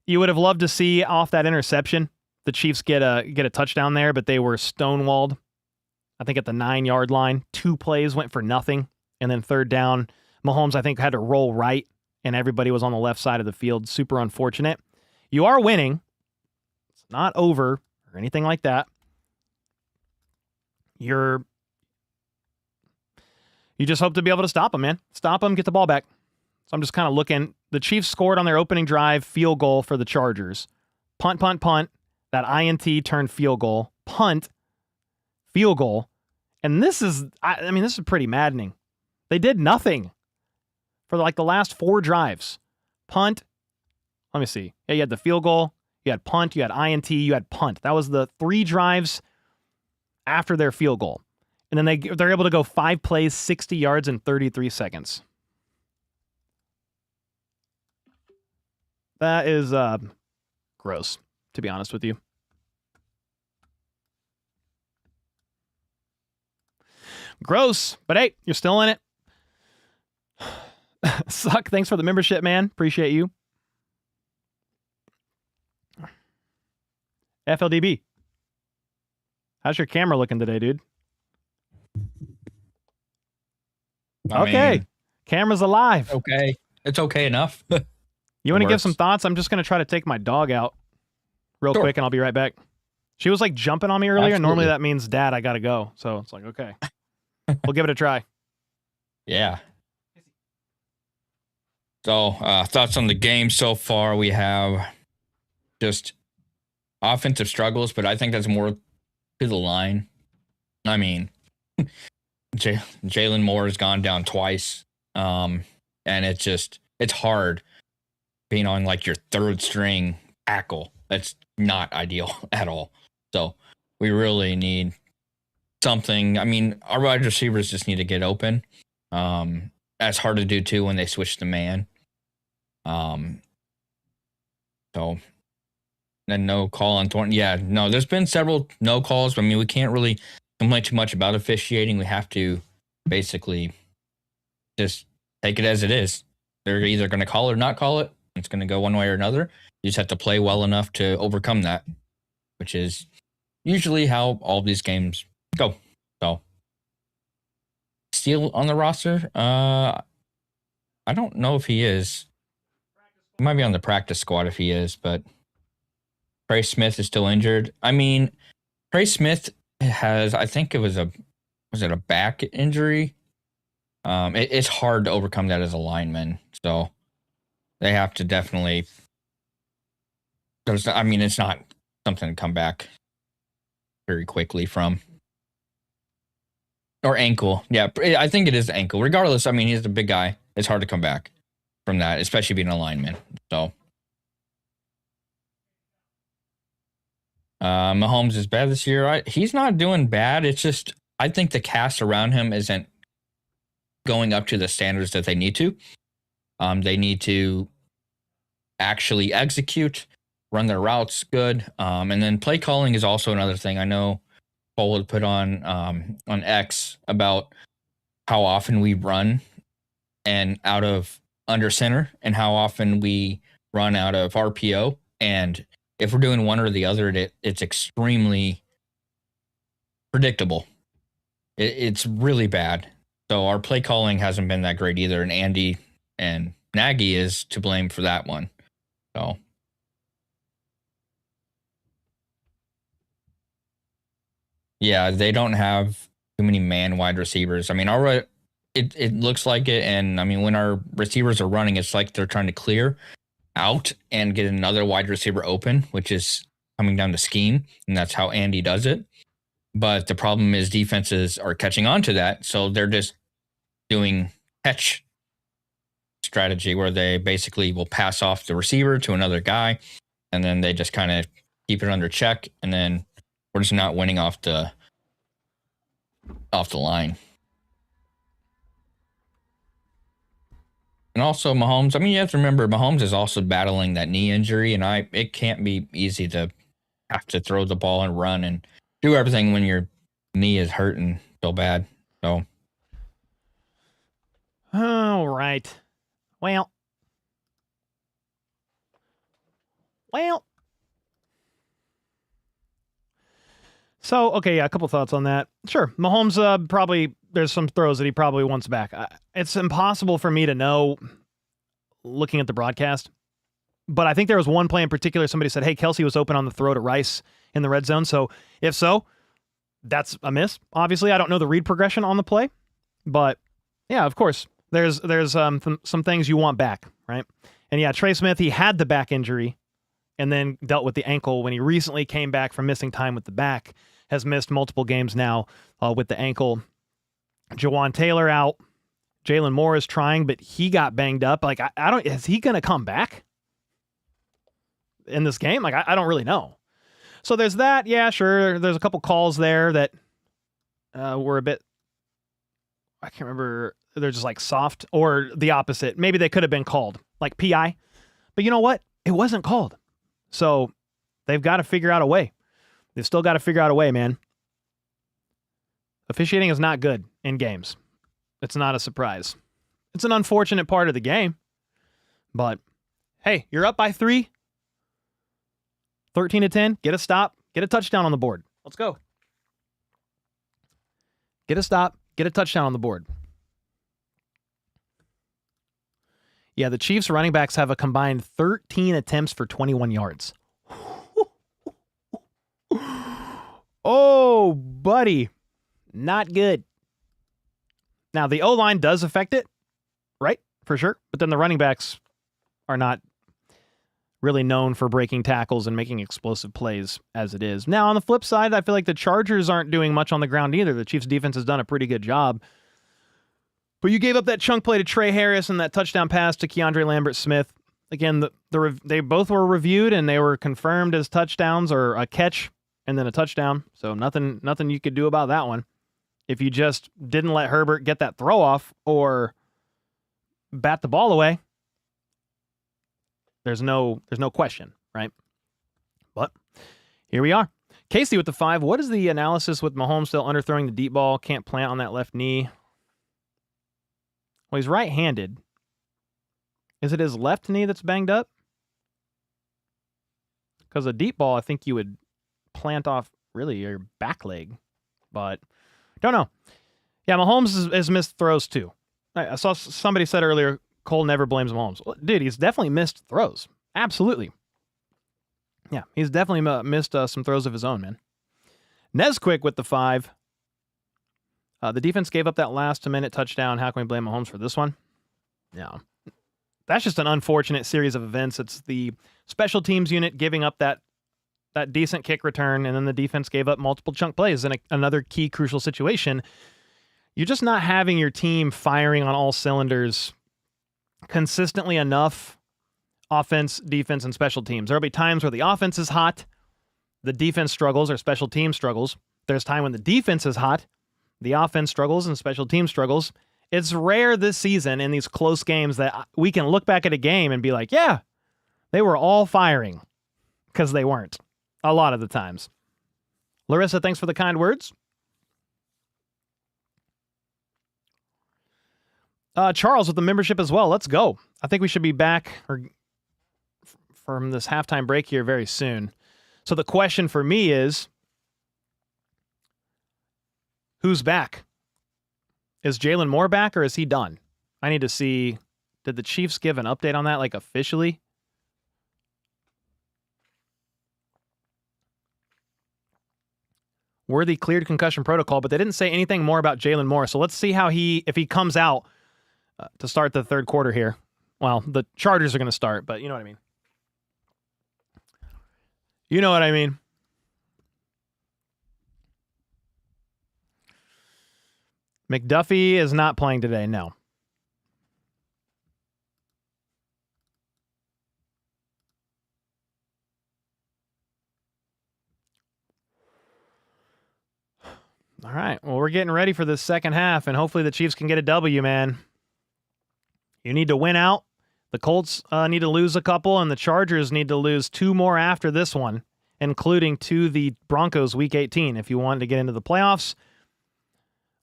You would have loved to see off that interception the Chiefs get a touchdown there, but they were stonewalled. I think at the 9-yard line, 2 plays went for nothing, and then third down, Mahomes I think had to roll right, and everybody was on the left side of the field. Super unfortunate. You are winning. It's not over or anything like that. You just hope to be able to stop them, man. Stop them, get the ball back. So I'm just kind of looking. The Chiefs scored on their opening drive, field goal for the Chargers. Punt, punt, punt. That INT turned field goal. Punt, field goal. And this is, this is pretty maddening. They did nothing for like the last 4 drives. Punt. Let me see. Yeah, you had the field goal. You had punt. You had INT. You had punt. That was the 3 drives after their field goal. And then they're able to go 5 plays, 60 yards in 33 seconds. That is gross, to be honest with you. Gross, but hey, you're still in it. Suck, thanks for the membership, man. Appreciate you. FLDB. How's your camera looking today, dude? Okay. Camera's alive. Okay. It's okay enough. You want to give some thoughts? I'm just going to try to take my dog out real quick, and I'll be right back. She was like jumping on me earlier. Absolutely. Normally that means, Dad, I got to go. So it's like, okay. We'll give it a try. Yeah. So thoughts on the game so far. We have just offensive struggles, but I think that's more to the line. I mean, Jalen Moore has gone down twice. And it's hard being on like your 3rd string tackle. That's not ideal at all. So we really need something. I mean, our wide receivers just need to get open. That's hard to do too when they switch the man. So then no call on Thornton. Yeah, no, there's been several no calls. I mean, we can't really complain too much about officiating. We have to basically just take it as it is. They're either going to call it or not call it. It's going to go one way or another. You just have to play well enough to overcome that, which is usually how all these games go. So, Steele on the roster? I don't know if he is. He might be on the practice squad if he is, but Trey Smith is still injured. I mean, Trey Smith has, I think it was a back injury? It's hard to overcome that as a lineman. So they have to definitely, it's not something to come back very quickly from. Or ankle. Yeah, I think it is ankle. Regardless, I mean, he's a big guy. It's hard to come back from that, especially being a lineman. So Mahomes is bad this year. He's not doing bad. It's just, I think the cast around him isn't going up to the standards that they need to. They need to actually execute, run their routes good. And then play calling is also another thing. I know Cole would put on X about how often we run and out of under center and how often we run out of RPO. And if we're doing one or the other, it's extremely predictable. It's really bad. So our play calling hasn't been that great either. And Andy and Nagy is to blame for that one. So yeah, they don't have too many man wide receivers. I mean, it looks like it. And I mean, when our receivers are running, it's like they're trying to clear out and get another wide receiver open, which is coming down to scheme. And that's how Andy does it. But the problem is defenses are catching on to that. So they're just doing catch strategy where they basically will pass off the receiver to another guy. And then they just kind of keep it under check. And then we're just not winning off the line. And also Mahomes, I mean, you have to remember Mahomes is also battling that knee injury, and it can't be easy to have to throw the ball and run and do everything when your knee is hurting so bad. So all right. Well, Well, so, okay, yeah, a couple thoughts on that. Sure, Mahomes probably, there's some throws that he probably wants back. It's impossible for me to know looking at the broadcast, but I think there was one play in particular, somebody said, hey, Kelsey was open on the throw to Rice in the red zone, so if so, that's a miss. Obviously, I don't know the read progression on the play, but yeah, of course, there's some things you want back, right? And yeah, Trey Smith, he had the back injury and then dealt with the ankle when he recently came back from missing time with the back, has missed multiple games now with the ankle. Jawan Taylor out. Jalen Moore is trying, but he got banged up. Like, I don't, is he going to come back in this game? Like, I don't really know. So there's that. Yeah, sure. There's a couple calls there that were a bit, I can't remember. They're just like soft or the opposite. Maybe they could have been called like PI, but you know what? It wasn't called. So they've got to figure out a way. They've still got to figure out a way, man. Officiating is not good in games. It's not a surprise. It's an unfortunate part of the game. But, hey, you're up by 3. 13-10. Get a stop. Get a touchdown on the board. Let's go. Get a stop. Get a touchdown on the board. Yeah, the Chiefs running backs have a combined 13 attempts for 21 yards. Oh, buddy. Not good. Now, the O-line does affect it, right? For sure. But then the running backs are not really known for breaking tackles and making explosive plays as it is. Now, on the flip side, I feel like the Chargers aren't doing much on the ground either. The Chiefs' defense has done a pretty good job. But you gave up that chunk play to Trey Harris and that touchdown pass to Keandre Lambert-Smith. Again, they both were reviewed and they were confirmed as touchdowns or a catch and then a touchdown. So nothing you could do about that one. If you just didn't let Herbert get that throw off or bat the ball away, there's no question, right? But here we are. Casey with the 5. What is the analysis with Mahomes still underthrowing the deep ball? Can't plant on that left knee. Well, he's right-handed. Is it his left knee that's banged up? Because a deep ball, I think you would plant off really your back leg. But don't know. Yeah, Mahomes has missed throws too. I saw somebody said earlier, Cole never blames Mahomes. Well, dude, he's definitely missed throws. Absolutely. Yeah, he's definitely missed some throws of his own, man. Nesquick with the 5. The defense gave up that last-minute touchdown. How can we blame Mahomes for this one? No. That's just an unfortunate series of events. It's the special teams unit giving up that decent kick return, and then the defense gave up multiple chunk plays in another key crucial situation. You're just not having your team firing on all cylinders consistently enough, offense, defense, and special teams. There'll be times where the offense is hot, the defense struggles, or special team struggles. There's time when the defense is hot, the offense struggles, and special team struggles. It's rare this season in these close games that we can look back at a game and be like, yeah, they were all firing, because they weren't. A lot of the times. Larissa, thanks for the kind words. Charles with the membership as well. Let's go. I think we should be back from this halftime break here very soon. So the question for me is, who's back? Is Jalen Moore back or is he done? I need to see, did the Chiefs give an update on that, like officially? Worthy cleared concussion protocol, but they didn't say anything more about Jalen Moore. So let's see how if he comes out to start the third quarter here. Well, the Chargers are going to start, but you know what I mean. You know what I mean. McDuffie is not playing today, no. All right, well, we're getting ready for this second half, and hopefully the Chiefs can get a W, man. You need to win out. The Colts need to lose a couple, and the Chargers need to lose 2 more after this one, including to the Broncos Week 18 if you want to get into the playoffs.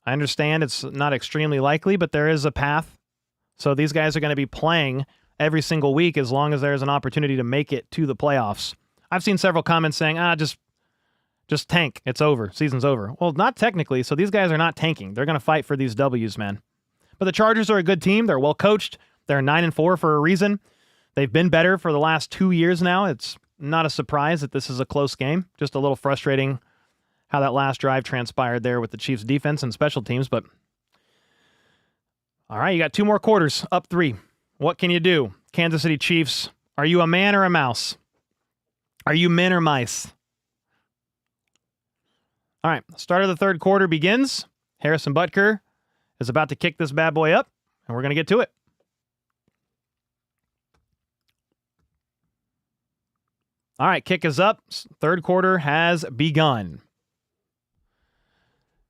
I understand it's not extremely likely, but there is a path. So these guys are going to be playing every single week as long as there's an opportunity to make it to the playoffs. I've seen several comments saying, just tank. It's over. Season's over. Well, not technically, so these guys are not tanking. They're going to fight for these W's, man. But the Chargers are a good team. They're well coached. They're 9-4 for a reason. They've been better for the last 2 years now. It's not a surprise that this is a close game. Just a little frustrating how that last drive transpired there with the Chiefs' defense and special teams. But all right, you got 2 more quarters, up 3. What can you do? Kansas City Chiefs, are you a man or a mouse? Are you men or mice? All right, start of the third quarter begins. Harrison Butker is about to kick this bad boy up, and we're going to get to it. All right, kick is up. Third quarter has begun.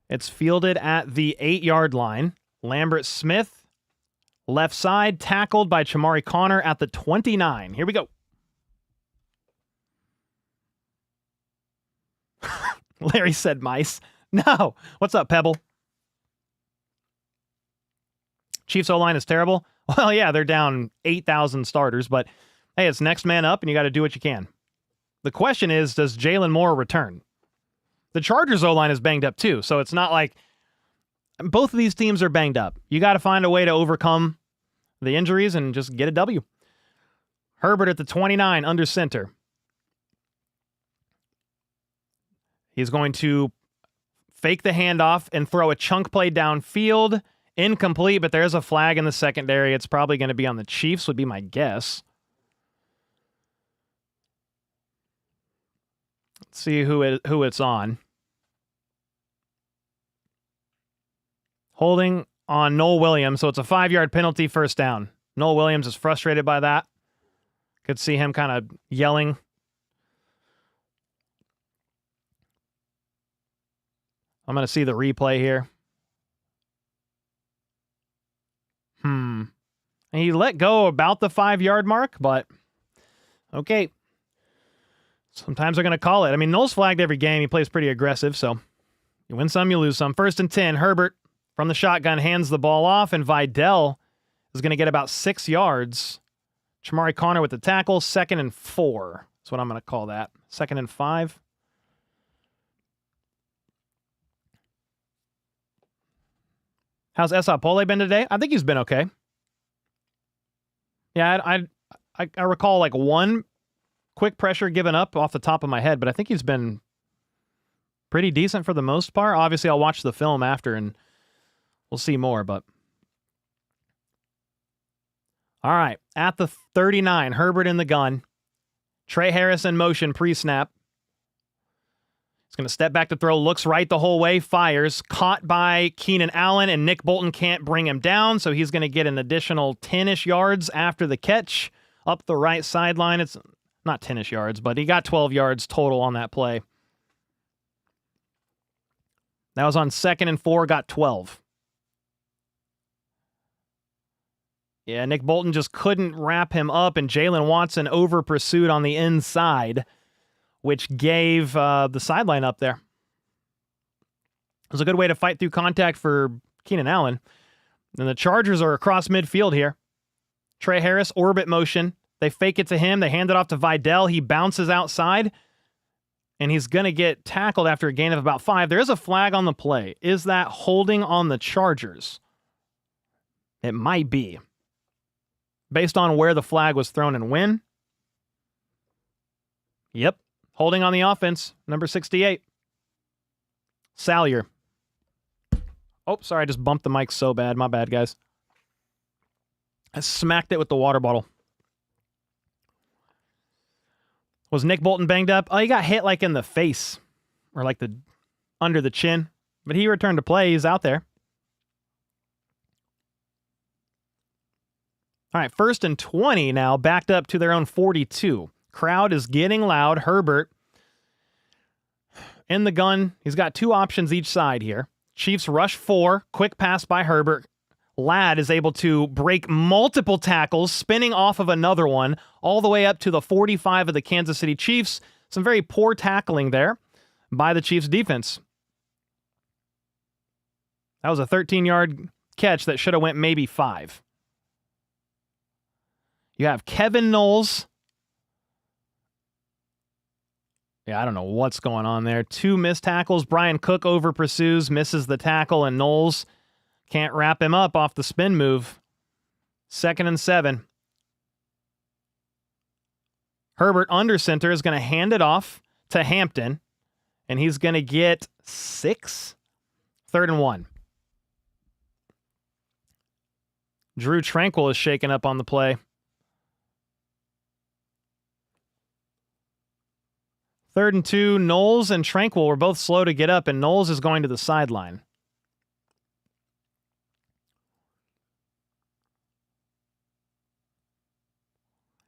It's fielded at the 8-yard line. Lambert Smith, left side, tackled by Chamari Connor at the 29. Here we go. Larry said mice. No. What's up, Pebble? Chiefs O-line is terrible. Well, yeah, they're down 8,000 starters, but hey, it's next man up, and you got to do what you can. The question is, does Jalen Moore return? The Chargers O-line is banged up too, so it's not like both of these teams are banged up. You got to find a way to overcome the injuries and just get a W. Herbert at the 29 under center. He's going to fake the handoff and throw a chunk play downfield. Incomplete, but there's a flag in the secondary. It's probably going to be on the Chiefs, would be my guess. Let's see who it's on. Holding on Noel Williams, so it's a 5-yard penalty, first down. Noel Williams is frustrated by that. Could see him kind of yelling. I'm going to see the replay here. He let go about the 5-yard mark, but okay. Sometimes they're going to call it. I mean, Noel's flagged every game. He plays pretty aggressive, so you win some, you lose some. 1st and 10, Herbert from the shotgun hands the ball off, and Vidal is going to get about 6 yards. Chamari Connor with the tackle. 2nd and 4. That's what I'm going to call that. 2nd and 5. How's Esapole been today? I think he's been okay. Yeah, I recall like one quick pressure given up off the top of my head, but I think he's been pretty decent for the most part. Obviously, I'll watch the film after and we'll see more, but all right, at the 39, Herbert in the gun. Trey Harris in motion pre-snap. He's going to step back to throw, looks right the whole way, fires. Caught by Keenan Allen, and Nick Bolton can't bring him down, so he's going to get an additional 10-ish yards after the catch up the right sideline. It's not 10-ish yards, but he got 12 yards total on that play. That was on 2nd and 4, got 12. Yeah, Nick Bolton just couldn't wrap him up, and Jalen Watson over-pursued on the inside, which gave the sideline up there. It was a good way to fight through contact for Keenan Allen. And the Chargers are across midfield here. Trey Harris, orbit motion. They fake it to him. They hand it off to Vidal. He bounces outside, and he's going to get tackled after a gain of about 5. There is a flag on the play. Is that holding on the Chargers? It might be. Based on where the flag was thrown and when. Yep. Holding on the offense, number 68. Salyer. Oh, sorry, I just bumped the mic so bad. My bad, guys. I smacked it with the water bottle. Was Nick Bolton banged up? Oh, he got hit like in the face. Or like the under the chin. But he returned to play. He's out there. All right, 1st and 20 now, backed up to their own 42. Crowd is getting loud. Herbert in the gun. He's got 2 options each side here. Chiefs rush 4. Quick pass by Herbert. Ladd is able to break multiple tackles, spinning off of another one, all the way up to the 45 of the Kansas City Chiefs. Some very poor tackling there by the Chiefs defense. That was a 13-yard catch that should have went maybe 5. You have Kevin Knowles. Yeah, I don't know what's going on there. 2 missed tackles. Brian Cook over pursues, misses the tackle, and Knowles can't wrap him up off the spin move. 2nd and 7. Herbert under center is going to hand it off to Hampton, and he's going to get 6. 3rd and 1. Drew Tranquil is shaken up on the play. 3rd and 2, Knowles and Tranquil were both slow to get up, and Knowles is going to the sideline.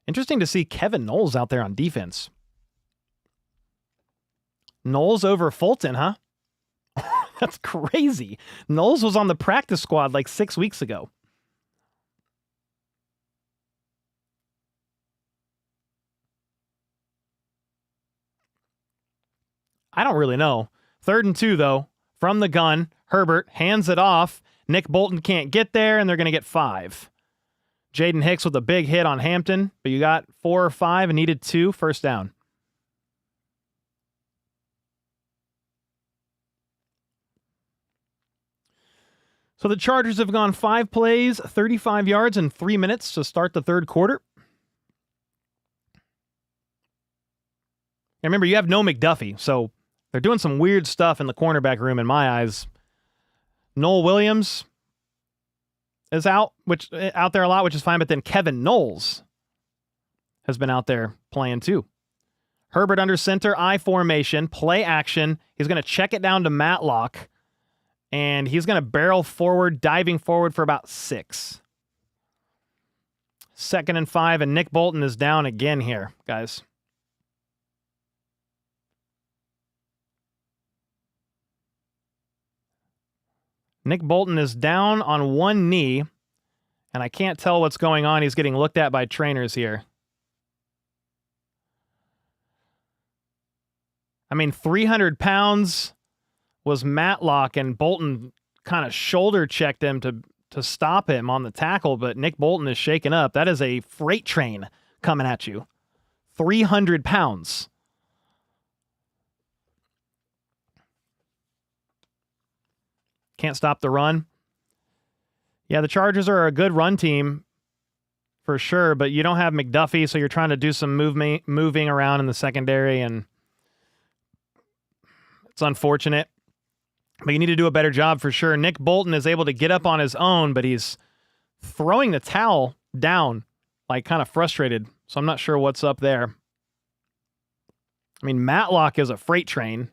Interesting to see Kevin Knowles out there on defense. Knowles over Fulton, huh? That's crazy. Knowles was on the practice squad like 6 weeks ago. I don't really know. 3rd and 2, though. From the gun, Herbert hands it off. Nick Bolton can't get there, and they're going to get 5. Jaden Hicks with a big hit on Hampton, but you got 4 or 5 and needed 2. First down. So the Chargers have gone 5 plays, 35 yards, in 3 minutes to start the third quarter. And remember, you have no McDuffie, so they're doing some weird stuff in the cornerback room in my eyes. Noel Williams is out there a lot, which is fine, but then Kevin Knowles has been out there playing too. Herbert under center, I formation, play action. He's going to check it down to Matlock, and he's going to barrel forward, diving forward for about 6. 2nd and 5, and Nick Bolton is down again here, guys. Nick Bolton is down on one knee, and I can't tell what's going on. He's getting looked at by trainers here. I mean, 300 pounds was Matlock, and Bolton kind of shoulder checked him to stop him on the tackle, but Nick Bolton is shaken up. That is a freight train coming at you. 300 pounds. Can't stop the run. Yeah, the Chargers are a good run team for sure, but you don't have McDuffie, so you're trying to do some moving around in the secondary, and it's unfortunate. But you need to do a better job for sure. Nick Bolton is able to get up on his own, but he's throwing the towel down, like kind of frustrated, so I'm not sure what's up there. I mean, Matlock is a freight train.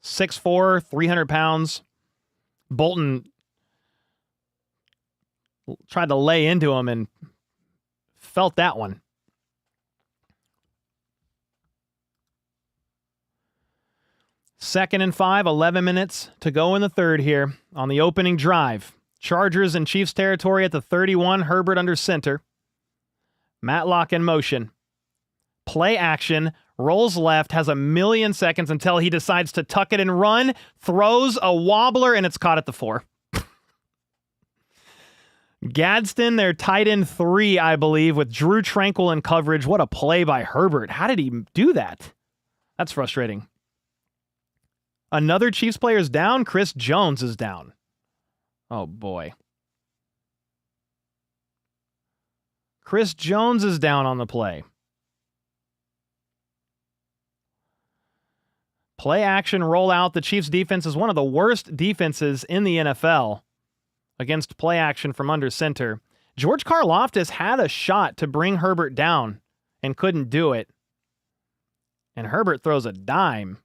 6'4", 300 pounds. Bolton tried to lay into him and felt that one. Second and 5, 11 minutes to go in the third here on the opening drive. Chargers in Chiefs territory at the 31, Herbert under center. Matlock in motion. Play action. Rolls left, has a million seconds until he decides to tuck it and run, throws a wobbler, and it's caught at the 4. Gadsden, their tight end 3, I believe, with Drew Tranquil in coverage. What a play by Herbert. How did he do that? That's frustrating. Another Chiefs player is down. Chris Jones is down. Oh, boy. Chris Jones is down on the play. Play action, roll out. The Chiefs defense is one of the worst defenses in the NFL against play action from under center. George Karlaftis had a shot to bring Herbert down and couldn't do it. And Herbert throws a dime.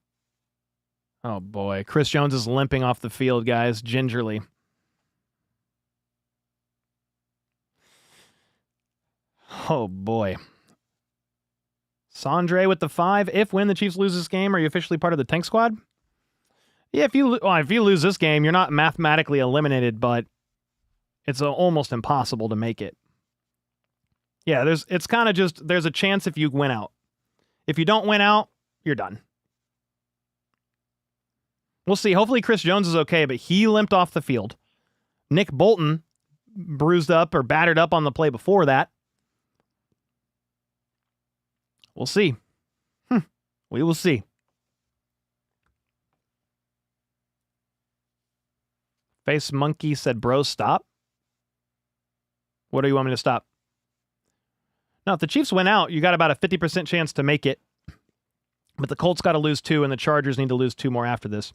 Oh boy, Chris Jones is limping off the field, guys, gingerly. Oh boy. Sandre with the 5. If when the Chiefs lose this game, are you officially part of the tank squad? Yeah, if you lose this game, you're not mathematically eliminated, but it's almost impossible to make it. Yeah, it's kind of just, there's a chance if you win out. If you don't win out, you're done. We'll see. Hopefully Chris Jones is okay, but he limped off the field. Nick Bolton bruised up or battered up on the play before that. We'll see. We will see. Face Monkey said, bro, stop. What do you want me to stop? Now, if the Chiefs win out, you got about a 50% chance to make it. But the Colts got to lose 2, and the Chargers need to lose 2 more after this.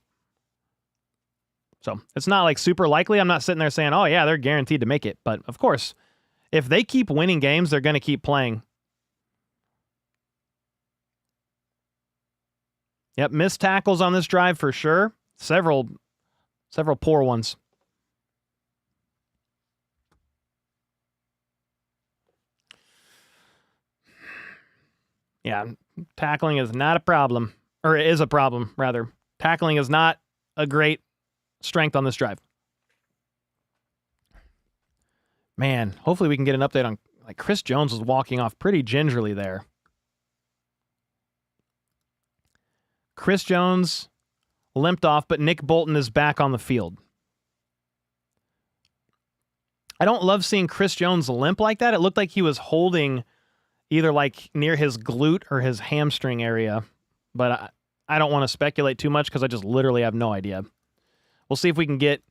So it's not like super likely. I'm not sitting there saying, oh, yeah, they're guaranteed to make it. But, of course, if they keep winning games, they're going to keep playing. Yep, missed tackles on this drive for sure. Several poor ones. Yeah, tackling is not a problem. Or it is a problem, rather. Tackling is not a great strength on this drive. Man, hopefully we can get an update on... Like, Chris Jones was walking off pretty gingerly there. Chris Jones limped off, but Nick Bolton is back on the field. I don't love seeing Chris Jones limp like that. It looked like he was holding either like near his glute or his hamstring area. But I don't want to speculate too much because I just literally have no idea. We'll see if we can get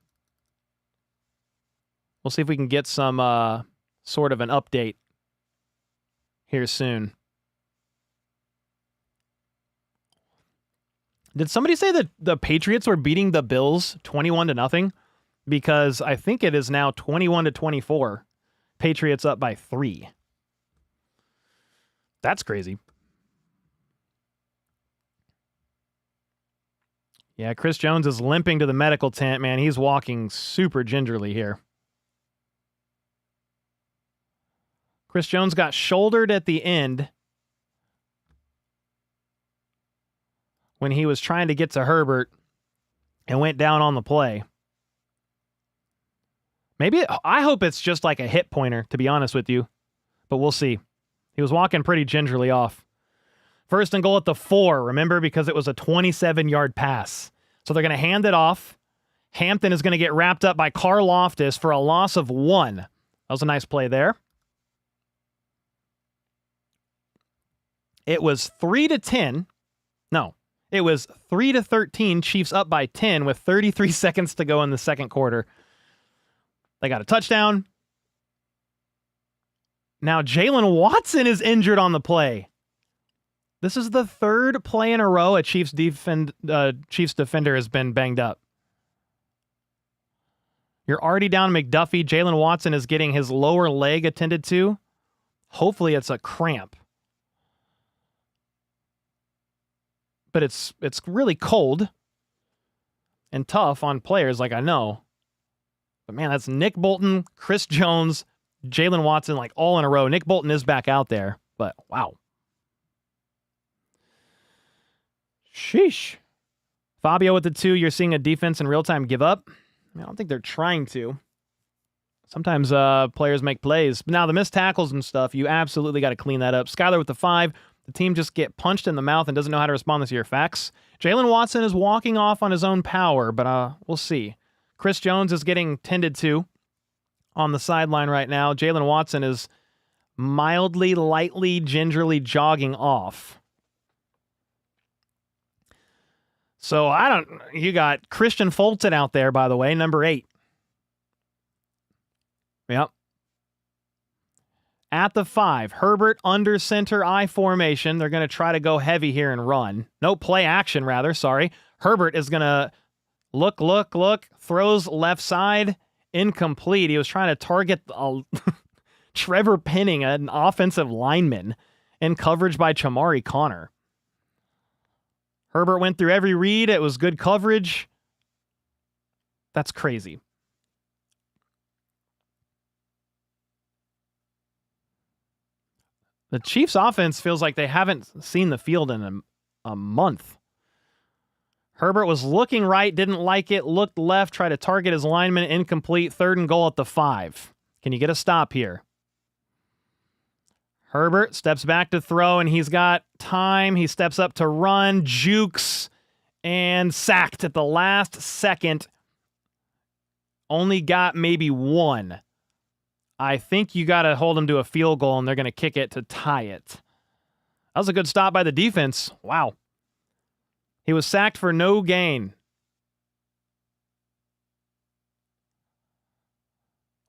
some sort of an update here soon. Did somebody say that the Patriots were beating the Bills 21-0? Because I think it is now 21-24. Patriots up by 3. That's crazy. Yeah, Chris Jones is limping to the medical tent, man. He's walking super gingerly here. Chris Jones got shouldered at the end when he was trying to get to Herbert and went down on the play. I hope it's just like a hit pointer, to be honest with you. But we'll see. He was walking pretty gingerly off. First and goal at the 4, remember, because it was a 27-yard pass. So they're going to hand it off. Hampton is going to get wrapped up by Karlaftis for a loss of 1. That was a nice play there. It was 3-10. No, it was 3-13. Chiefs up by 10 with 33 seconds to go in the second quarter. They got a touchdown. Now Jalen Watson is injured on the play. This is the 3rd play in a row a Chiefs defender has been banged up. You're already down McDuffie. Jalen Watson is getting his lower leg attended to. Hopefully it's a cramp. But it's really cold and tough on players, like I know. But man, that's Nick Bolton, Chris Jones, Jalen Watson, like all in a row. Nick Bolton is back out there, but wow. Sheesh. Fabio with the 2. You're seeing a defense in real time give up. I don't think they're trying to. Sometimes players make plays. But now the missed tackles and stuff, you absolutely got to clean that up. Skyler with the 5. The team just get punched in the mouth and doesn't know how to respond to your facts. Jalen Watson is walking off on his own power, but we'll see. Chris Jones is getting tended to on the sideline right now. Jalen Watson is mildly, lightly, gingerly jogging off. So you got Christian Fulton out there, by the way, number 8. Yep. At the 5, Herbert under center I formation. They're going to try to go heavy here and run. No play action, rather. Sorry. Herbert is going to look, throws left side, incomplete. He was trying to target Trevor Penning, an offensive lineman, in coverage by Chamari Connor. Herbert went through every read. It was good coverage. That's crazy. The Chiefs' offense feels like they haven't seen the field in a month. Herbert was looking right, didn't like it, looked left, tried to target his lineman, incomplete, 3rd and goal at the 5. Can you get a stop here? Herbert steps back to throw, and he's got time. He steps up to run, jukes, and sacked at the last second. Only got maybe 1. I think you got to hold them to a field goal, and they're going to kick it to tie it. That was a good stop by the defense. Wow. He was sacked for no gain.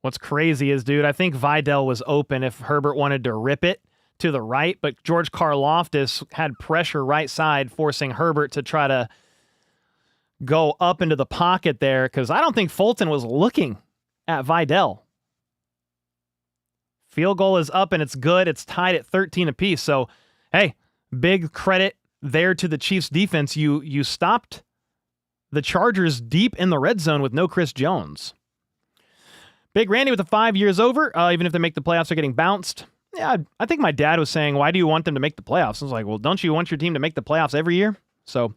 What's crazy is, dude, I think Vidal was open if Herbert wanted to rip it to the right, but George Karlaftis had pressure right side, forcing Herbert to try to go up into the pocket there, because I don't think Fulton was looking at Vidal. Field goal is up, and it's good. It's tied at 13 apiece. So, hey, big credit there to the Chiefs defense. You stopped the Chargers deep in the red zone with no Chris Jones. Big Randy with the 5 years over. Even if they make the playoffs, they're getting bounced. Yeah, I think my dad was saying, why do you want them to make the playoffs? I was like, well, don't you want your team to make the playoffs every year? So,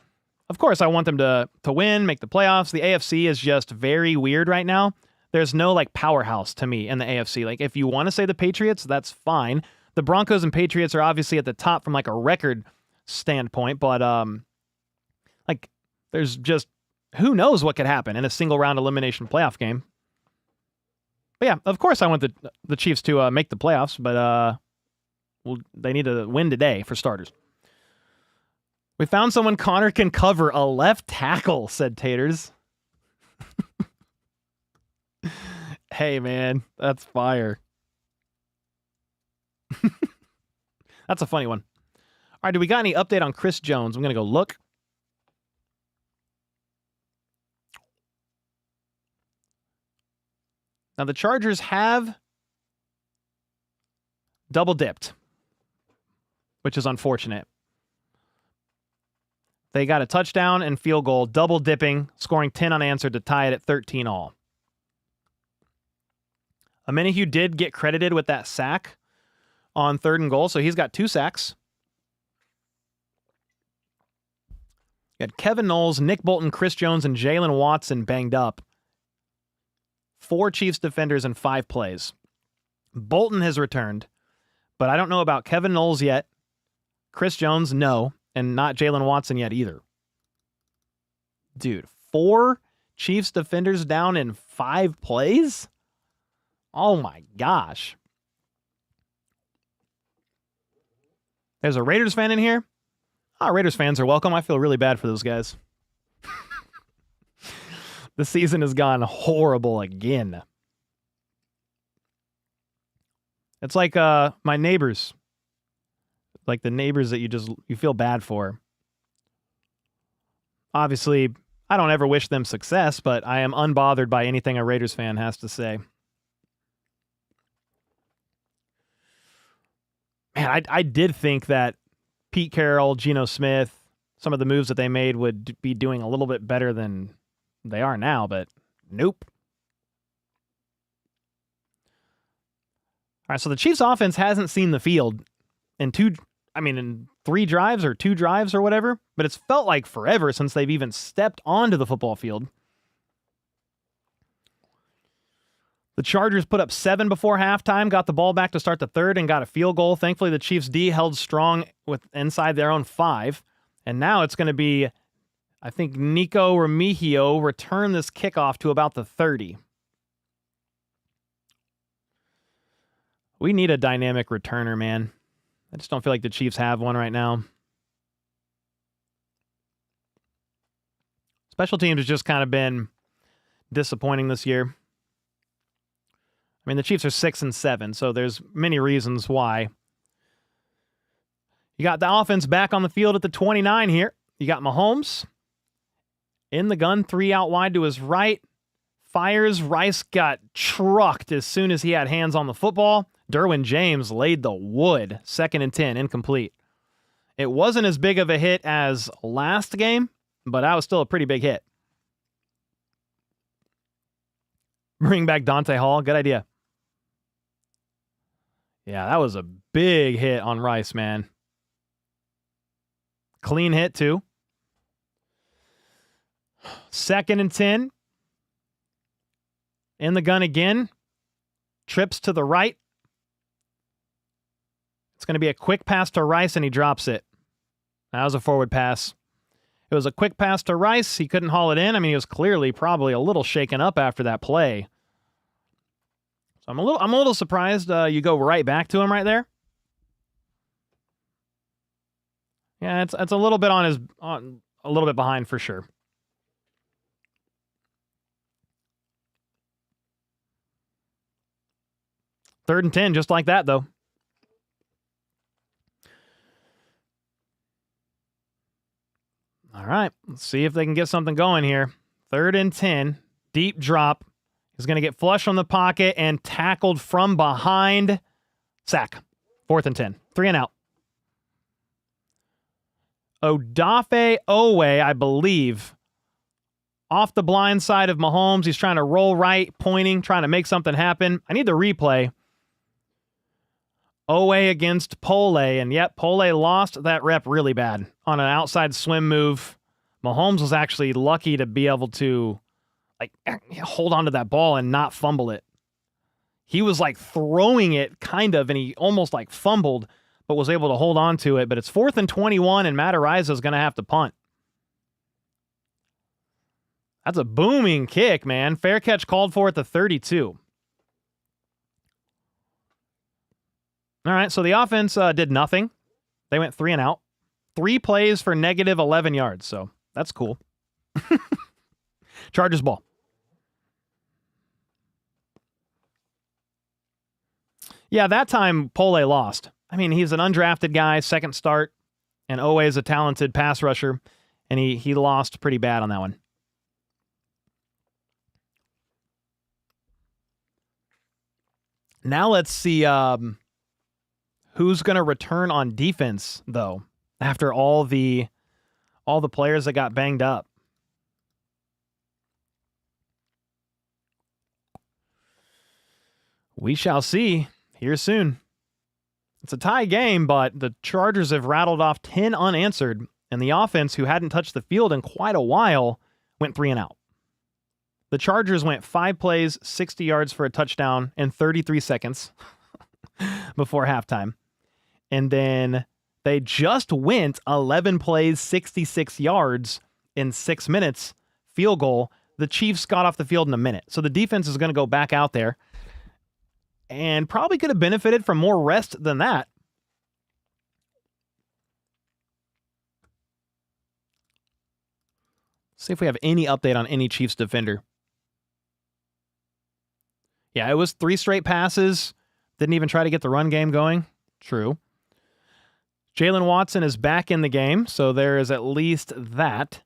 of course, I want them to win, make the playoffs. The AFC is just very weird right now. There's no, like, powerhouse to me in the AFC. Like, if you want to say the Patriots, that's fine. The Broncos and Patriots are obviously at the top from, like, a record standpoint, but, like, there's just, who knows what could happen in a single-round elimination playoff game. But yeah, of course I want the Chiefs to make the playoffs, but well, they need to win today for starters. We found someone Connor can cover, a left tackle, said Taters. Hey, man, that's fire. That's a funny one. All right, do we got any update on Chris Jones? I'm going to go look. Now, the Chargers have double-dipped, which is unfortunate. They got a touchdown and field goal, double-dipping, scoring 10 unanswered to tie it at 13 all. Amenahue did get credited with that sack on 3rd and goal, so he's got 2 sacks. You had Kevin Knowles, Nick Bolton, Chris Jones, and Jalen Watson banged up. 4 Chiefs defenders in 5 plays. Bolton has returned, but I don't know about Kevin Knowles yet. Chris Jones, no, and not Jalen Watson yet either. Dude, 4 Chiefs defenders down in 5 plays? Oh my gosh. There's a Raiders fan in here. Raiders fans are welcome. I feel really bad for those guys. The season has gone horrible again. It's like my neighbors. Like the neighbors that you feel bad for. Obviously, I don't ever wish them success, but I am unbothered by anything a Raiders fan has to say. Man, I did think that Pete Carroll, Geno Smith, some of the moves that they made would be doing a little bit better than they are now, but nope. All right, so the Chiefs offense hasn't seen the field in 3 drives or 2 drives or whatever, but it's felt like forever since they've even stepped onto the football field. The Chargers put up 7 before halftime, got the ball back to start the 3rd, and got a field goal. Thankfully, the Chiefs' D held strong with inside their own 5, and now it's going to be, I think, Nico Remigio returned this kickoff to about the 30. We need a dynamic returner, man. I just don't feel like the Chiefs have one right now. Special teams has just kind of been disappointing this year. I mean, the Chiefs are 6-7, so there's many reasons why. You got the offense back on the field at the 29 here. You got Mahomes in the gun, 3 out wide to his right. Fires. Rice got trucked as soon as he had hands on the football. Derwin James laid the wood. 2nd and 10, incomplete. It wasn't as big of a hit as last game, but that was still a pretty big hit. Bring back Dante Hall. Good idea. Yeah, that was a big hit on Rice, man. Clean hit, too. 2nd and 10. In the gun again. Trips to the right. It's going to be a quick pass to Rice, and he drops it. That was a forward pass. It was a quick pass to Rice. He couldn't haul it in. I mean, he was clearly probably a little shaken up after that play. So I'm a little surprised you go right back to him right there. Yeah, it's a little bit a little bit behind for sure. Third and 10, just like that, though. All right, let's see if they can get something going here. Third and 10, deep drop. He's going to get flush on the pocket and tackled from behind. Sack. Fourth and 10. 3 and out. Odafe Owe, I believe, off the blind side of Mahomes. He's trying to roll right, pointing, trying to make something happen. I need the replay. Owe against Pole, and yep, Pole lost that rep really bad on an outside swim move. Mahomes was actually lucky to be able to hold on to that ball and not fumble it. He was throwing it kind of, and he almost fumbled, but was able to hold on to it. But it's 4th and 21, and Matarazzo is going to have to punt. That's a booming kick, man. Fair catch called for at the 32. All right, so the offense did nothing. They went 3 and out. 3 plays for negative 11 yards, so that's cool. Chargers ball. Yeah, that time Pole lost. I mean, he's an undrafted guy, second start, and Owe is a talented pass rusher, and he lost pretty bad on that one. Now let's see who's going to return on defense, though, after all the players that got banged up. We shall see here soon. It's a tie game, but the Chargers have rattled off 10 unanswered, and the offense, who hadn't touched the field in quite a while, went 3 and out. The Chargers went 5 plays, 60 yards for a touchdown in 33 seconds before halftime. And then they just went 11 plays, 66 yards in 6 minutes, field goal. The Chiefs got off the field in a minute. So the defense is going to go back out there and probably could have benefited from more rest than that. See if we have any update on any Chiefs defender. Yeah, it was 3 straight passes. Didn't even try to get the run game going. True. Jalen Watson is back in the game, so there is at least that.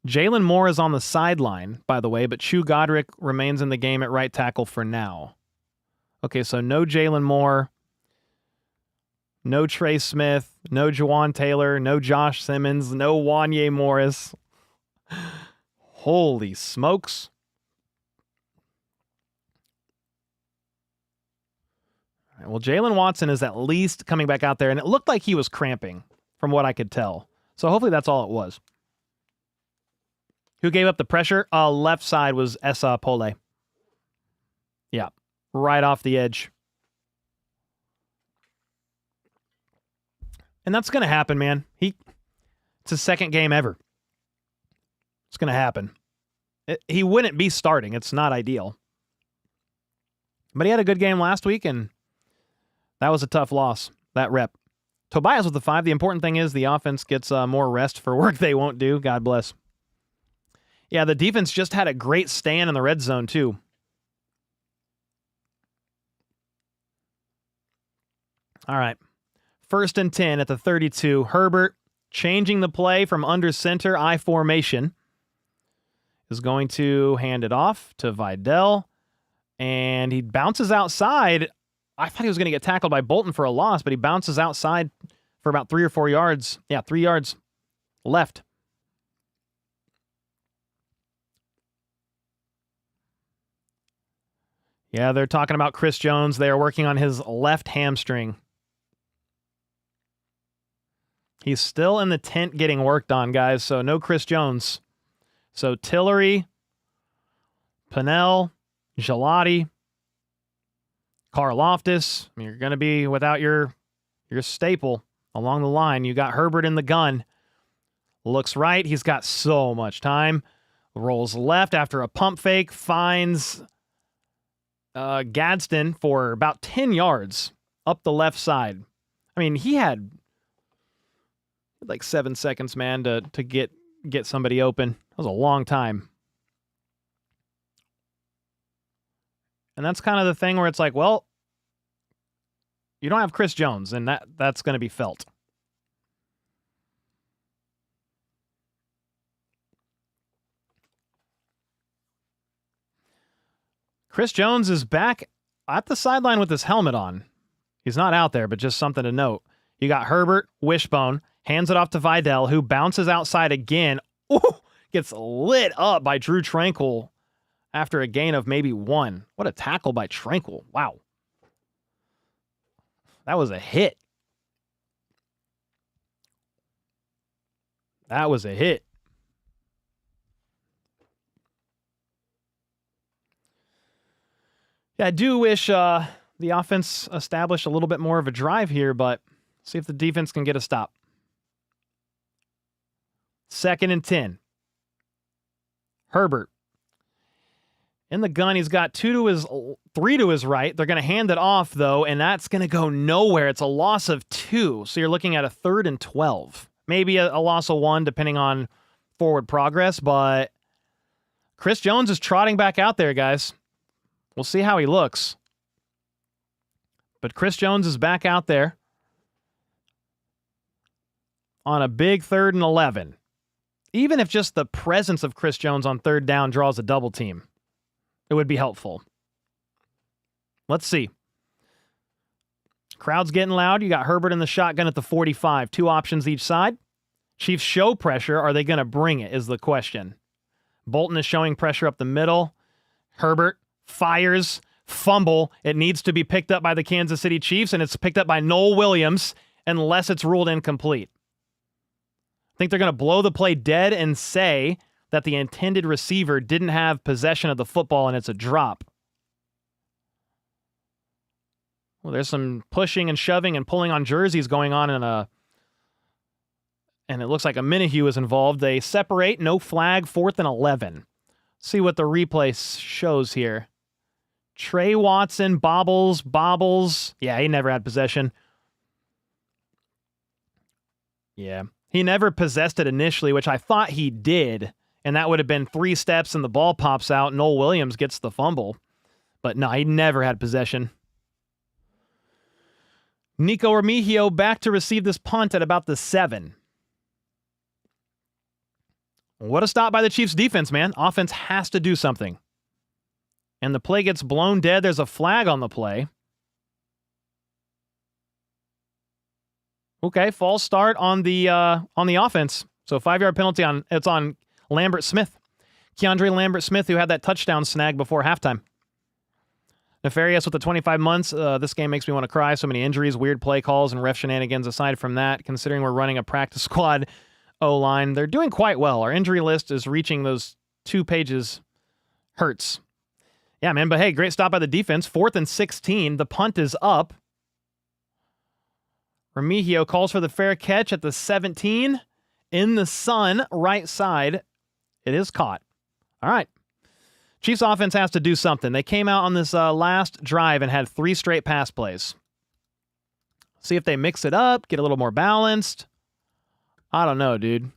Jalen Moore is on the sideline, by the way, but Chu Godric remains in the game at right tackle for now. Okay, so no Jalen Moore, no Trey Smith, no Jawan Taylor, no Josh Simmons, no Wanye Morris. Holy smokes. All right, well, Jalen Watson is at least coming back out there, and it looked like he was cramping from what I could tell. So hopefully that's all it was. Who gave up the pressure? Left side was Esa Pole. Yeah, right off the edge. And that's going to happen, man. It's his second game ever. It's going to happen. He wouldn't be starting. It's not ideal. But he had a good game last week, and that was a tough loss, that rep. Tobias with the 5. The important thing is the offense gets more rest for work they won't do. God bless. Yeah, the defense just had a great stand in the red zone, too. All right. 1st and 10 at the 32. Herbert changing the play from under center I formation. Is going to hand it off to Vidal. And he bounces outside. I thought he was going to get tackled by Bolton for a loss, but he bounces outside for about 3 or 4 yards. Yeah, 3 yards left. Yeah, they're talking about Chris Jones. They are working on his left hamstring. He's still in the tent getting worked on, guys, so no Chris Jones. So Tillery, Pennell, Gelati, Karloftis. I mean, you're going to be without your staple along the line. You got Herbert in the gun. Looks right. He's got so much time. Rolls left after a pump fake. Finds Gadsden for about 10 yards up the left side. I mean, he had like 7 seconds, man, to get somebody open. That was a long time. And that's kind of the thing where it's like, well, you don't have Chris Jones, and that's going to be felt. Chris Jones is back at the sideline with his helmet on. He's not out there, but just something to note. You got Herbert, wishbone, hands it off to Vidal, who bounces outside again. Ooh, gets lit up by Drew Tranquil after a gain of maybe 1. What a tackle by Tranquil. Wow. That was a hit. That was a hit. Yeah, I do wish the offense established a little bit more of a drive here, but see if the defense can get a stop. 2nd and 10. Herbert. In the gun, he's got 3 to his right. They're going to hand it off, though, and that's going to go nowhere. It's a loss of 2, so you're looking at a 3rd and 12. Maybe a loss of 1, depending on forward progress, but Chris Jones is trotting back out there, guys. We'll see how he looks. But Chris Jones is back out there on a big 3rd and 11. Even if just the presence of Chris Jones on 3rd down draws a double team, it would be helpful. Let's see. Crowd's getting loud. You got Herbert in the shotgun at the 45. 2 options each side. Chiefs show pressure. Are they going to bring it is the question. Bolton is showing pressure up the middle. Herbert fires, fumble. It needs to be picked up by the Kansas City Chiefs, and it's picked up by Noel Williams unless it's ruled incomplete. I think they're going to blow the play dead and say that the intended receiver didn't have possession of the football and it's a drop. Well, there's some pushing and shoving and pulling on jerseys going on and it looks like a Minihue is involved. They separate, no flag, 4th and 11. See what the replay shows here. Trey Watson bobbles. Yeah, he never had possession. Yeah, he never possessed it initially, which I thought he did. And that would have been 3 steps and the ball pops out. Noel Williams gets the fumble. But no, he never had possession. Nico Remigio back to receive this punt at about the 7. What a stop by the Chiefs defense, man. Offense has to do something. And the play gets blown dead. There's a flag on the play. Okay, false start on the offense. So 5-yard penalty on Lambert Smith. Keandre Lambert Smith, who had that touchdown snag before halftime. Nefarious with the 25 months. This game makes me want to cry. So many injuries, weird play calls, and ref shenanigans. Aside from that, considering we're running a practice squad O-line, they're doing quite well. Our injury list is reaching those 2 pages. Hurts. Yeah, man, but hey, great stop by the defense. 4th and 16. The punt is up. Remigio calls for the fair catch at the 17. In the sun, right side. It is caught. All right. Chiefs offense has to do something. They came out on this last drive and had 3 straight pass plays. See if they mix it up, get a little more balanced. I don't know, dude.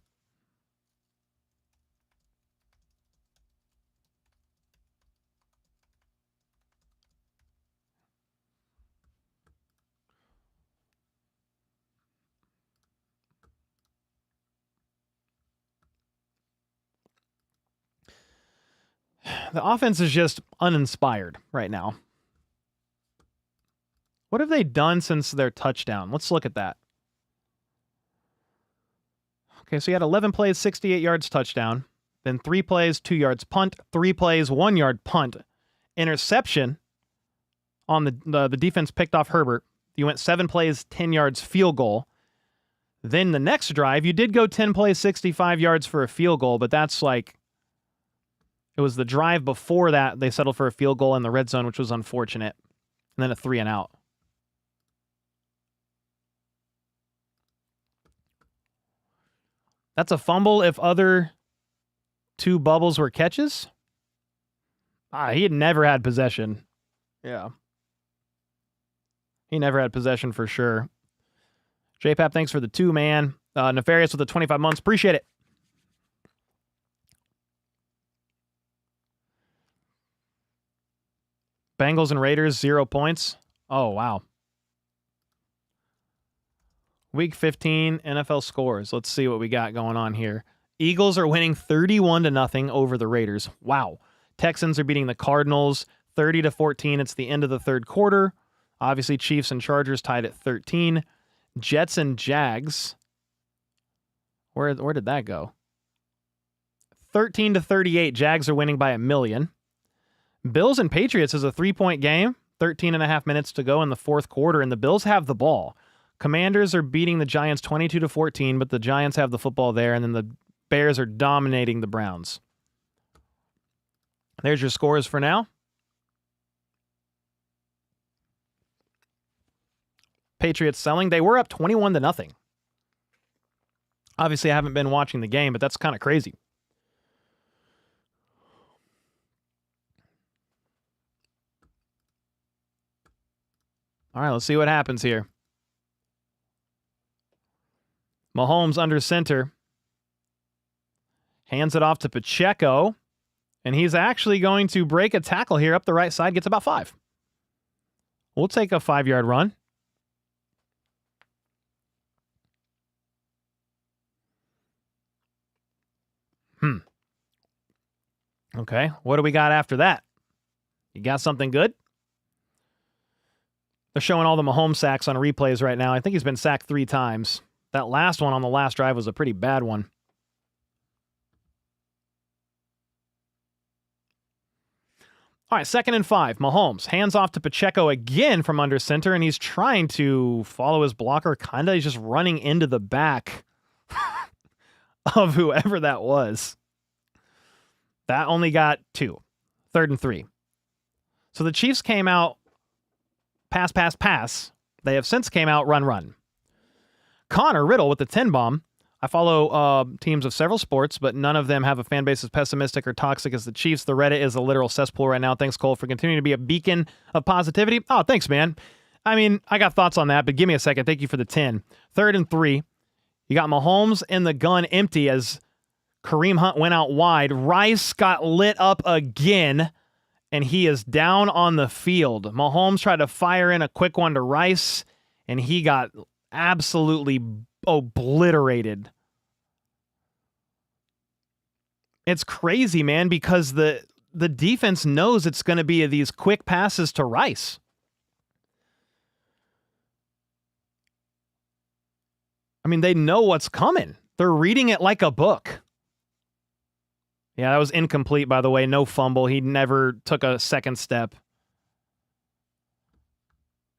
The offense is just uninspired right now. What have they done since their touchdown? Let's look at that. Okay, so you had 11 plays, 68 yards, touchdown. Then 3 plays, 2 yards, punt. 3 plays, 1 yard, punt. Interception on the defense picked off Herbert. You went 7 plays, 10 yards, field goal. Then the next drive, you did go 10 plays, 65 yards for a field goal, but that's like, it was the drive before that they settled for a field goal in the red zone, which was unfortunate. And then a 3 and out. That's a fumble if other 2 bubbles were catches. He had never had possession. Yeah. He never had possession for sure. JPAP, thanks for the 2, man. Nefarious with the 25 months. Appreciate it. Bengals and Raiders, 0 points. Oh, wow. Week 15 NFL scores. Let's see what we got going on here. Eagles are winning 31-0 over the Raiders. Wow. Texans are beating the Cardinals 30-14. It's the end of the third quarter. Obviously, Chiefs and Chargers tied at 13. Jets and Jags. Where did that go? 13-38. Jags are winning by 1 million. Bills and Patriots is a 3-point game. 13.5 minutes to go in the fourth quarter, and the Bills have the ball. Commanders are beating the Giants 22-14, but the Giants have the football there, and then the Bears are dominating the Browns. There's your scores for now. Patriots selling. They were up 21-0. Obviously, I haven't been watching the game, but that's kind of crazy. All right, let's see what happens here. Mahomes under center. Hands it off to Pacheco. And he's actually going to break a tackle here up the right side. Gets about 5. We'll take a 5-yard run. Okay, what do we got after that? You got something good? They're showing all the Mahomes sacks on replays right now. I think he's been sacked 3 times. That last one on the last drive was a pretty bad one. All right, 2nd and 5. Mahomes hands off to Pacheco again from under center, and he's trying to follow his blocker. He's just running into the back of whoever that was. That only got 2. 3rd and 3. So the Chiefs came out pass, pass, pass. They have since came out run, run. Connor Riddle with the 10 bomb. I follow teams of several sports, but none of them have a fan base as pessimistic or toxic as the Chiefs. The Reddit is a literal cesspool right now. Thanks, Cole, for continuing to be a beacon of positivity. Oh, thanks, man. I mean, I got thoughts on that, but give me a second. Thank you for the 10. 3rd and 3. You got Mahomes in the gun empty as Kareem Hunt went out wide. Rice got lit up again, and he is down on the field. Mahomes tried to fire in a quick one to Rice, and he got absolutely obliterated. It's crazy, man, because the defense knows it's going to be these quick passes to Rice. I mean, they know what's coming. They're reading it like a book. Yeah, that was incomplete, by the way. No fumble. He never took a second step.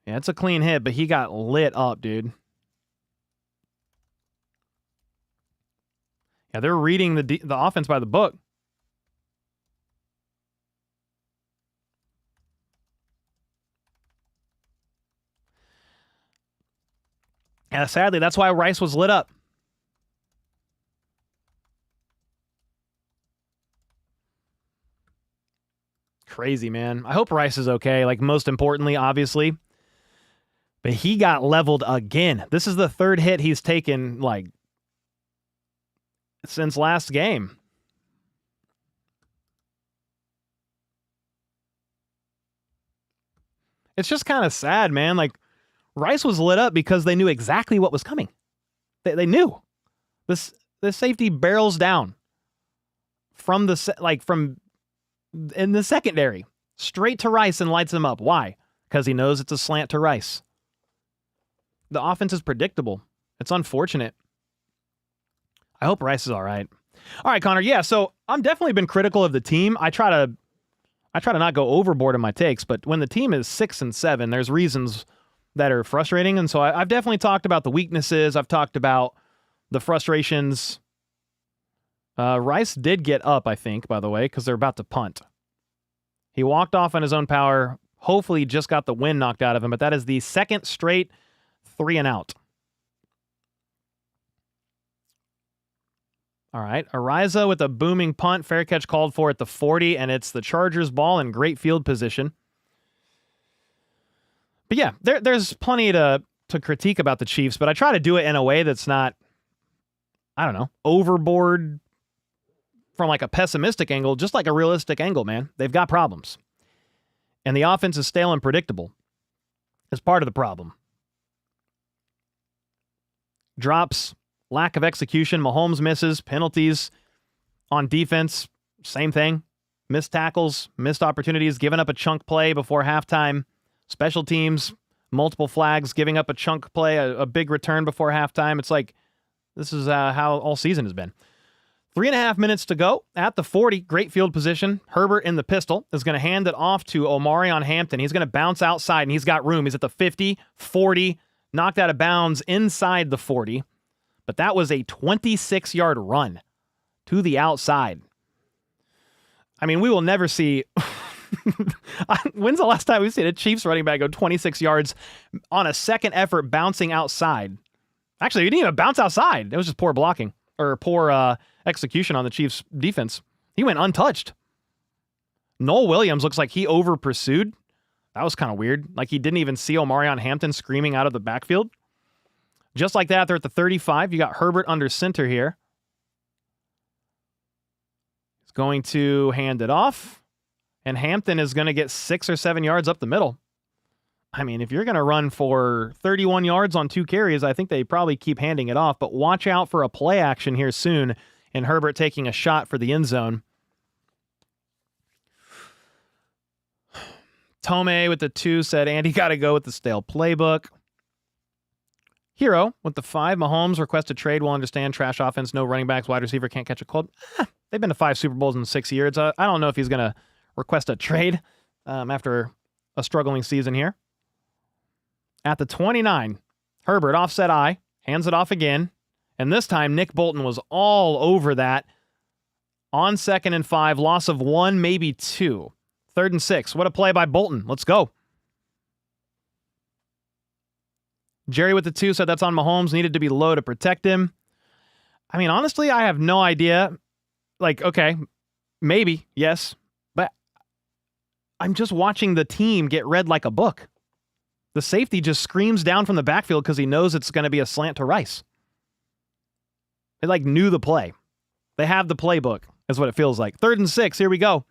Yeah, it's a clean hit, but he got lit up, dude. Yeah, they're reading the offense by the book. Yeah, sadly, that's why Rice was lit up. Crazy, man. I hope Rice is okay. Like, most importantly, obviously. But he got leveled again. This is the 3rd hit he's taken, like, since last game. It's just kind of sad, man. Like, Rice was lit up because they knew exactly what was coming. They knew. The safety barrels down from in the secondary straight to Rice and lights him up. Why? Because he knows it's a slant to Rice. The offense is predictable. It's unfortunate. I hope Rice is all right. All right, Connor. Yeah, so I'm definitely been critical of the team. I try to not go overboard in my takes, but when the team is 6-7, there's reasons that are frustrating. And so I've definitely talked about the weaknesses. I've talked about the frustrations. Rice did get up, I think, by the way, because they're about to punt. He walked off on his own power. Hopefully he just got the wind knocked out of him, but that is the 2nd straight 3 and out. All right, Ariza with a booming punt. Fair catch called for at the 40, and it's the Chargers ball in great field position. But yeah, there's plenty to to critique about the Chiefs, but I try to do it in a way that's not, I don't know, overboard from like a pessimistic angle, just like a realistic angle, man. They've got problems. And the offense is stale and predictable. It's part of the problem. Drops, lack of execution, Mahomes misses, penalties on defense, same thing. Missed tackles, missed opportunities, giving up a chunk play before halftime. Special teams, multiple flags, giving up a chunk play, a big return before halftime. It's like, this is how all season has been. 3.5 minutes to go at the 40. Great field position. Herbert in the pistol is going to hand it off to Omarion Hampton. He's going to bounce outside, and he's got room. He's at the 50, 40, knocked out of bounds inside the 40. But that was a 26-yard run to the outside. I mean, we will never see... When's the last time we've seen a Chiefs running back go 26 yards on a second effort bouncing outside? Actually, he didn't even bounce outside. It was just poor blocking or poor execution on the Chiefs' defense. He went untouched. Noel Williams looks like he over-pursued. That was kind of weird. Like he didn't even see Omarion Hampton screaming out of the backfield. Just like that, they're at the 35. You got Herbert under center here. He's going to hand it off. And Hampton is going to get 6 or 7 yards up the middle. I mean, if you're going to run for 31 yards on 2 carries, I think they probably keep handing it off. But watch out for a play action here soon. And Herbert taking a shot for the end zone. Tomei with the 2 said, Andy got to go with the stale playbook. Hero with the 5. Mahomes requested trade. Will understand. Trash offense. No running backs. Wide receiver. Can't catch a club. They've been to 5 Super Bowls in 6 years. I don't know if he's going to request a trade after a struggling season here. At the 29, Herbert offset I, hands it off again, and this time Nick Bolton was all over that. On 2nd and 5, loss of 1, maybe 2. 3rd and 6, what a play by Bolton. Let's go. Jerry with the 2 said that's on Mahomes, needed to be low to protect him. I mean, honestly, I have no idea. Like, okay, maybe, yes. I'm just watching the team get read like a book. The safety just screams down from the backfield because he knows it's going to be a slant to Rice. They like knew the play. They have the playbook, is what it feels like. 3rd and 6, here we go.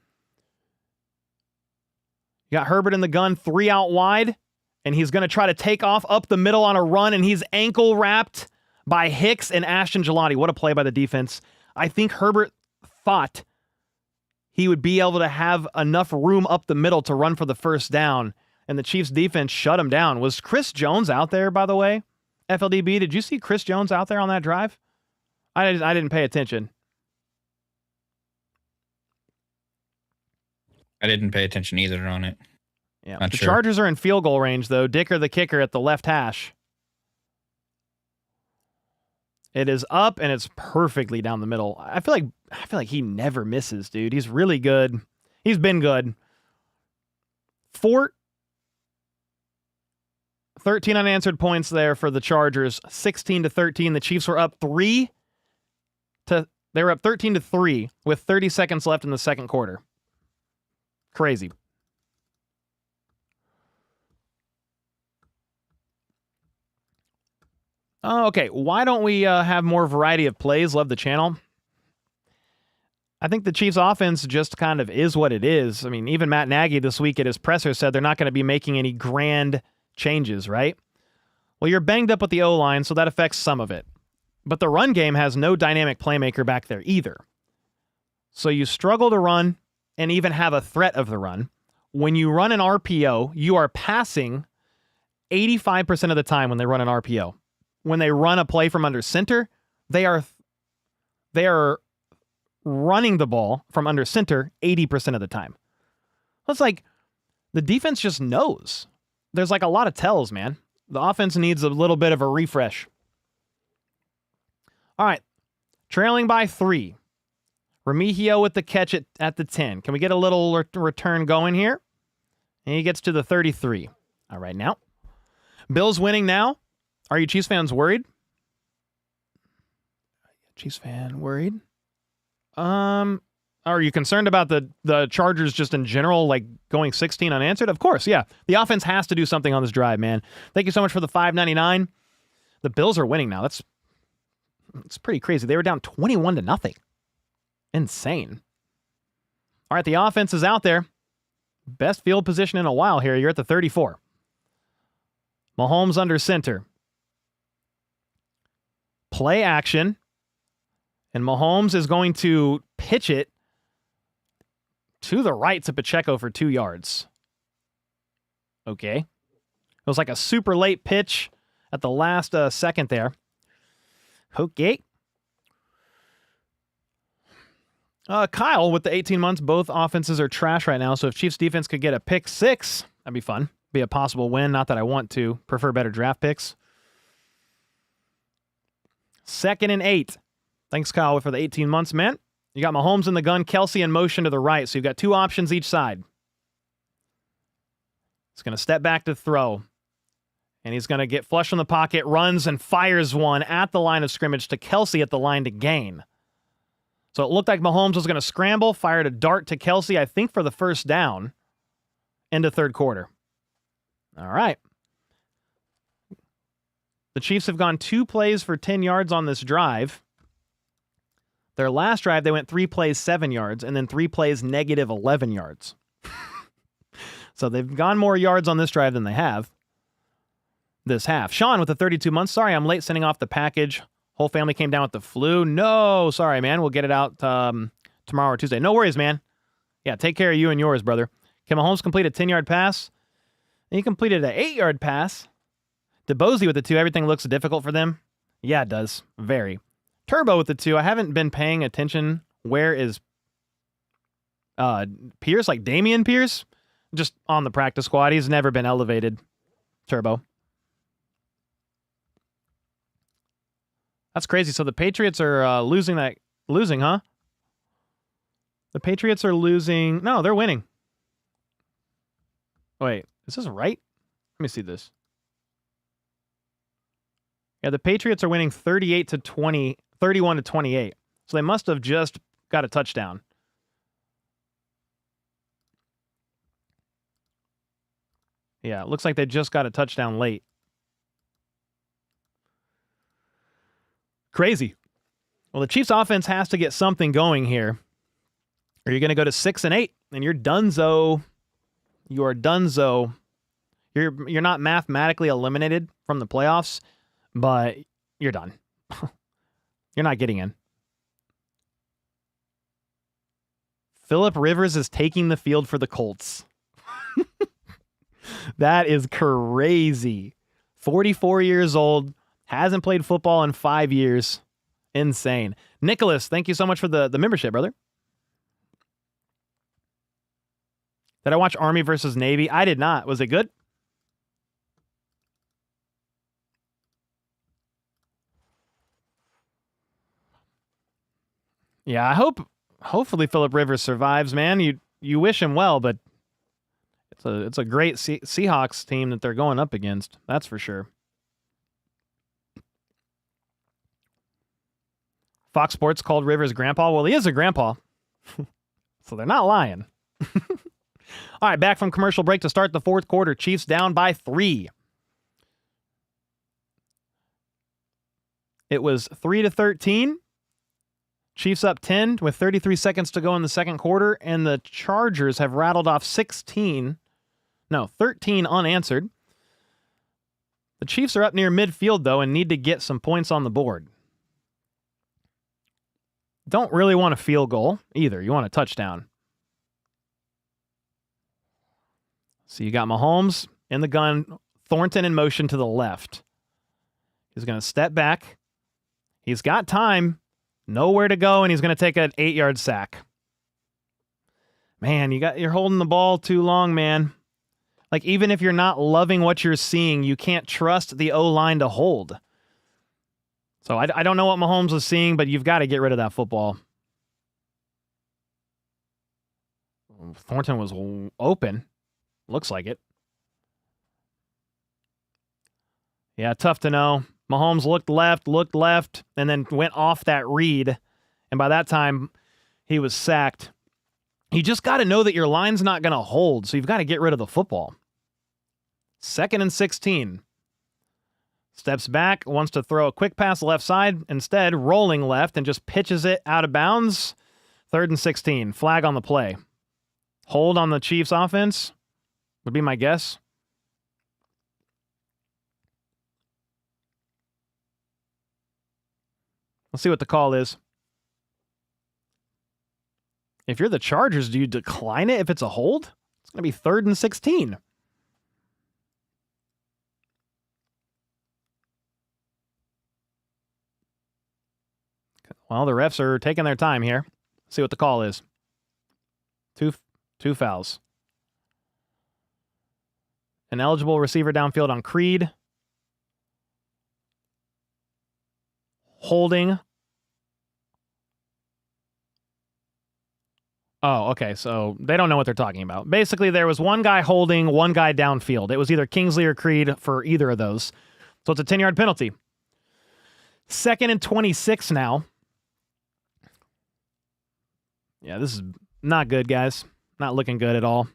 You got Herbert in the gun, 3 out wide, and he's going to try to take off up the middle on a run, and he's ankle wrapped by Hicks and Ashton Gelati. What a play by the defense. I think Herbert thought he would be able to have enough room up the middle to run for the first down, and the Chiefs defense shut him down. Was Chris Jones out there, by the way? FLDB, did you see Chris Jones out there on that drive? I didn't pay attention. I didn't pay attention either on it. Yeah, the Chargers are in field goal range, though. Dicker, the kicker, at the left hash. It is up, and it's perfectly down the middle. I feel like he never misses, dude. He's really good. He's been good. 13 unanswered points there for the Chargers. 16-13. The Chiefs were up 3 to They were up 13-3 with 30 seconds left in the second quarter. Crazy. Okay, why don't we have more variety of plays? Love the channel. I think the Chiefs' offense just kind of is what it is. I mean, even Matt Nagy this week at his presser said they're not going to be making any grand changes, right? Well, you're banged up with the O-line, so that affects some of it. But the run game has no dynamic playmaker back there either. So you struggle to run and even have a threat of the run. When you run an RPO, you are passing 85% of the time when they run an RPO. When they run a play from under center, they are running the ball from under center 80% of the time. It's like the defense just knows. There's like a lot of tells, man. The offense needs a little bit of a refresh. All right. Trailing by 3. Remigio with the catch at the 10. Can we get a little return going here? And he gets to the 33. All right, now. Bills winning now. Are you Chiefs fans worried? Chiefs fan worried? Are you concerned about the Chargers just in general, like going 16 unanswered? Of course, yeah. The offense has to do something on this drive, man. Thank you so much for the $5.99. The Bills are winning now. That's pretty crazy. They were down 21-0. Insane. All right, the offense is out there. Best field position in a while here. You're at the 34. Mahomes under center. Play action. And Mahomes is going to pitch it to the right to Pacheco for 2 yards. Okay. It was like a super late pitch at the last second there. Okay. Kyle with the 18 months. Both offenses are trash right now, so if Chiefs defense could get a pick 6, that'd be fun. Be a possible win. Not that I want to. Prefer better draft picks. 2nd and 8. Thanks, Kyle, for the 18 months, man. You got Mahomes in the gun, Kelsey in motion to the right, so you've got 2 options each side. He's going to step back to throw. And he's going to get flush from the pocket, runs and fires one at the line of scrimmage to Kelsey at the line to gain. So it looked like Mahomes was going to scramble, fired a dart to Kelsey, I think for the first down, into third quarter. All right. The Chiefs have gone 2 plays for 10 yards on this drive. Their last drive, they went 3 plays, 7 yards, and then 3 plays, negative 11 yards. So they've gone more yards on this drive than they have this half. Sean with the 32 months. Sorry, I'm late sending off the package. Whole family came down with the flu. No, sorry, man. We'll get it out tomorrow or Tuesday. No worries, man. Yeah, take care of you and yours, brother. Can Mahomes complete a 10-yard pass? And he completed an 8-yard pass. DeBosey with the 2. Everything looks difficult for them. Yeah, it does. Very. Turbo with the 2. I haven't been paying attention. Where is Pierce? Like Damian Pierce? Just on the practice squad. He's never been elevated. Turbo. That's crazy. So the Patriots are losing, huh? The Patriots are losing. No, they're winning. Wait, is this right? Let me see this. Yeah, the Patriots are winning 31-28. So they must have just got a touchdown. Yeah, it looks like they just got a touchdown late. Crazy. Well, the Chiefs offense has to get something going here. Or you're going to go to 6 and 8, and you're donezo. You are donezo. You're not mathematically eliminated from the playoffs, but you're done. You're not getting in. Phillip Rivers is taking the field for the Colts. That is crazy. 44 years old. Hasn't played football in 5 years. Insane. Nicholas, thank you so much for the membership, brother. Did I watch Army versus Navy? I did not. Was it good? Yeah, hopefully Phillip Rivers survives, man. You wish him well, but it's a great Seahawks team that they're going up against. That's for sure. Fox Sports called Rivers grandpa. Well, he is a grandpa. So they're not lying. All right, back from commercial break to start the fourth quarter. Chiefs down by 3. It was 3-13. Chiefs up 10 with 33 seconds to go in the second quarter, and the Chargers have rattled off 13 unanswered. The Chiefs are up near midfield, though, and need to get some points on the board. Don't really want a field goal either. You want a touchdown. So you got Mahomes in the gun, Thornton in motion to the left. He's going to step back. He's got time, nowhere to go, and he's going to take an 8-yard sack. Man, you're holding the ball too long, man. Like, even if you're not loving what you're seeing, you can't trust the O-line to hold. So I don't know what Mahomes was seeing, but you've got to get rid of that football. Thornton was open. Looks like it. Yeah, tough to know. Mahomes looked left, and then went off that read. And by that time, He was sacked. You just got to know that your line's not going to hold, so you've got to get rid of the football. 2nd and 16. Steps back, wants to throw a quick pass left side, instead rolling left and just pitches it out of bounds. 3rd and 16. Flag on the play. Hold on the Chiefs offense would be my guess. Let's see what the call is. If you're the Chargers, do you decline it if it's a hold? It's going to be 3rd and 16. Well, the refs are taking their time here. Let's see what the call is. Two fouls. An eligible receiver downfield on Creed. Holding. Oh, okay, so they don't know what they're talking about. Basically, there was one guy holding, one guy downfield. It was either Kingsley or Creed for either of those. So it's a 10-yard penalty. 2nd and 26 now. Yeah, this is not good, guys. Not looking good at all.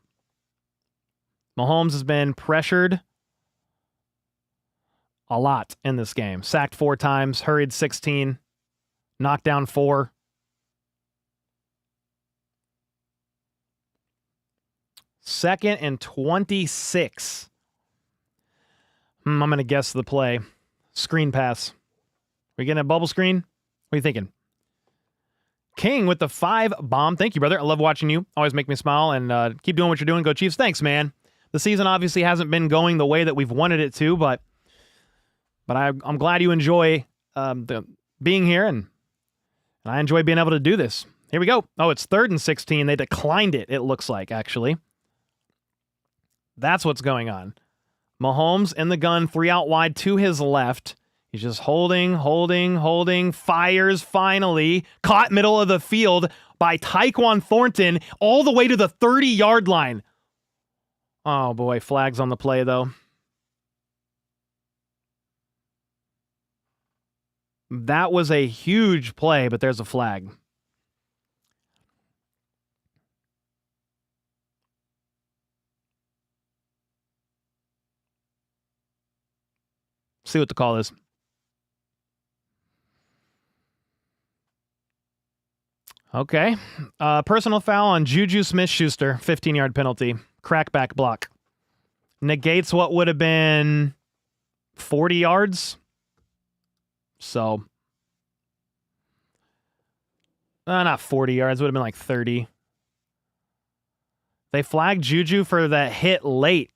Mahomes has been pressured a lot in this game. Sacked 4 times, hurried 16, knocked down 4. Second and 26. I'm going to guess the play. Screen pass. We getting a bubble screen? What are you thinking? King with the 5 bomb. Thank you, brother. I love watching you. Always make me smile, and keep doing what you're doing. Go Chiefs. Thanks, man. The season obviously hasn't been going the way that we've wanted it to, but I'm glad you enjoy being here, and I enjoy being able to do this. Here we go. Oh, it's 3rd and 16. They declined it looks like, actually. That's what's going on. Mahomes in the gun, 3 out wide to his left. He's just holding, fires finally. Caught middle of the field by Tyquan Thornton all the way to the 30-yard line. Oh, boy. Flags on the play, though. That was a huge play, but there's a flag. See what the call is. Okay. Personal foul on Juju Smith-Schuster. 15-yard penalty. Crackback block. Negates what would have been 40 yards. So. Not 40 yards. Would have been like 30. They flagged Juju for that hit late.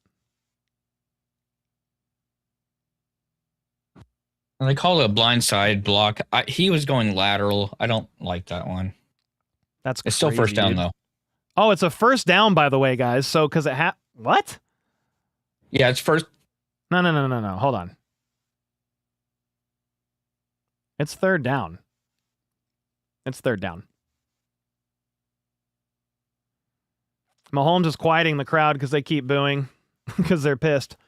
And they call it a blindside block. He was going lateral. I don't like that one. It's crazy, still first down, dude. though. Oh, it's a first down, by the way, guys. So, because it what? Yeah, it's first. No. Hold on. It's 3rd down. It's 3rd down. Mahomes is quieting the crowd because they keep booing because they're pissed.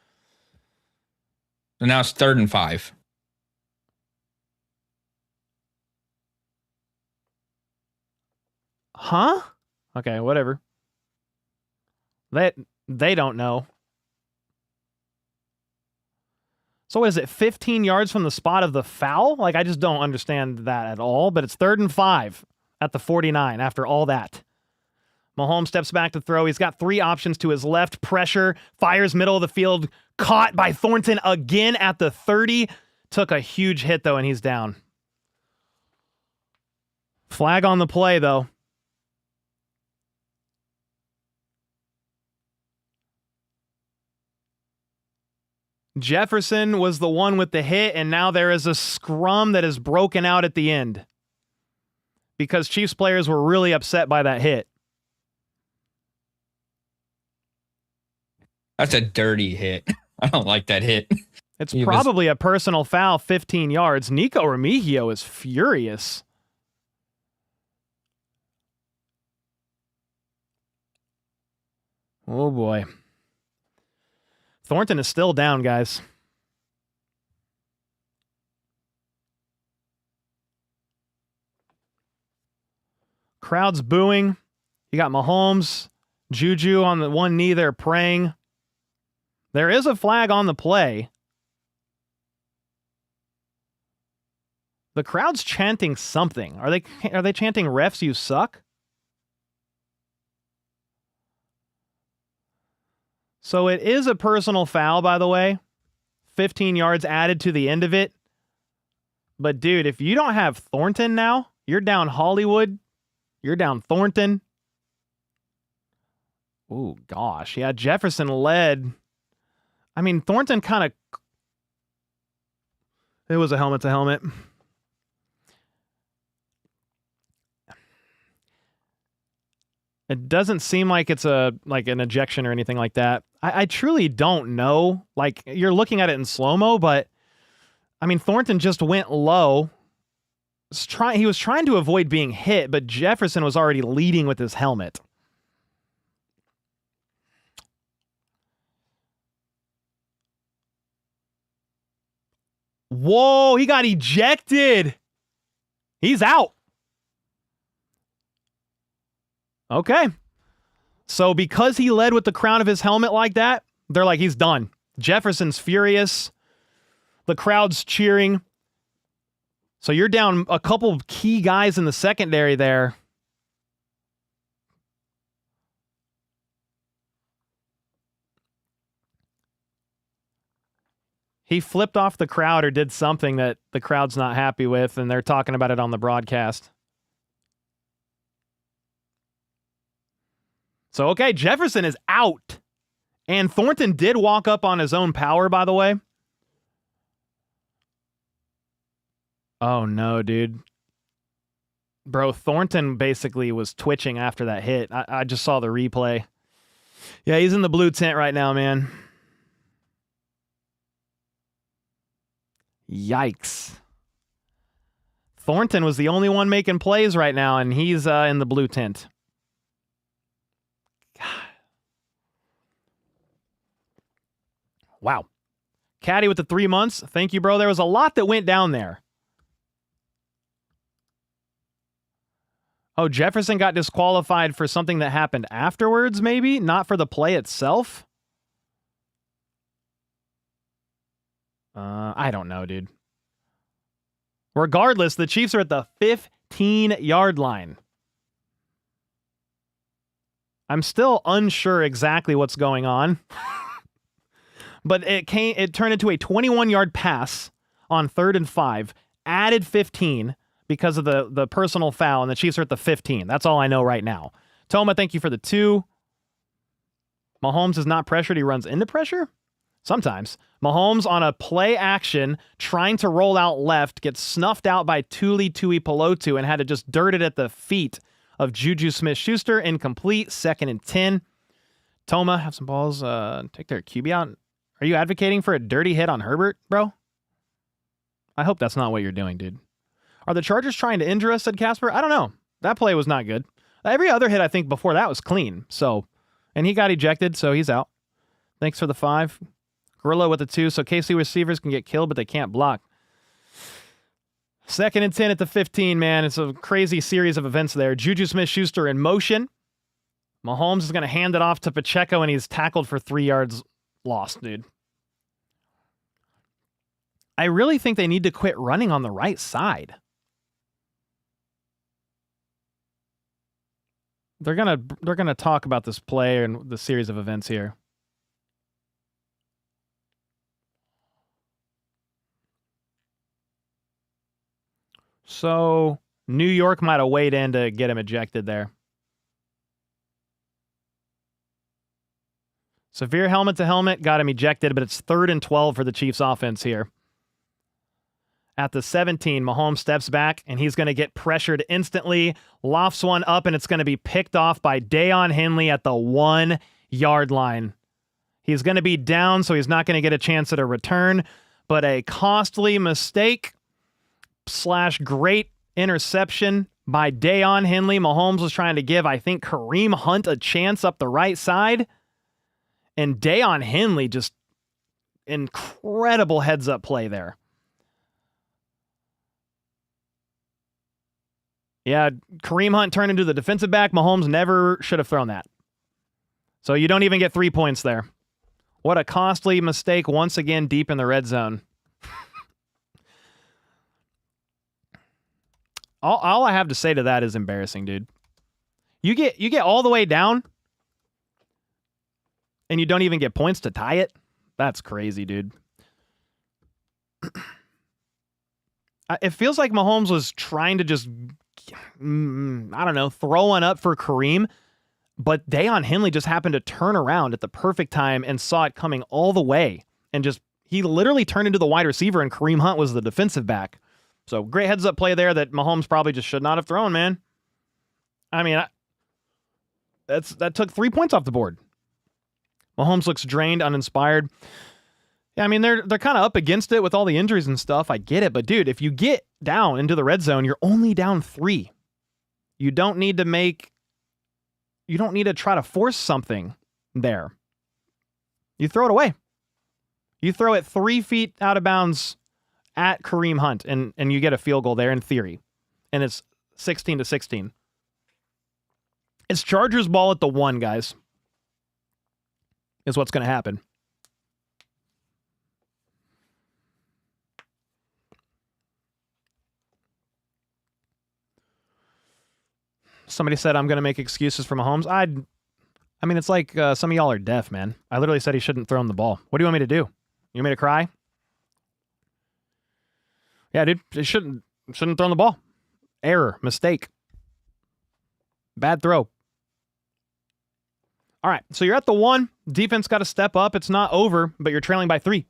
So now it's 3rd and 5. Huh? Okay, whatever. They don't know. So what is it, 15 yards from the spot of the foul? Like, I just don't understand that at all, but it's 3rd and 5 at the 49 after all that. Mahomes steps back to throw. He's got 3 options to his left. Pressure, fires middle of the field, caught by Thornton again at the 30. Took a huge hit, though, and he's down. Flag on the play, though. Jefferson was the one with the hit, and now there is a scrum that is broken out at the end because Chiefs players were really upset by that hit. That's a dirty hit. I don't like that hit. It's probably a personal foul, 15 yards. Nico Remigio is furious. Oh, boy. Thornton is still down, guys. Crowd's booing. You got Mahomes, Juju on the one knee there praying. There is a flag on the play. The crowd's chanting something. Are they chanting refs you suck? So it is a personal foul, by the way. 15 yards added to the end of it. But dude, if you don't have Thornton now, you're down Hollywood. You're down Thornton. Oh gosh. Yeah, Jefferson led. I mean, Thornton kind of... It was a helmet to helmet. It doesn't seem like it's an ejection or anything like that. I truly don't know. Like, you're looking at it in slow-mo, but I mean, Thornton just went low. He was trying to avoid being hit, but Jefferson was already leading with his helmet. Whoa, he got ejected. He's out. Okay. So because he led with the crown of his helmet like that, they're like, he's done. Jefferson's furious. The crowd's cheering. So you're down a couple of key guys in the secondary there. He flipped off the crowd or did something that the crowd's not happy with, and they're talking about it on the broadcast. So, okay, Jefferson is out. And Thornton did walk up on his own power, by the way. Oh, no, dude. Bro, Thornton basically was twitching after that hit. I just saw the replay. Yeah, he's in the blue tent right now, man. Yikes. Thornton was the only one making plays right now, and he's in the blue tent. God. Wow. Caddy with the 3 months. Thank you, bro. There was a lot that went down there. Oh, Jefferson got disqualified for something that happened afterwards, maybe? Not for the play itself? I don't know, dude. Regardless, the Chiefs are at the 15-yard line. I'm still unsure exactly what's going on. But it turned into a 21-yard pass on 3rd and 5, added 15 because of the personal foul, and the Chiefs are at the 15. That's all I know right now. Toma, thank you for the 2. Mahomes is not pressured. He runs into pressure? Sometimes. Mahomes on a play action, trying to roll out left, gets snuffed out by Tuli Tuipulotu and had to just dirt it at the feet of Juju Smith-Schuster. Incomplete, 2nd and 10. Toma, have some balls. Take their QB out. Are you advocating for a dirty hit on Herbert, bro? I hope that's not what you're doing, dude. Are the Chargers trying to injure us, said Casper? I don't know. That play was not good. Every other hit, I think, before that was clean. So, and he got ejected, so he's out. Thanks for the 5. Gorilla with the 2, so KC receivers can get killed, but they can't block. 2nd and 10 at the 15, man. It's a crazy series of events there. Juju Smith-Schuster in motion. Mahomes is going to hand it off to Pacheco, and he's tackled for 3 yards lost, dude. I really think they need to quit running on the right side. They're gonna talk about this play and the series of events here. So New York might have weighed in to get him ejected there. Severe helmet to helmet, got him ejected, but it's 3rd and 12 for the Chiefs offense here. At the 17, Mahomes steps back, and he's going to get pressured instantly. Lofts one up, and it's going to be picked off by Deion Henley at the 1-yard line. He's going to be down, so he's not going to get a chance at a return, but a costly mistake / great interception by Deion Henley. Mahomes was trying to give, I think, Kareem Hunt a chance up the right side, and Deion Henley just incredible heads-up play there. Yeah, Kareem Hunt turned into the defensive back. Mahomes never should have thrown that. So you don't even get 3 points there. What a costly mistake once again deep in the red zone. All I have to say to that is embarrassing, dude. You get all the way down and you don't even get points to tie it? That's crazy, dude. It feels like Mahomes was trying to just, I don't know, throw one up for Kareem, but Deion Henley just happened to turn around at the perfect time and saw it coming all the way. And he literally turned into the wide receiver and Kareem Hunt was the defensive back. So great heads-up play there that Mahomes probably just should not have thrown, man. I mean, that took 3 points off the board. Mahomes looks drained, uninspired. Yeah, I mean, they're kind of up against it with all the injuries and stuff. I get it. But, dude, if you get down into the red zone, you're only down 3. You don't need to try to force something there. You throw it away. You throw it 3 feet out of bounds at Kareem Hunt, and you get a field goal there in theory. And it's 16-16. It's Chargers ball at the 1, guys. Is what's going to happen. Somebody said I'm going to make excuses for Mahomes. I mean, it's like some of y'all are deaf, man. I literally said he shouldn't throw him the ball. What do you want me to do? You want me to cry? Yeah, dude, he shouldn't throw the ball. Error, mistake. Bad throw. All right, so you're at the 1. Defense got to step up. It's not over, but you're trailing by 3.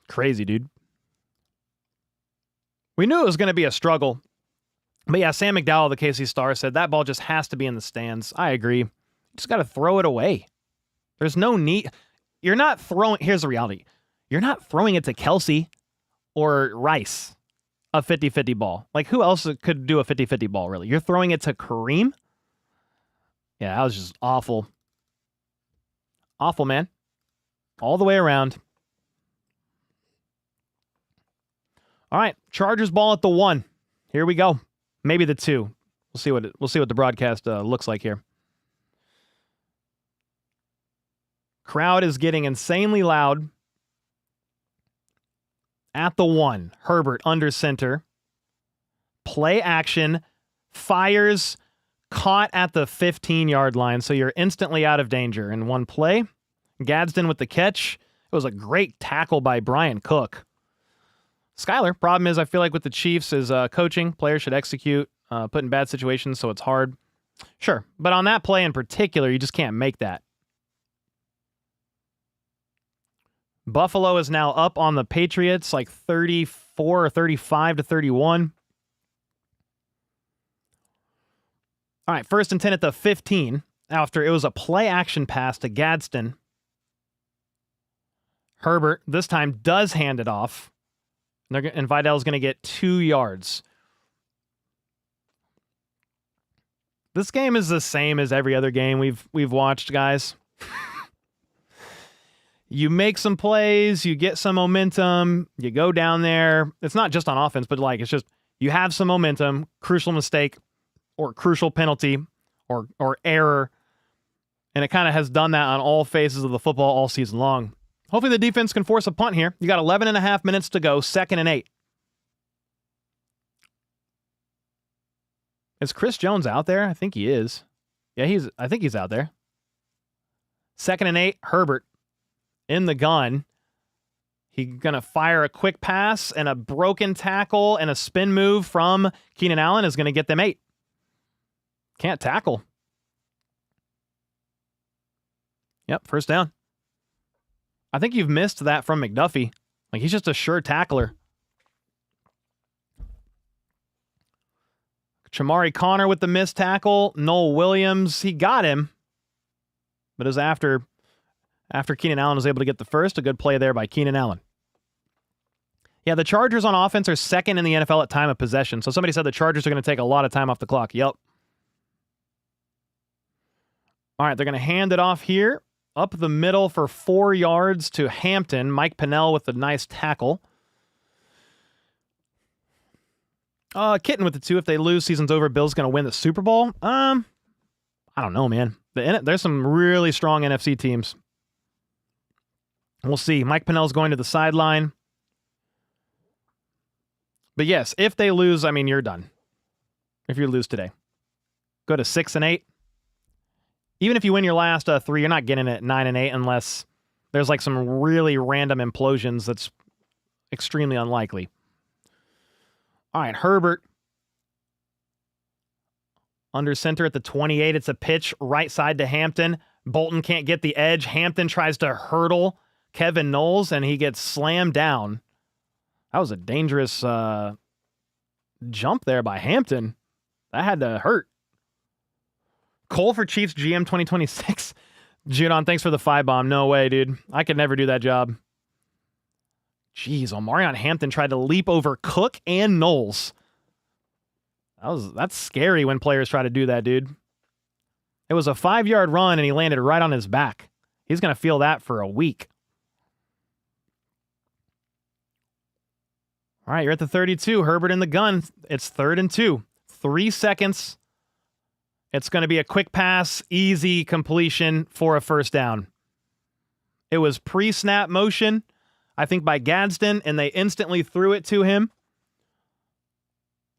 Crazy, dude. We knew it was going to be a struggle. But yeah, Sam McDowell, the KC Star, said that ball just has to be in the stands. I agree. You just got to throw it away. There's no need. You're not throwing. Here's the reality. You're not throwing it to Kelsey or Rice, a 50-50 ball. Like, who else could do a 50-50 ball, really? You're throwing it to Kareem? Yeah, that was just awful. Awful, man. All the way around. All right, Chargers ball at the 1. Here we go. Maybe the 2. We'll see what the broadcast looks like here. Crowd is getting insanely loud. At the 1, Herbert under center. Play action. Fires. Caught at the 15-yard line, so you're instantly out of danger. In one play, Gadsden with the catch. It was a great tackle by Brian Cook. Skyler, problem is I feel like with the Chiefs is coaching. Players should execute, put in bad situations, so it's hard. Sure, but on that play in particular, you just can't make that. Buffalo is now up on the Patriots, like 34 or 35-31. All right, 1st and 10 at the 15 after it was a play action pass to Gadsden. Herbert this time does hand it off. And Vidal's going to get 2 yards. This game is the same as every other game we've watched, guys. You make some plays, you get some momentum, you go down there. It's not just on offense, but like it's just you have some momentum, crucial mistake or crucial penalty or error, and it kind of has done that on all phases of the football all season long. Hopefully the defense can force a punt here. You got 11 and a half minutes to go, 2nd and 8. Is Chris Jones out there? I think he is. Yeah, I think he's out there. 2nd and 8, Herbert in the gun. He's going to fire a quick pass, and a broken tackle and a spin move from Keenan Allen is going to get them 8. Can't tackle. Yep, first down. I think you've missed that from McDuffie. Like, he's just a sure tackler. Chamari Connor with the missed tackle. Noel Williams, he got him. But it was after Keenan Allen was able to get the first. A good play there by Keenan Allen. Yeah, the Chargers on offense are 2nd in the NFL at time of possession. So somebody said the Chargers are going to take a lot of time off the clock. Yep. All right, they're going to hand it off here. up the middle for 4 yards to Hampton. Mike Pennell with a nice tackle. Kitten with the 2. If they lose, season's over. Bill's going to win the Super Bowl. I don't know, man. There's some really strong NFC teams. We'll see. Mike Pennell's going to the sideline. But yes, if they lose, I mean, you're done. If you lose today. Go to 6-8. Even if you win your last 3, you're not getting it 9-8 unless there's like some really random implosions that's extremely unlikely. All right, Herbert. Under center at the 28. It's a pitch right side to Hampton. Bolton can't get the edge. Hampton tries to hurdle Kevin Knowles, and he gets slammed down. That was a dangerous jump there by Hampton. That had to hurt. Cole for Chiefs GM 2026. Judon, thanks for the 5-bomb. No way, dude. I could never do that job. Jeez, Omarion Hampton tried to leap over Cook and Knowles. That's scary when players try to do that, dude. It was a 5-yard run, and he landed right on his back. He's going to feel that for a week. All right, you're at the 32. Herbert in the gun. It's 3rd and 2. 3 seconds. It's going to be a quick pass, easy completion for a first down. It was pre-snap motion, I think, by Gadsden, and they instantly threw it to him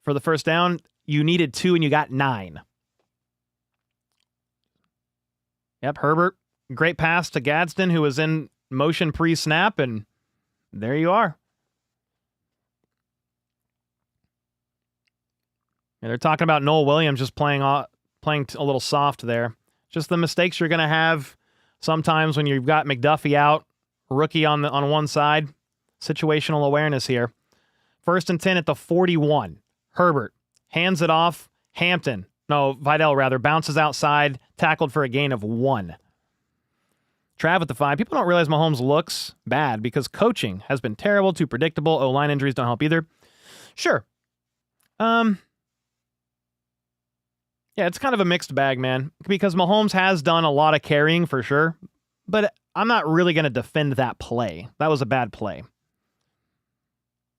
for the first down. You needed 2, and you got 9. Yep, Herbert, great pass to Gadsden, who was in motion pre-snap, and there you are. Yeah, they're talking about Noel Williams just playing a little soft there. Just the mistakes you're going to have sometimes when you've got McDuffie out, rookie on one side. Situational awareness here. 1st and 10 at the 41. Herbert hands it off. Vidal rather, bounces outside, tackled for a gain of 1. Trav at the 5. People don't realize Mahomes looks bad because coaching has been terrible, too predictable. O-line injuries don't help either. Sure. Yeah, it's kind of a mixed bag, man, because Mahomes has done a lot of carrying for sure, but I'm not really going to defend that play. That was a bad play.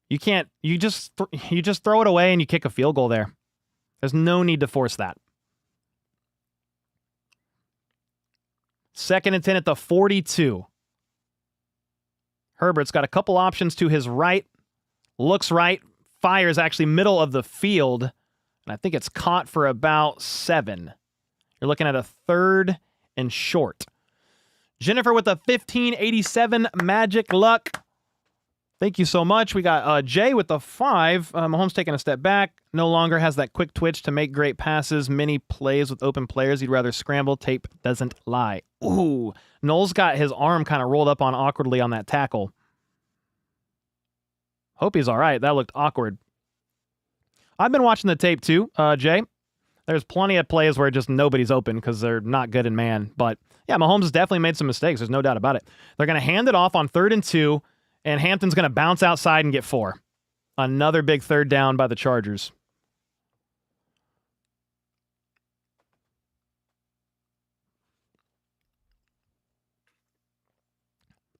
You just throw it away and you kick a field goal there. There's no need to force that. 2nd and 10 at the 42. Herbert's got a couple options to his right, looks right, fires actually middle of the field, and I think it's caught for about 7. You're looking at a 3rd and short. Jennifer with a 1587 magic luck. Thank you so much. We got Jay with the 5. Mahomes taking a step back. No longer has that quick twitch to make great passes. Many plays with open players. He'd rather scramble. Tape doesn't lie. Ooh. Knowles got his arm kind of rolled up on awkwardly on that tackle. Hope he's all right. That looked awkward. I've been watching the tape too, Jay. There's plenty of plays where just nobody's open because they're not good in man. But yeah, Mahomes has definitely made some mistakes. There's no doubt about it. They're going to hand it off on 3rd and 2. And Hampton's going to bounce outside and get 4. Another big 3rd down by the Chargers.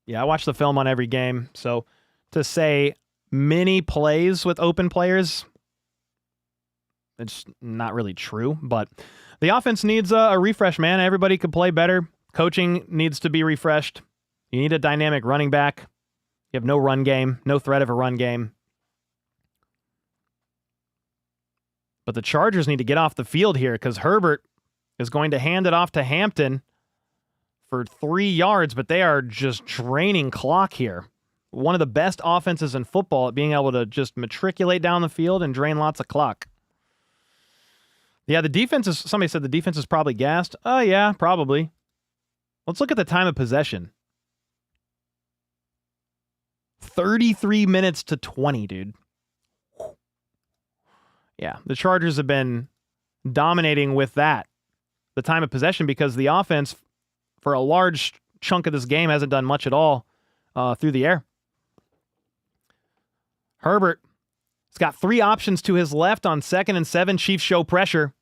Yeah, I watch the film on every game. So to say many plays with open players, it's not really true. But the offense needs a refresh, man. Everybody could play better. Coaching needs to be refreshed. You need a dynamic running back. You have no run game, no threat of a run game. But the Chargers need to get off the field here because Herbert is going to hand it off to Hampton for 3 yards, but they are just draining clock here. One of the best offenses in football at being able to just matriculate down the field and drain lots of clock. Yeah, the defense is, somebody said the defense is probably gassed. Oh, yeah, probably. Let's look at the time of possession. 33 minutes to 20, dude. Yeah, the Chargers have been dominating with that, the time of possession, because the offense, for a large chunk of this game, hasn't done much at all through the air. Herbert has got 3 options to his left on 2nd and 7. Chiefs show pressure.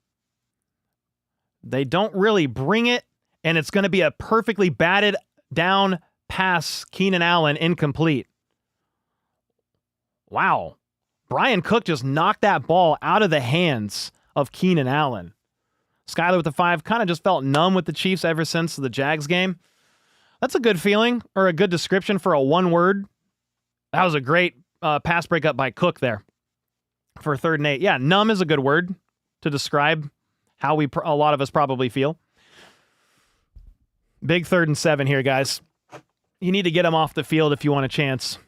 They don't really bring it, And it's going to be a perfectly batted down pass. Keenan Allen incomplete. Wow. Brian Cook just knocked that ball out of the hands of Keenan Allen. Skyler with the 5 kind of just felt numb with the Chiefs ever since the Jags game. That's a good feeling, or a good description for a one word. That was a great pass breakup by Cook there for 3rd and 8. Yeah, numb is a good word to describe how a lot of us probably feel. Big 3rd and 7 here, guys. You need to get him off the field if you want a chance.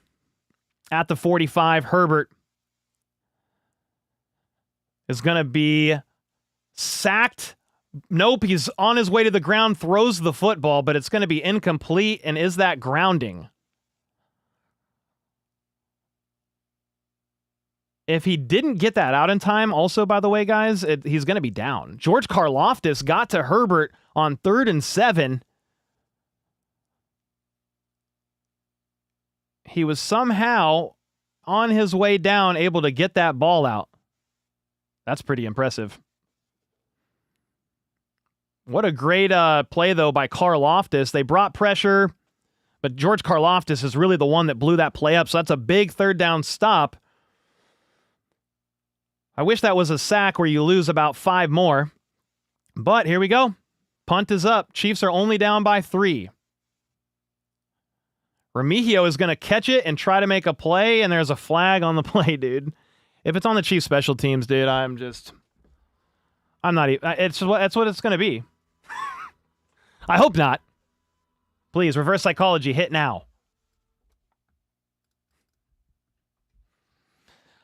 At the 45, Herbert is going to be sacked. Nope, he's on his way to the ground, throws the football, but it's going to be incomplete. And is that grounding? If he didn't get that out in time, also, by the way, guys, he's going to be down. George Karlaftis got to Herbert on 3rd and 7. He was somehow on his way down, able to get that ball out. That's pretty impressive. What a great play, though, by Karlaftis. They brought pressure, but George Karlaftis is really the one that blew that play up, so that's a big 3rd down stop. I wish that was a sack where you lose about 5 more. But here we go. Punt is up. Chiefs are only down by 3. Remigio is going to catch it and try to make a play, and there's a flag on the play, dude. If it's on the Chiefs special teams, dude, I'm not even... That's what it's going to be. I hope not. Please, reverse psychology, hit now.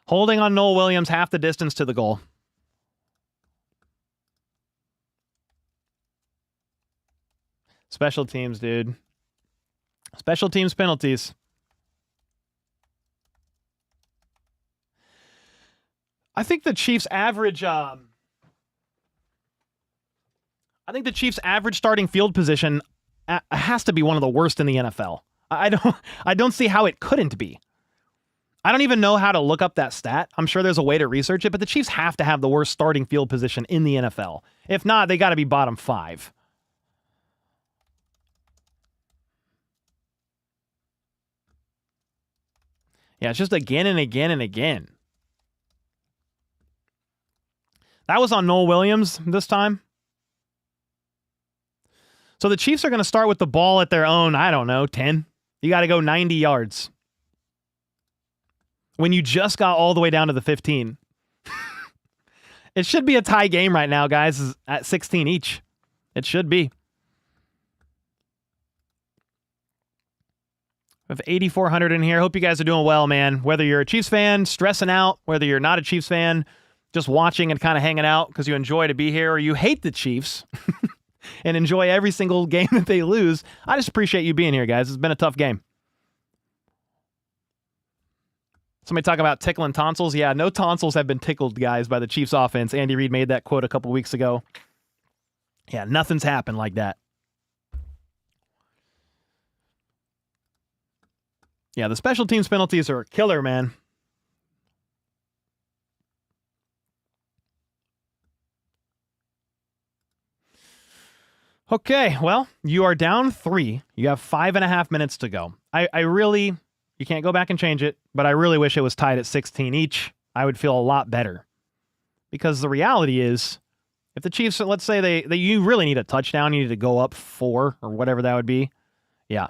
Holding on Noel Williams half the distance to the goal. Special teams, dude. Special teams penalties. I think the Chiefs' average starting field position has to be one of the worst in the NFL. I don't see how it couldn't be. I don't even know how to look up that stat. I'm sure there's a way to research it, but the Chiefs have to have the worst starting field position in the NFL. If not, they got to be bottom 5. Yeah, it's just again and again and again. That was on Noel Williams this time. So the Chiefs are going to start with the ball at their own, 10. You got to go 90 yards. When you just got all the way down to the 15. It should be a tie game right now, guys, at 16 each. It should be. We have 8,400 in here. Hope you guys are doing well, man. Whether you're a Chiefs fan, stressing out, whether you're not a Chiefs fan, just watching and kind of hanging out because you enjoy to be here, or you hate the Chiefs and enjoy every single game that they lose, I just appreciate you being here, guys. It's been a tough game. Somebody talk about tickling tonsils. Yeah, no tonsils have been tickled, guys, by the Chiefs offense. Andy Reid made that quote a couple weeks ago. Yeah, nothing's happened like that. Yeah, the special teams penalties are a killer, man. Okay, well, you are down 3. You have 5.5 minutes to go. I really... You can't go back and change it, but I really wish it was tied at 16 each. I would feel a lot better. Because the reality is, if the Chiefs, let's say you really need a touchdown, you need to go up 4 or whatever that would be. Yeah.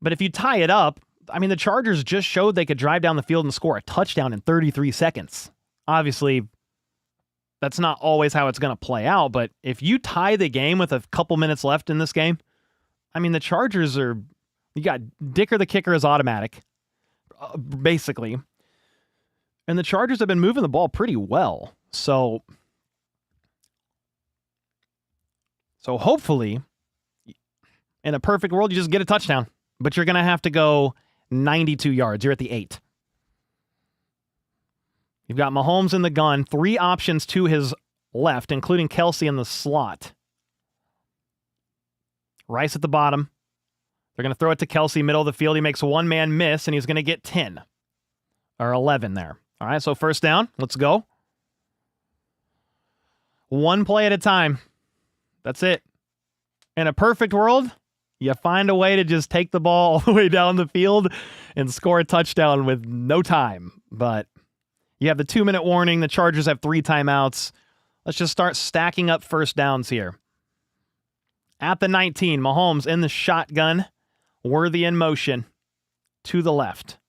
But if you tie it up, the Chargers just showed they could drive down the field and score a touchdown in 33 seconds. Obviously, that's not always how it's going to play out, but if you tie the game with a couple minutes left in this game, the Chargers are... You got Dicker the kicker is automatic, basically. And the Chargers have been moving the ball pretty well. So hopefully, in a perfect world, you just get a touchdown. But you're going to have to go 92 yards. You're at the 8. You've got Mahomes in the gun. 3 options to his left, including Kelsey in the slot. Rice at the bottom. They're going to throw it to Kelsey, middle of the field. He makes one man miss, and he's going to get 10. Or 11 there. All right, so first down. Let's go. One play at a time. That's it. In a perfect world, you find a way to just take the ball all the way down the field and score a touchdown with no time. But you have the 2-minute warning. The Chargers have 3 timeouts. Let's just start stacking up first downs here. At the 19, Mahomes in the shotgun. Worthy in motion to the left.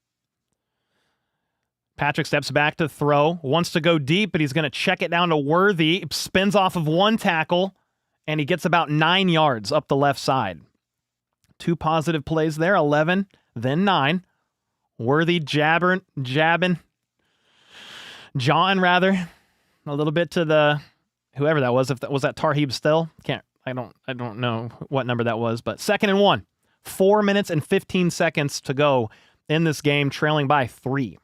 Patrick steps back to throw. Wants to go deep, but he's going to check it down to Worthy. Spins off of 1 tackle, and he gets about 9 yards up the left side. 2 positive plays there, 11, then 9. Worthy jawing rather, a little bit to the whoever that was. If that was that Tarheeb Still, I don't know what number that was, but 2nd and 1. 4 minutes and 15 seconds to go in this game, trailing by 3.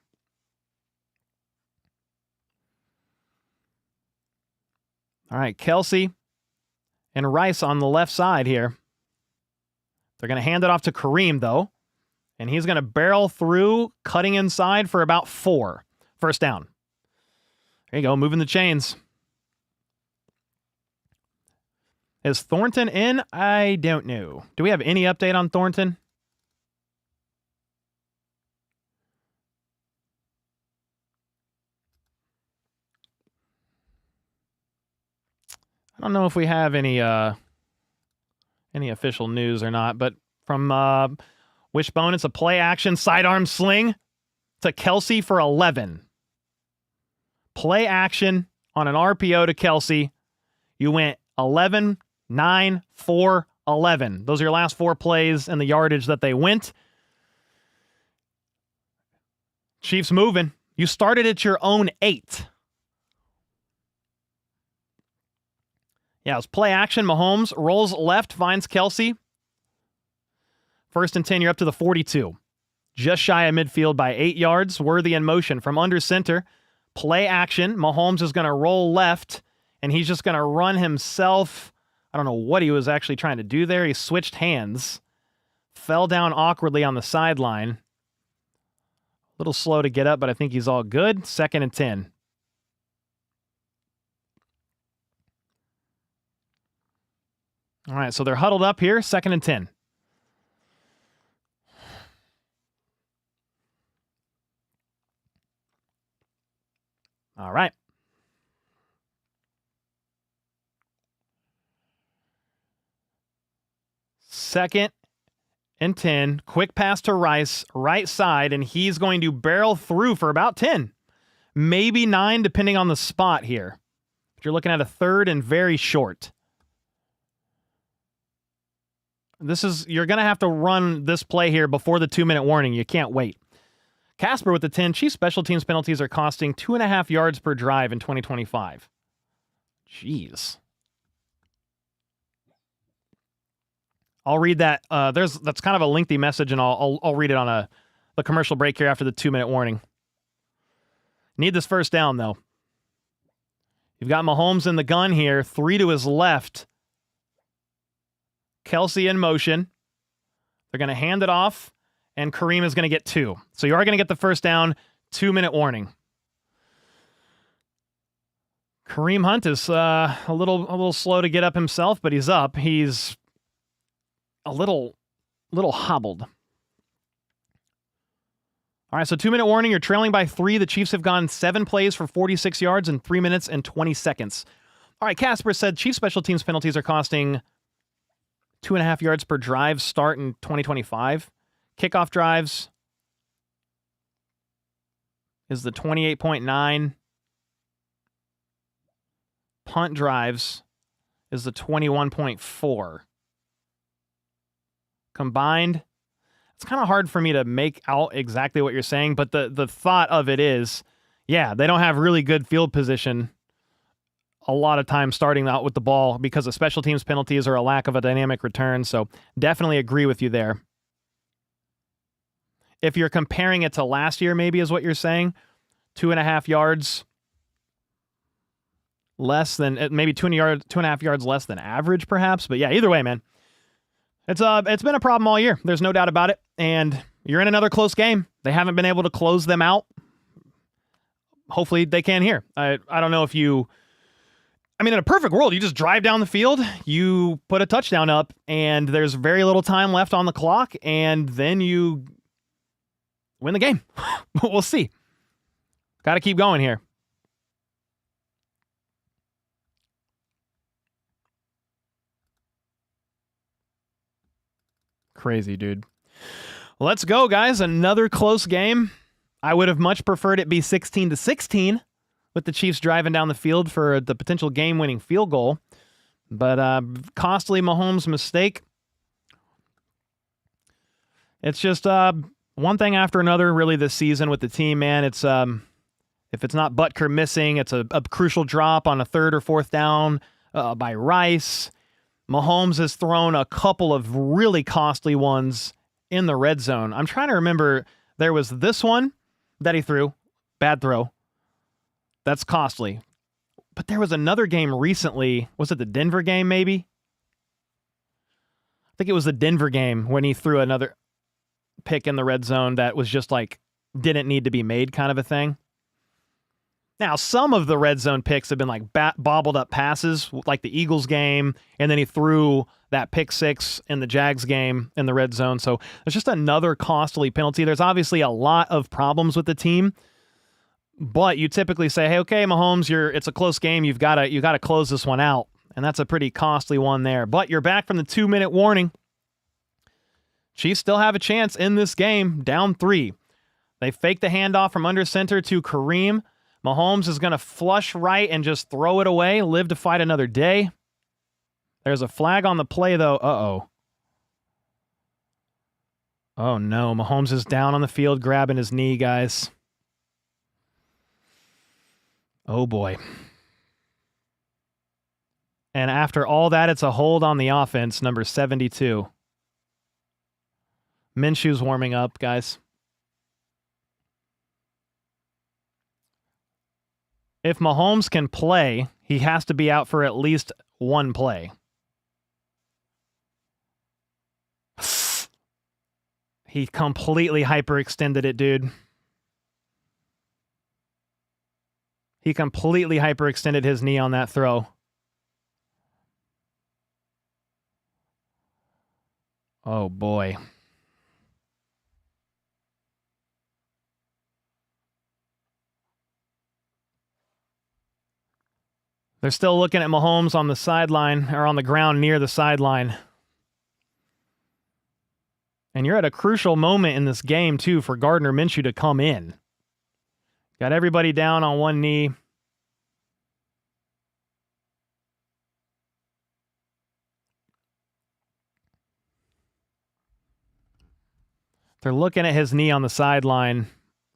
All right, Kelsey and Rice on the left side here. They're going to hand it off to Kareem, though, and he's going to barrel through, cutting inside for about 4. First down. There you go, moving the chains. Is Thornton in? I don't know. Do we have any update on Thornton? I don't know if we have any official news or not, but from Wishbone, it's a play action sidearm sling to Kelsey for 11. Play action on an RPO to Kelsey. You went 11, 9, 4, 11. Those are your last 4 plays and the yardage that they went. Chiefs moving. You started at your own 8. Yeah, it was play action. Mahomes rolls left, finds Kelsey. 1st and 10, you're up to the 42. Just shy of midfield by 8 yards. Worthy in motion from under center. Play action. Mahomes is going to roll left, and he's just going to run himself. I don't know what he was actually trying to do there. He switched hands. Fell down awkwardly on the sideline. A little slow to get up, but I think he's all good. 2nd and 10. All right, so they're huddled up here. 2nd and 10. All right. Second and 10. Quick pass to Rice, right side, and he's going to barrel through for about 10. Maybe 9, depending on the spot here. But you're looking at a 3rd and very short. You're going to have to run this play here before the 2-minute warning. You can't wait. Casper with the 10. Chief special teams penalties are costing 2.5 yards per drive in 2025. Jeez. I'll read that. That's kind of a lengthy message, and I'll read it on the commercial break here after the 2-minute warning. Need this first down, though. You've got Mahomes in the gun here. 3 to his left. Kelsey in motion. They're going to hand it off, and Kareem is going to get 2. So you are going to get the first down, 2-minute warning. Kareem Hunt is a little slow to get up himself, but he's up. He's a little hobbled. All right, so 2-minute warning. You're trailing by 3. The Chiefs have gone 7 plays for 46 yards in 3 minutes and 20 seconds. All right, Casper said Chiefs special teams penalties are costing 2.5 yards per drive start in 2025. Kickoff drives is the 28.9. Punt drives is the 21.4. Combined, it's kind of hard for me to make out exactly what you're saying, but the thought of it is, yeah, they don't have really good field position a lot of times starting out with the ball because of special teams penalties or a lack of a dynamic return. So definitely agree with you there. If you're comparing it to last year, maybe is what you're saying, 2.5 yards less than, maybe 2.5 yards less than average, perhaps. But yeah, either way, man, it's been a problem all year. There's no doubt about it. And you're in another close game. They haven't been able to close them out. Hopefully they can here. I don't know if you I mean, in a perfect world, you just drive down the field, you put a touchdown up, and there's very little time left on the clock, and then you win the game. We'll see. Got to keep going here. Crazy, dude. Let's go, guys. Another close game. I would have much preferred it be 16-16 with the Chiefs driving down the field for the potential game-winning field goal. But costly Mahomes mistake. It's just one thing after another, really, this season with the team, man. It's if it's not Butker missing, it's a crucial drop on a 3rd or 4th down by Rice. Mahomes has thrown a couple of really costly ones in the red zone. I'm trying to remember. There was this one that he threw. Bad throw. That's costly. But there was another game recently. Was it the Denver game, maybe? I think it was the Denver game when he threw another pick in the red zone that was just like, didn't need to be made kind of a thing. Now, some of the red zone picks have been like bobbled up passes, like the Eagles game, and then he threw that pick 6 in the Jags game in the red zone. So there's just another costly penalty. There's obviously a lot of problems with the team, but you typically say, hey, okay, Mahomes, it's a close game. You got to close this one out, and that's a pretty costly one there. But you're back from the 2-minute warning. Chiefs still have a chance in this game, down 3. They fake the handoff from under center to Kareem. Mahomes is going to flush right and just throw it away, live to fight another day. There's a flag on the play, though. Uh-oh. Oh, no. Mahomes is down on the field grabbing his knee, guys. Oh, boy. And after all that, it's a hold on the offense, number 72. Minshew's warming up, guys. If Mahomes can play, he has to be out for at least one play. He completely hyperextended it, dude. He completely hyperextended his knee on that throw. Oh, boy. They're still looking at Mahomes on the sideline, or on the ground near the sideline. And you're at a crucial moment in this game, too, for Gardner Minshew to come in. Got everybody down on one knee. They're looking at his knee on the sideline,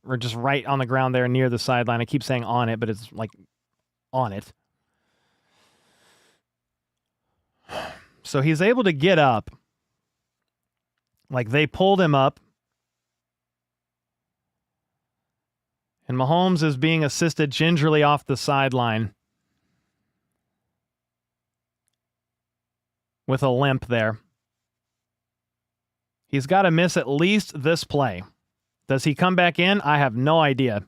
or just right on the ground there near the sideline. I keep saying on it, but it's like on it. So he's able to get up. Like they pulled him up. And Mahomes is being assisted gingerly off the sideline with a limp there. He's got to miss at least this play. Does he come back in? I have no idea.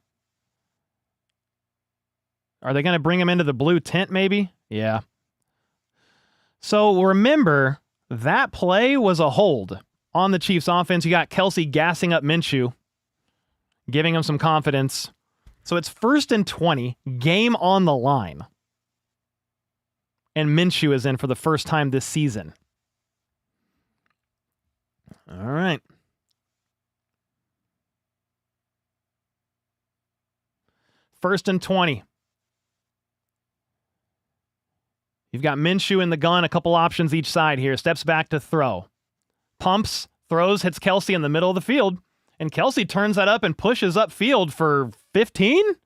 Are they going to bring him into the blue tent maybe? Yeah. So remember, that play was a hold on the Chiefs offense. You got Kelsey gassing up Minshew, giving him some confidence. So it's 1st and 20, game on the line. And Minshew is in for the first time this season. All right. First and 20. You've got Minshew in the gun, a couple options each side here. Steps back to throw. Pumps, throws, hits Kelsey in the middle of the field. And Kelsey turns that up and pushes upfield for 15-ish.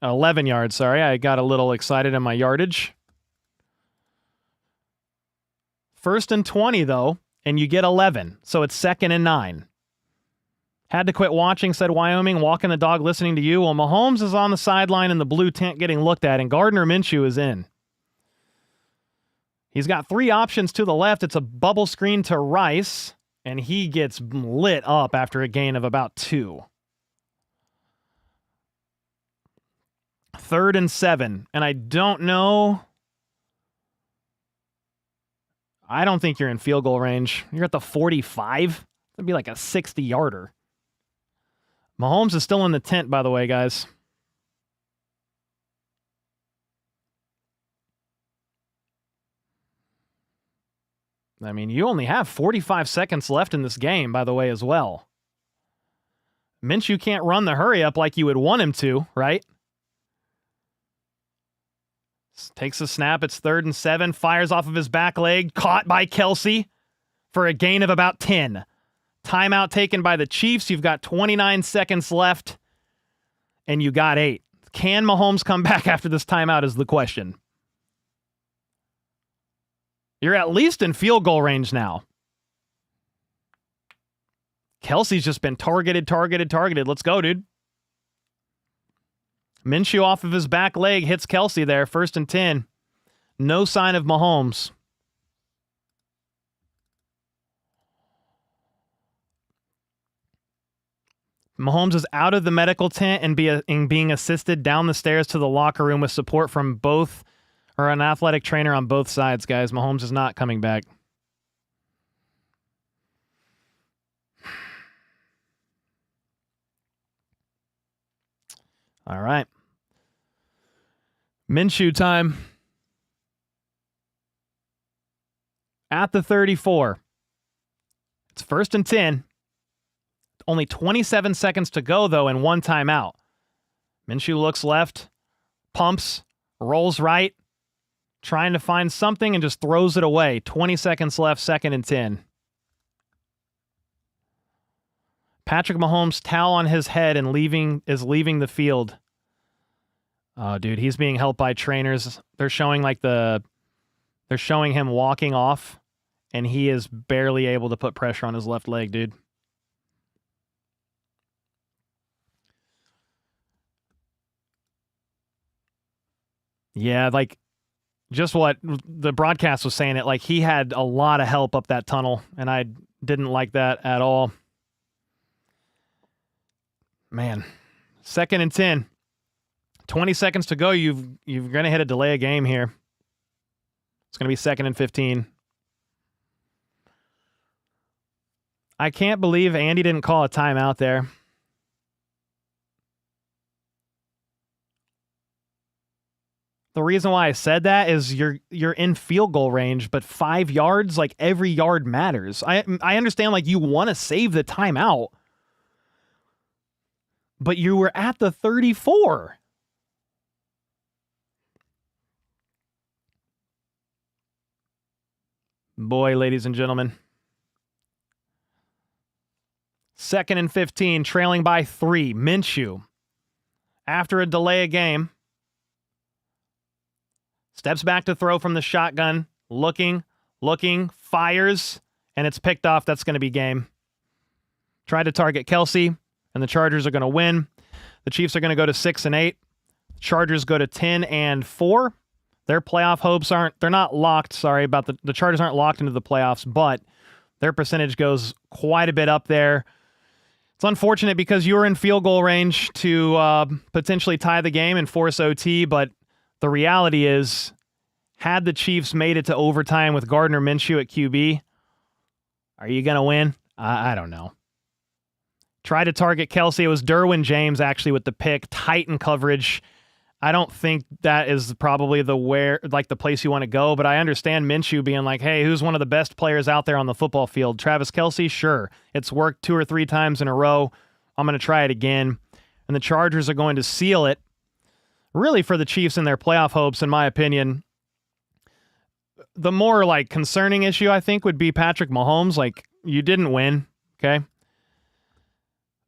11 yards, sorry. I got a little excited in my yardage. 1st and 20, though, and you get 11. So it's 2nd and 9. Had to quit watching, said Wyoming. Walking the dog, listening to you. Well, Mahomes is on the sideline in the blue tent getting looked at, and Gardner Minshew is in. He's got 3 options to the left. It's a bubble screen to Rice, and he gets lit up after a gain of about 2. 3rd and 7. And I don't know. I don't think you're in field goal range. You're at the 45. That'd be like a 60-yarder. Mahomes is still in the tent, by the way, guys. I mean, you only have 45 seconds left in this game, by the way, as well. Minshew can't run the hurry up like you would want him to, right? Takes a snap. It's 3rd and 7. Fires off of his back leg. Caught by Kelsey for a gain of about 10. Timeout taken by the Chiefs. You've got 29 seconds left, and you got 8. Can Mahomes come back after this timeout is the question. You're at least in field goal range now. Kelsey's just been targeted. Let's go, dude. Minshew off of his back leg hits Kelsey there. 1st and 10. No sign of Mahomes. Mahomes is out of the medical tent and being assisted down the stairs to the locker room with support from both, or an athletic trainer on both sides, guys. Mahomes is not coming back. All right. Minshew time. At the 34. It's 1st and 10. Only 27 seconds to go, though, and 1 timeout. Minshew looks left, pumps, rolls right, trying to find something and just throws it away. 20 seconds left, 2nd and 10. Patrick Mahomes' towel on his head and is leaving the field. Oh, dude, he's being helped by trainers. They're showing him walking off, and he is barely able to put pressure on his left leg, dude. Yeah, like just what the broadcast was saying, it like he had a lot of help up that tunnel, and I didn't like that at all. Man, 2nd and 10. 20 seconds to go. You're going to hit a delay a game here. It's going to be 2nd and 15. I can't believe Andy didn't call a timeout there. The reason why I said that is you're in field goal range, but 5 yards, like every yard matters. I understand like you want to save the timeout, but you were at the 34. Boy, ladies and gentlemen. 2nd and 15, trailing by 3. Minshew, after a delay of game, steps back to throw from the shotgun, looking, fires, and it's picked off. That's going to be game. Tried to target Kelsey, and the Chargers are going to win. The Chiefs are going to go to 6 and 8. Chargers go to 10 and 4. Their playoff hopes they're not locked. Sorry about the Chargers aren't locked into the playoffs, but their percentage goes quite a bit up there. It's unfortunate because you were in field goal range to potentially tie the game and force OT, but the reality is, had the Chiefs made it to overtime with Gardner Minshew at QB, are you going to win? I don't know. Tried to target Kelsey. It was Derwin James actually with the pick. Tighten coverage. I don't think that is probably the place you want to go, but I understand Minshew being like, hey, who's one of the best players out there on the football field? Travis Kelce? Sure. It's worked 2 or 3 times in a row. I'm going to try it again. And the Chargers are going to seal it, really, for the Chiefs and their playoff hopes, in my opinion. The more like concerning issue, I think, would be Patrick Mahomes. Like, you didn't win, okay?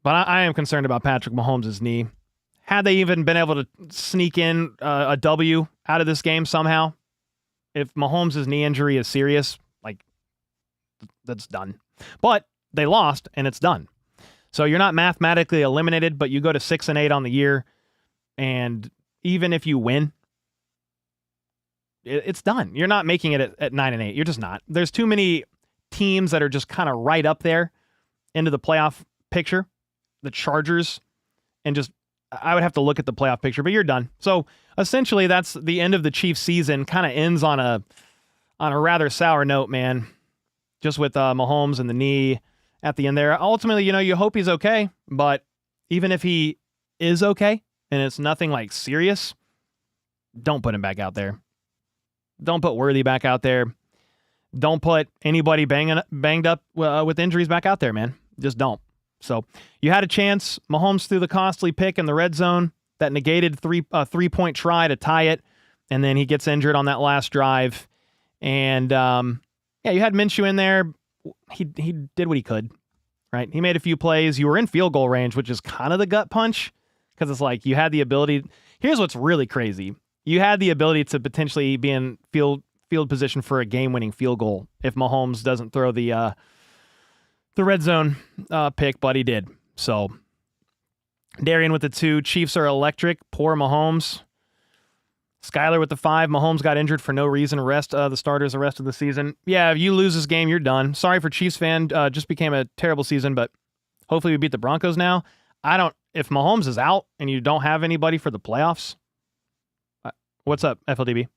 But I am concerned about Patrick Mahomes' knee. Had they even been able to sneak in a W out of this game somehow, if Mahomes' knee injury is serious, like, that's done. But they lost, and it's done. So you're not mathematically eliminated, but you go to 6 and 8 on the year, and even if you win, it's done. You're not making it at 9 and 8. You're just not. There's too many teams that are just kind of right up there into the playoff picture. The Chargers, and just I would have to look at the playoff picture, but you're done. So essentially, that's the end of the Chiefs season. Kind of ends on a rather sour note, man. Just with Mahomes and the knee at the end there. Ultimately, you hope he's okay, but even if he is okay and it's nothing like serious, don't put him back out there. Don't put Worthy back out there. Don't put anybody banged up with injuries back out there, man. Just don't. So you had a chance. Mahomes threw the costly pick in the red zone that negated three-point try to tie it, and then he gets injured on that last drive. And you had Minshew in there. He did what he could, right? He made a few plays. You were in field goal range, which is kind of the gut punch, because it's like you had the ability. Here's what's really crazy. You had the ability to potentially be in field position for a game-winning field goal if Mahomes doesn't throw the red zone pick, but he did. So Darian with the 2. Chiefs are electric. Poor Mahomes. Skyler with the 5. Mahomes got injured for no reason. Rest the starters the rest of the season. Yeah, if you lose this game, you're done. Sorry for Chiefs fan. Just became a terrible season, but hopefully we beat the Broncos now. If Mahomes is out and you don't have anybody for the playoffs, what's up, FLDB?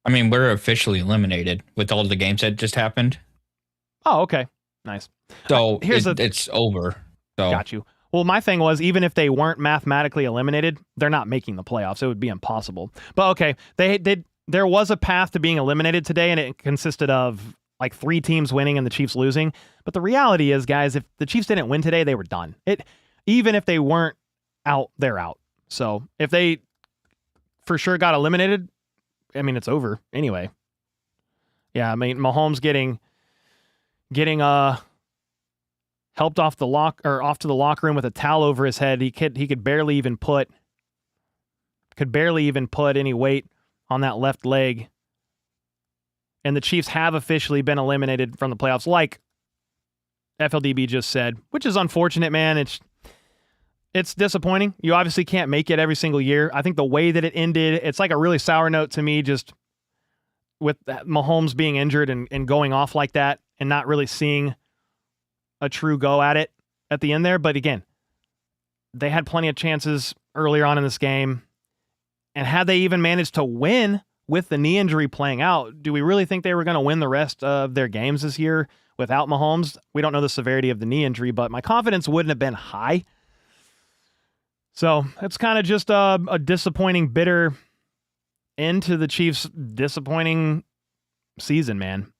I mean, we're officially eliminated with all the games that just happened. Oh, okay. Nice. So it's over. So. Got you. Well, my thing was, even if they weren't mathematically eliminated, they're not making the playoffs. It would be impossible. But okay, there was a path to being eliminated today, and it consisted of like 3 teams winning and the Chiefs losing. But the reality is, guys, if the Chiefs didn't win today, they were done. Even if they weren't out, they're out. So if they for sure got eliminated, I mean, it's over anyway. Yeah, I mean, Mahomes getting helped off to the locker room with a towel over his head. He could barely even put any weight on that left leg. And the Chiefs have officially been eliminated from the playoffs, like FLDB just said, which is unfortunate, man. It's disappointing. You obviously can't make it every single year. I think the way that it ended, it's like a really sour note to me, just with Mahomes being injured and going off like that and not really seeing a true go at it at the end there. But again, they had plenty of chances earlier on in this game. And had they even managed to win with the knee injury playing out, do we really think they were going to win the rest of their games this year without Mahomes? We don't know the severity of the knee injury, but my confidence wouldn't have been high. So it's kind of just a disappointing, bitter end to the Chiefs' disappointing season, man.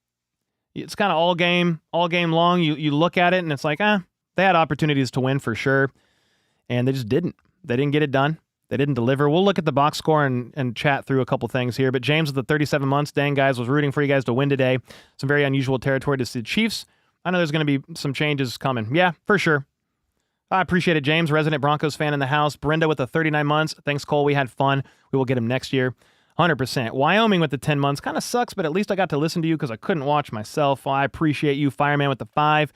It's kind of all game long. You look at it and it's like, they had opportunities to win for sure. And they just didn't. They didn't get it done. They didn't deliver. We'll look at the box score and chat through a couple things here. But James with the 37 months, dang guys, was rooting for you guys to win today. Some very unusual territory to see the Chiefs. I know there's going to be some changes coming. Yeah, for sure. I appreciate it, James, resident Broncos fan in the house. Brenda with the 39 months. Thanks, Cole. We had fun. We will get him next year. 100%. Wyoming with the 10 months. Kind of sucks, but at least I got to listen to you because I couldn't watch myself. Well, I appreciate you. Fireman with the 5.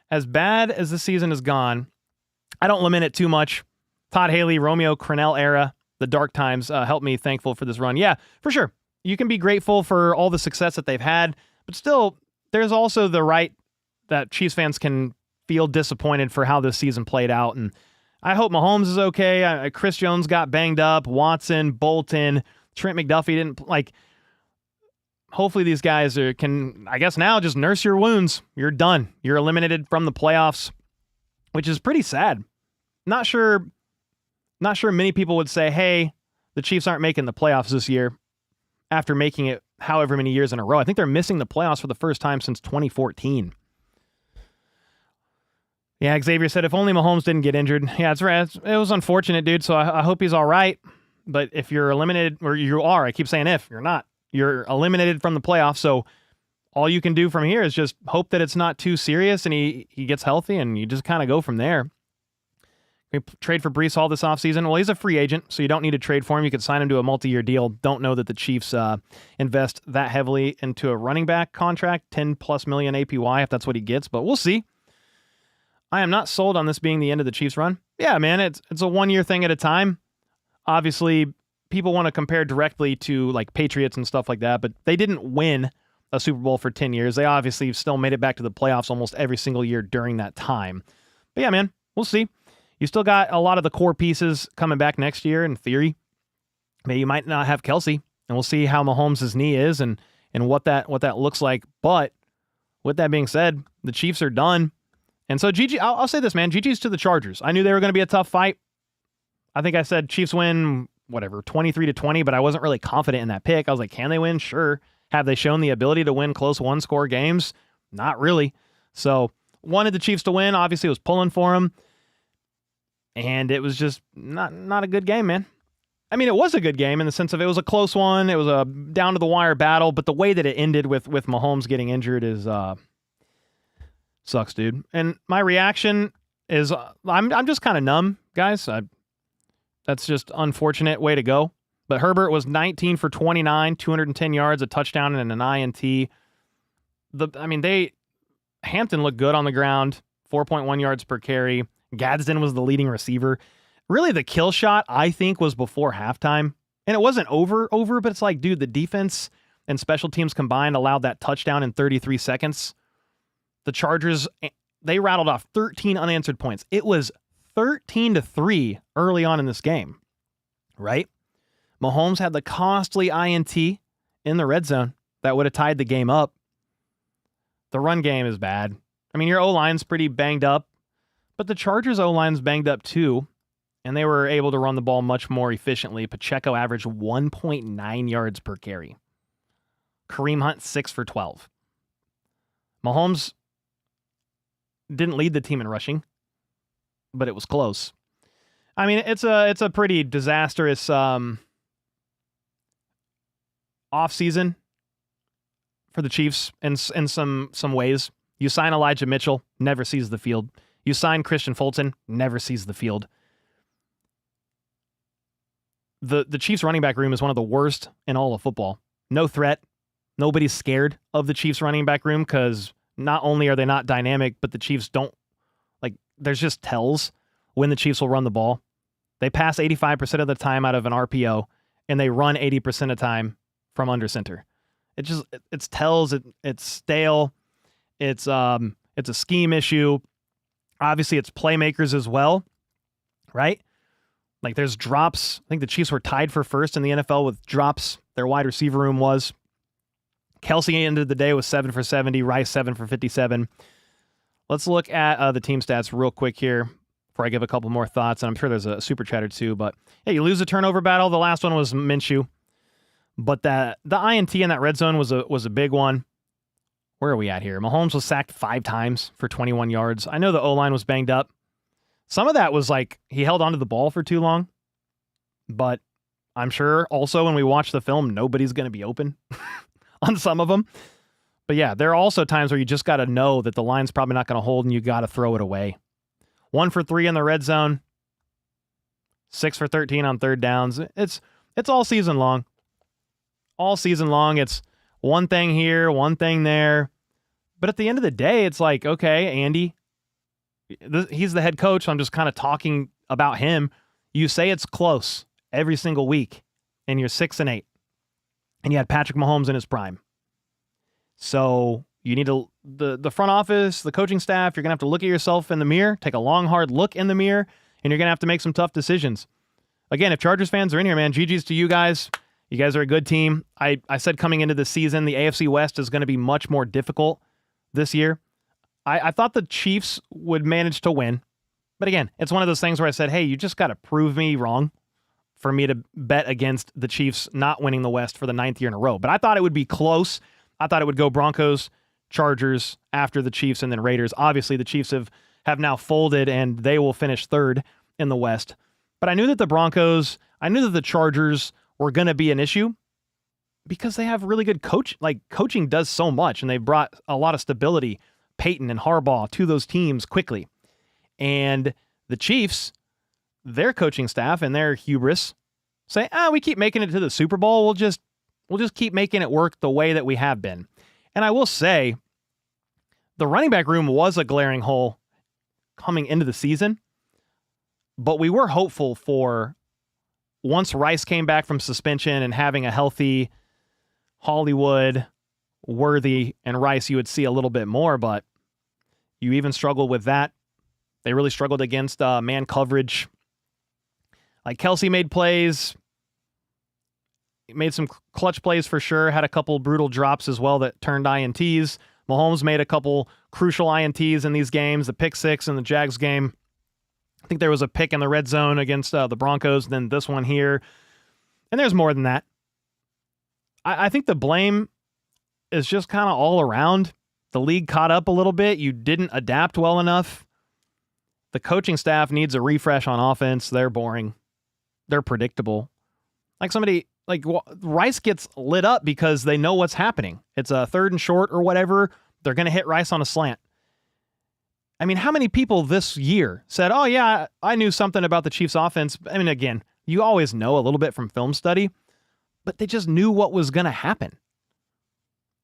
As bad as the season has gone, I don't lament it too much. Todd Haley, Romeo Crennel era, the dark times helped me thankful for this run. Yeah, for sure. You can be grateful for all the success that they've had, but still, there's also the right that Chiefs fans can feel disappointed for how this season played out. And I hope Mahomes is okay. Chris Jones got banged up. Watson, Bolton, Trent McDuffie didn't hopefully these guys can, I guess now, just nurse your wounds. You're done. You're eliminated from the playoffs, which is pretty sad. Not sure many people would say, hey, the Chiefs aren't making the playoffs this year after making it however many years in a row. I think they're missing the playoffs for the first time since 2014. Yeah, Xavier said, if only Mahomes didn't get injured. Yeah, that's right. It was unfortunate, dude, so I hope he's all right. But if you're eliminated, or you are, I keep saying if, you're not. You're eliminated from the playoffs, so all you can do from here is just hope that it's not too serious and he gets healthy, and you just kind of go from there. We trade for Breece Hall this offseason. Well, he's a free agent, so you don't need to trade for him. You could sign him to a multi-year deal. Don't know that the Chiefs invest that heavily into a running back contract, $10+ million APY, if that's what he gets, but we'll see. I am not sold on this being the end of the Chiefs run. Yeah, man, it's a one-year thing at a time. Obviously, people want to compare directly to like Patriots and stuff like that, but they didn't win a Super Bowl for 10 years. They obviously still made it back to the playoffs almost every single year during that time. But yeah, man, we'll see. You still got a lot of the core pieces coming back next year in theory. Maybe you might not have Kelsey, and we'll see how Mahomes' knee is and what that looks like. But with that being said, the Chiefs are done. And so I'll say this, man. GG's to the Chargers. I knew they were going to be a tough fight. I think I said Chiefs win, 23-20, but I wasn't really confident in that pick. I was like, can they win? Sure. Have they shown the ability to win close one-score games? Not really. So wanted the Chiefs to win. Obviously, it was pulling for them. And it was just not a good game, man. I mean, it was a good game in the sense of it was a close one. It was a down-to-the-wire battle. But the way that it ended with Mahomes getting injured is sucks, dude. And my reaction is I'm just kind of numb, guys. That's just unfortunate way to go. But Herbert was 19 for 29, 210 yards, a touchdown, and an INT. Hampton looked good on the ground, 4.1 yards per carry. Gadsden was the leading receiver. Really, the kill shot, I think, was before halftime. And it wasn't over, but it's like, dude, the defense and special teams combined allowed that touchdown in 33 seconds. The Chargers, they rattled off 13 unanswered points. It was 13-3 early on in this game, right? Mahomes had the costly INT in the red zone that would have tied the game up. The run game is bad. I mean, your O-line's pretty banged up, but the Chargers' O-line's banged up too, and they were able to run the ball much more efficiently. Pacheco averaged 1.9 yards per carry. Kareem Hunt, 6 for 12. Mahomes didn't lead the team in rushing, but it was close. I mean, it's a pretty disastrous offseason for the Chiefs in some ways. You sign Elijah Mitchell, never sees the field. You sign Christian Fulton, never sees the field. The Chiefs running back room is one of the worst in all of football. No threat. Nobody's scared of the Chiefs running back room because not only are they not dynamic, but the Chiefs don't, there's just tells when the Chiefs will run the ball. They pass 85% of the time out of an RPO, and they run 80% of the time from under center. It's tells, it's stale. It's a scheme issue. Obviously, it's playmakers as well, right? Like there's drops. I think the Chiefs were tied for first in the NFL with drops. Their wide receiver room was. Kelsey ended the day with 7 for 70. Rice 7 for 57. Let's look at the team stats real quick here before I give a couple more thoughts. And I'm sure there's a super chat or two. But yeah, you lose the turnover battle. The last one was Minshew. But the INT in that red zone was a big one. Where are we at here? Mahomes was sacked 5 times for 21 yards. I know the O-line was banged up. Some of that was like he held onto the ball for too long. But I'm sure also when we watch the film, nobody's going to be open on some of them. But yeah, there are also times where you just got to know that the line's probably not going to hold and you got to throw it away. 1 for 3 in the red zone. 6 for 13 on third downs. It's all season long. All season long. It's one thing here, one thing there. But at the end of the day, it's like, okay, Andy, he's the head coach. So I'm just kind of talking about him. You say it's close every single week, and you're 6-8. And you had Patrick Mahomes in his prime. So you need to, the front office, the coaching staff, you're going to have to look at yourself in the mirror, take a long, hard look in the mirror, and you're going to have to make some tough decisions. Again, if Chargers fans are in here, man, GG's to you guys. You guys are a good team. I said coming into the season, the AFC West is going to be much more difficult this year. I thought the Chiefs would manage to win. But again, it's one of those things where I said, hey, you just got to prove me wrong for me to bet against the Chiefs not winning the West for the 9th year in a row. But I thought it would be close. I thought it would go Broncos, Chargers, after the Chiefs, and then Raiders. Obviously, the Chiefs have now folded, and they will finish 3rd in the West. But I knew that the Chargers were going to be an issue because they have really good coach. Like, coaching does so much, and they've brought a lot of stability, Peyton and Harbaugh, to those teams quickly. And the Chiefs, their coaching staff and their hubris say, we keep making it to the Super Bowl. We'll just keep making it work the way that we have been. And I will say, the running back room was a glaring hole coming into the season, but we were hopeful for once Rice came back from suspension and having a healthy Hollywood, Worthy, and Rice, you would see a little bit more, but you even struggled with that. They really struggled against man coverage. Like Kelsey made plays, made some clutch plays for sure, had a couple brutal drops as well that turned INTs. Mahomes made a couple crucial INTs in these games, the pick six in the Jags game. I think there was a pick in the red zone against the Broncos, then this one here. And there's more than that. I think the blame is just kind of all around. The league caught up a little bit. You didn't adapt well enough. The coaching staff needs a refresh on offense. They're boring. They're predictable. Rice gets lit up because they know what's happening. It's a 3rd and short or whatever. They're going to hit Rice on a slant. I mean, how many people this year said, oh, yeah, I knew something about the Chiefs' offense? I mean, again, you always know a little bbit from film study, but they just knew what was going to happen.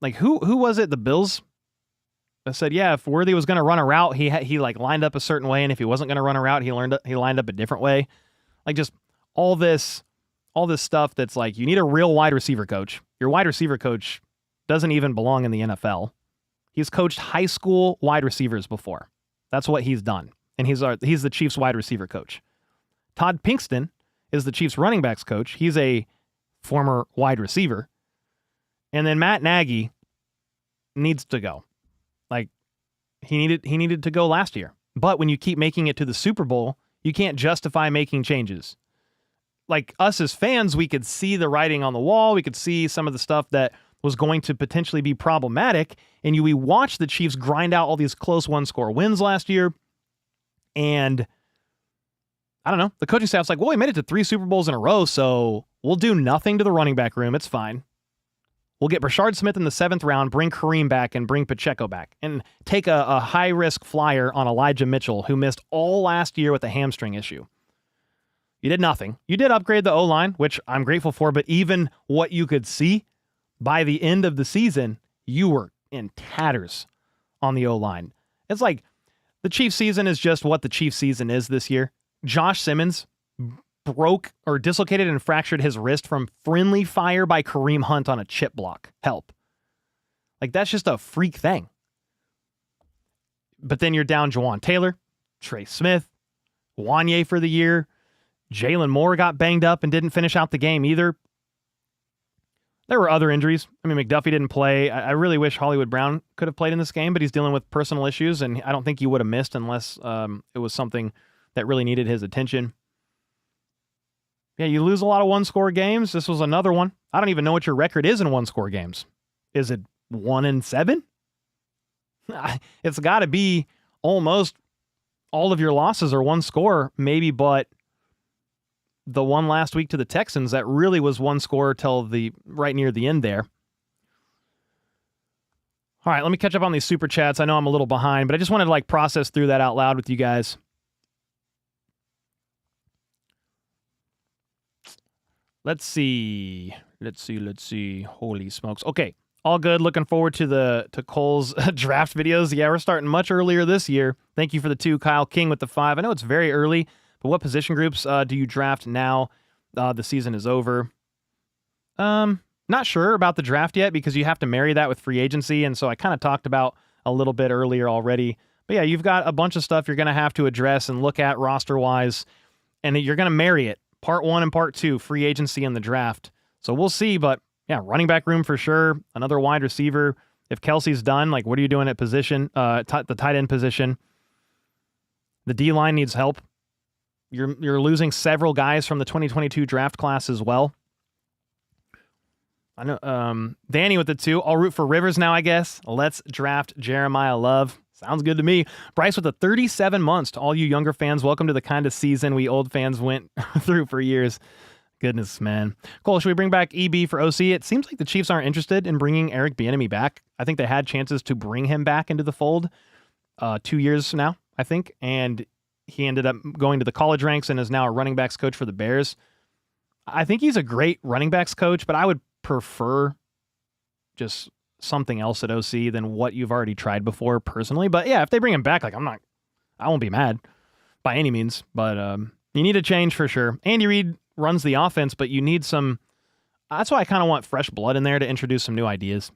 Like, who was it? The Bills? I said, yeah, if Worthy was going to run a route, he lined up a certain way, and if he wasn't going to run a route, he lined up a different way. Like, just all this stuff that's like, you need a real wide receiver coach. Your wide receiver coach doesn't even belong in the NFL. He's coached high school wide receivers before. That's what he's done. And he's the Chiefs wide receiver coach. Todd Pinkston is the Chiefs running backs coach. He's a former wide receiver. And then Matt Nagy needs to go. Like, he needed to go last year. But when you keep making it to the Super Bowl, you can't justify making changes. Like, us as fans, we could see the writing on the wall. We could see some of the stuff that was going to potentially be problematic. And we watched the Chiefs grind out all these close one-score wins last year. And I don't know. The coaching staff's like, well, we made it to 3 Super Bowls in a row, so we'll do nothing to the running back room. It's fine. We'll get Brashard Smith in the 7th round, bring Kareem back, and bring Pacheco back. And take a high-risk flyer on Elijah Mitchell, who missed all last year with a hamstring issue. You did nothing. You did upgrade the O-line, which I'm grateful for, but even what you could see, by the end of the season, you were in tatters on the O-line. It's like the Chiefs season is just what the Chiefs season is this year. Josh Simmons broke or dislocated and fractured his wrist from friendly fire by Kareem Hunt on a chip block. Help. Like, that's just a freak thing. But then you're down Jawan Taylor, Trey Smith, Wanye for the year. Jalen Moore got banged up and didn't finish out the game either. There were other injuries. I mean, McDuffie didn't play. I really wish Hollywood Brown could have played in this game, but he's dealing with personal issues, and I don't think he would have missed unless it was something that really needed his attention. Yeah, you lose a lot of one-score games. This was another one. I don't even know what your record is in one-score games. Is it 1-7? It's got to be almost all of your losses are one score, maybe, but the one last week to the Texans, that really was one score till the right near the end there. All right, let me catch up on these super chats. I know I'm a little behind, but I just wanted to process through that out loud with you guys. Let's see. Holy smokes. Okay, all good. Looking forward to Cole's draft videos. Yeah, we're starting much earlier this year. Thank you for the 2, Kyle King with the 5. I know it's very early, but what position groups do you draft now? The season is over. Not sure about the draft yet because you have to marry that with free agency, and so I kind of talked about a little bit earlier already. But yeah, you've got a bunch of stuff you're going to have to address and look at roster-wise, and you're going to marry it. Part 1 and Part 2, free agency and the draft. So we'll see, but yeah, running back room for sure. Another wide receiver. If Kelsey's done, what are you doing at position? The tight end position. The D-line needs help. You're losing several guys from the 2022 draft class as well. I know Danny with the 2. I'll root for Rivers now, I guess. Let's draft Jeremiah Love. Sounds good to me. Bryce with the 37 months. To all you younger fans, welcome to the kind of season we old fans went through for years. Goodness, man. Cole, should we bring back EB for OC? It seems like the Chiefs aren't interested in bringing Eric Bieniemy back. I think they had chances to bring him back into the fold 2 years now, I think, and he ended up going to the college ranks and is now a running backs coach for the Bears. I think he's a great running backs coach, but I would prefer just something else at OC than what you've already tried before personally. But yeah, if they bring him back, I won't be mad by any means, but you need a change for sure. Andy Reid runs the offense, but you need that's why I kind of want fresh blood in there to introduce some new ideas.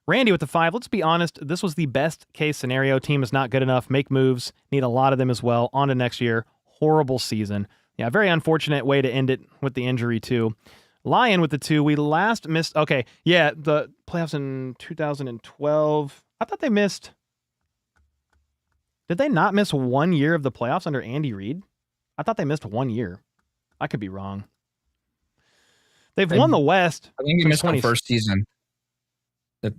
Randy with the 5. Let's be honest. This was the best case scenario. Team is not good enough. Make moves. Need a lot of them as well. On to next year. Horrible season. Yeah, very unfortunate way to end it with the injury, too. Lion with the 2. We last missed. Okay, yeah, the playoffs in 2012. I thought they missed. Did they not miss 1 year of the playoffs under Andy Reid? I thought they missed 1 year. I could be wrong. They've won the West. I think they missed the first season that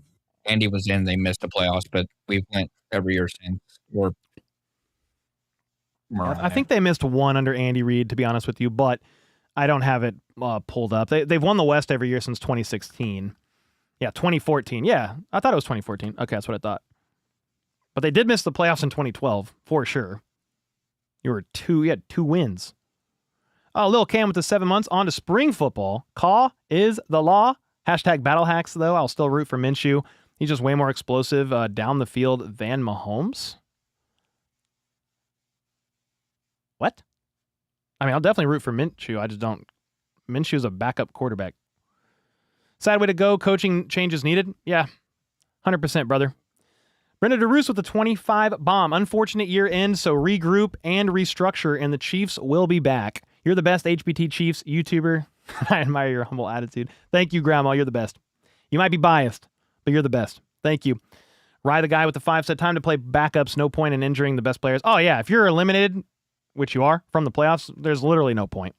Andy was in. They missed the playoffs, but we've went every year since. I think they missed one under Andy Reid, to be honest with you, but I don't have it pulled up. They've won the West every year since 2016. Yeah, 2014. Yeah, I thought it was 2014. Okay, that's what I thought. But they did miss the playoffs in 2012, for sure. You had 2 wins. Oh, Lil Cam with the 7 months. On to spring football. Caw is the law. Hashtag battle hacks, though. I'll still root for Minshew. He's just way more explosive down the field than Mahomes. What? I mean, I'll definitely root for Minshew. I just don't. Minshew's a backup quarterback. Sad way to go. Coaching changes needed. Yeah, 100%, brother. Brenda DeRuse with the 25 bomb. Unfortunate year end, so regroup and restructure, and the Chiefs will be back. You're the best HBT Chiefs YouTuber. I admire your humble attitude. Thank you, Grandma. You're the best. You might be biased, but you're the best. Thank you. Rye the guy with the 5 said, time to play backups. No point in injuring the best players. Oh, yeah. If you're eliminated, which you are, from the playoffs, there's literally no point.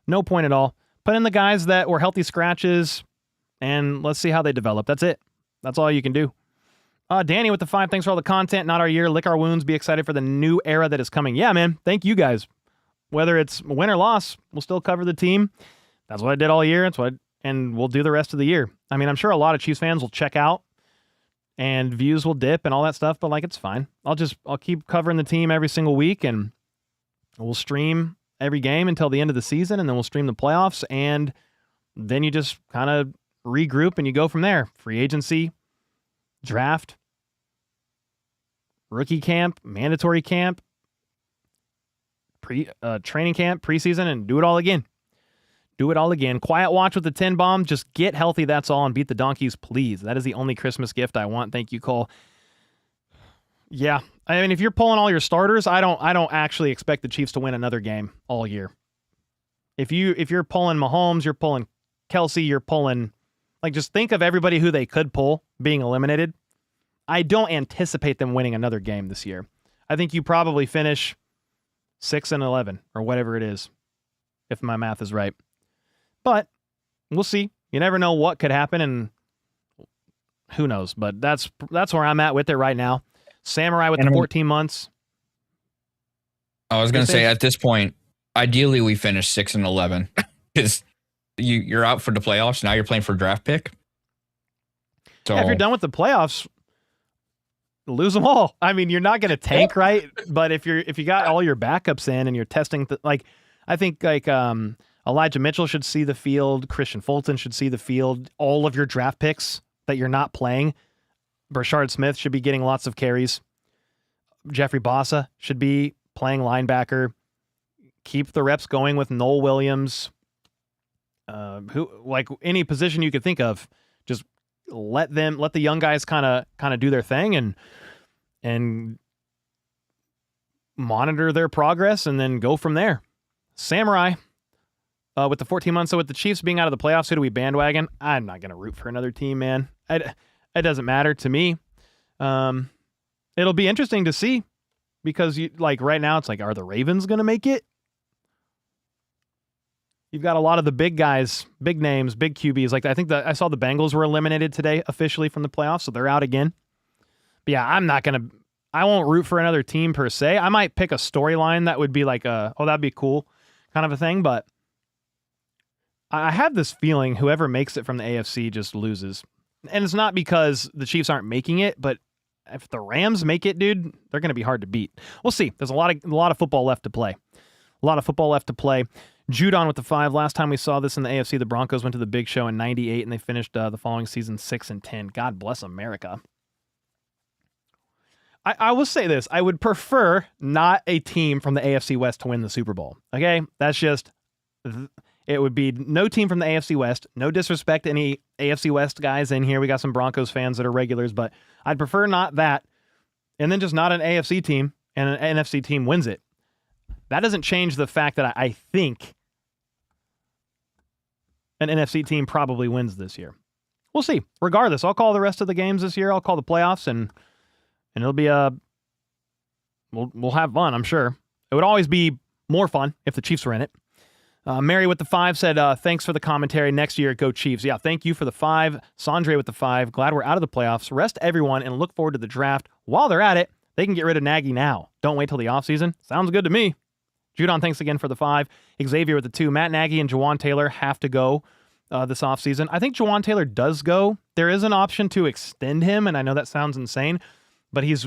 No point at all. Put in the guys that were healthy scratches, and let's see how they develop. That's it. That's all you can do. Danny with the 5, thanks for all the content. Not our year. Lick our wounds. Be excited for the new era that is coming. Yeah, man. Thank you guys. Whether it's win or loss, we'll still cover the team. That's what I did all year. And we'll do the rest of the year. I mean, I'm sure a lot of Chiefs fans will check out and views will dip and all that stuff, but it's fine. I'll keep covering the team every single week, and we'll stream every game until the end of the season, and then we'll stream the playoffs, and then you just kind of regroup and you go from there. Free agency, draft, rookie camp, mandatory camp, training camp, preseason, and do it all again. Do it all again. Quiet watch with the 10 bomb. Just get healthy, that's all, and beat the Donkeys, please. That is the only Christmas gift I want. Thank you, Cole. Yeah, I mean, if you're pulling all your starters, I don't actually expect the Chiefs to win another game all year. If you're pulling Mahomes, you're pulling Kelsey, you're pulling, just think of everybody who they could pull being eliminated. I don't anticipate them winning another game this year. I think you probably finish 6-11 or whatever it is, if my math is right. But we'll see. You never know what could happen, and who knows. But that's where I'm at with it right now. Samurai with the 14 months. I was going to say, at this point, ideally we finish 6-11 because you're out for the playoffs. Now you're playing for draft pick. So if you're done with the playoffs, lose them all. I mean, you're not going to tank, right? But if you got all your backups in and you're testing, I think Elijah Mitchell should see the field. Christian Fulton should see the field. All of your draft picks that you're not playing. Brashard Smith should be getting lots of carries. Jeffrey Bossa should be playing linebacker. Keep the reps going with Noel Williams. Any position you could think of, just let the young guys kind of do their thing and monitor their progress and then go from there. Samurai with the 14 months. So with the Chiefs being out of the playoffs, who do we bandwagon? I'm not going to root for another team, man. It doesn't matter to me. It'll be interesting to see because right now it's are the Ravens going to make it? You've got a lot of the big guys, big names, big QBs. I think I saw the Bengals were eliminated today officially from the playoffs, so they're out again. But yeah, I won't root for another team per se. I might pick a storyline that would be that'd be cool kind of a thing, but I have this feeling whoever makes it from the AFC just loses. And it's not because the Chiefs aren't making it, but if the Rams make it, dude, they're going to be hard to beat. We'll see. There's a lot of football left to play. Judon with the 5. Last time we saw this in the AFC, the Broncos went to the Big Show in 98, and they finished the following season 6-10. God bless America. I will say this. I would prefer not a team from the AFC West to win the Super Bowl. Okay? That's just... it would be no team from the AFC West. No disrespect to any AFC West guys in here. We got some Broncos fans that are regulars, but I'd prefer not that. And then just not an AFC team and an NFC team wins it. That doesn't change the fact that I think an NFC team probably wins this year. We'll see. Regardless, I'll call the rest of the games this year. I'll call the playoffs, and it'll be we'll have fun, I'm sure. It would always be more fun if the Chiefs were in it. Mary with the 5 said, thanks for the commentary. Next year, go Chiefs. Yeah, thank you for the 5. Sandre with the 5. Glad we're out of the playoffs. Rest everyone and look forward to the draft. While they're at it, they can get rid of Nagy now. Don't wait till the offseason. Sounds good to me. Judon, thanks again for the 5. Xavier with the 2. Matt Nagy and Jawan Taylor have to go this offseason. I think Jawan Taylor does go. There is an option to extend him, and I know that sounds insane, but he's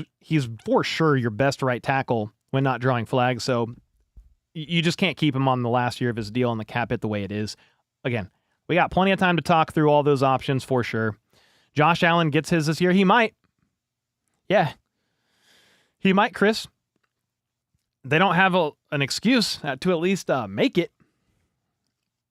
for sure your best right tackle when not drawing flags, so you just can't keep him on the last year of his deal and the cap hit the way it is. Again, we got plenty of time to talk through all those options for sure. Josh Allen gets his this year. He might. Yeah. He might, Chris. They don't have an excuse to at least make it.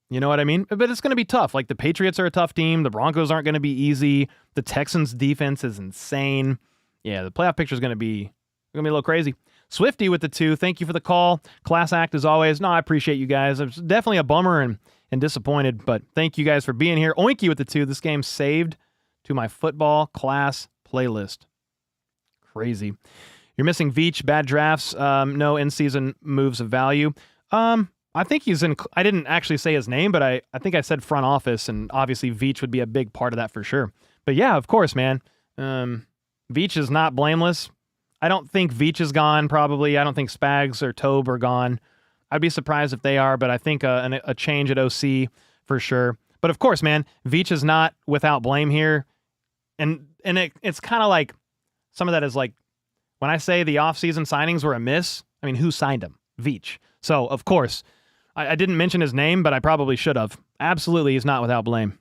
You know what I mean? But it's going to be tough. Like, the Patriots are a tough team. The Broncos aren't going to be easy. The Texans' defense is insane. Yeah, the playoff picture is going to be a little crazy. Swifty with the 2. Thank you for the call. Class act as always. No, I appreciate you guys. It's definitely a bummer and disappointed, but thank you guys for being here. Oinky with the 2. This game saved to my football class playlist. Crazy. You're missing Veach, bad drafts, no in-season moves of value. I think he's in. I didn't actually say his name, but I think I said front office, and obviously Veach would be a big part of that for sure. But yeah, of course, man. Veach is not blameless. I don't think Veach is gone, probably. I don't think Spags or Tobe are gone. I'd be surprised if they are, but I think a change at OC for sure. But of course, man, Veach is not without blame here. And it's kind of like, some of that is like, when I say the offseason signings were a miss, I mean, who signed him? Veach. So, of course, I didn't mention his name, but I probably should have. Absolutely, he's not without blame.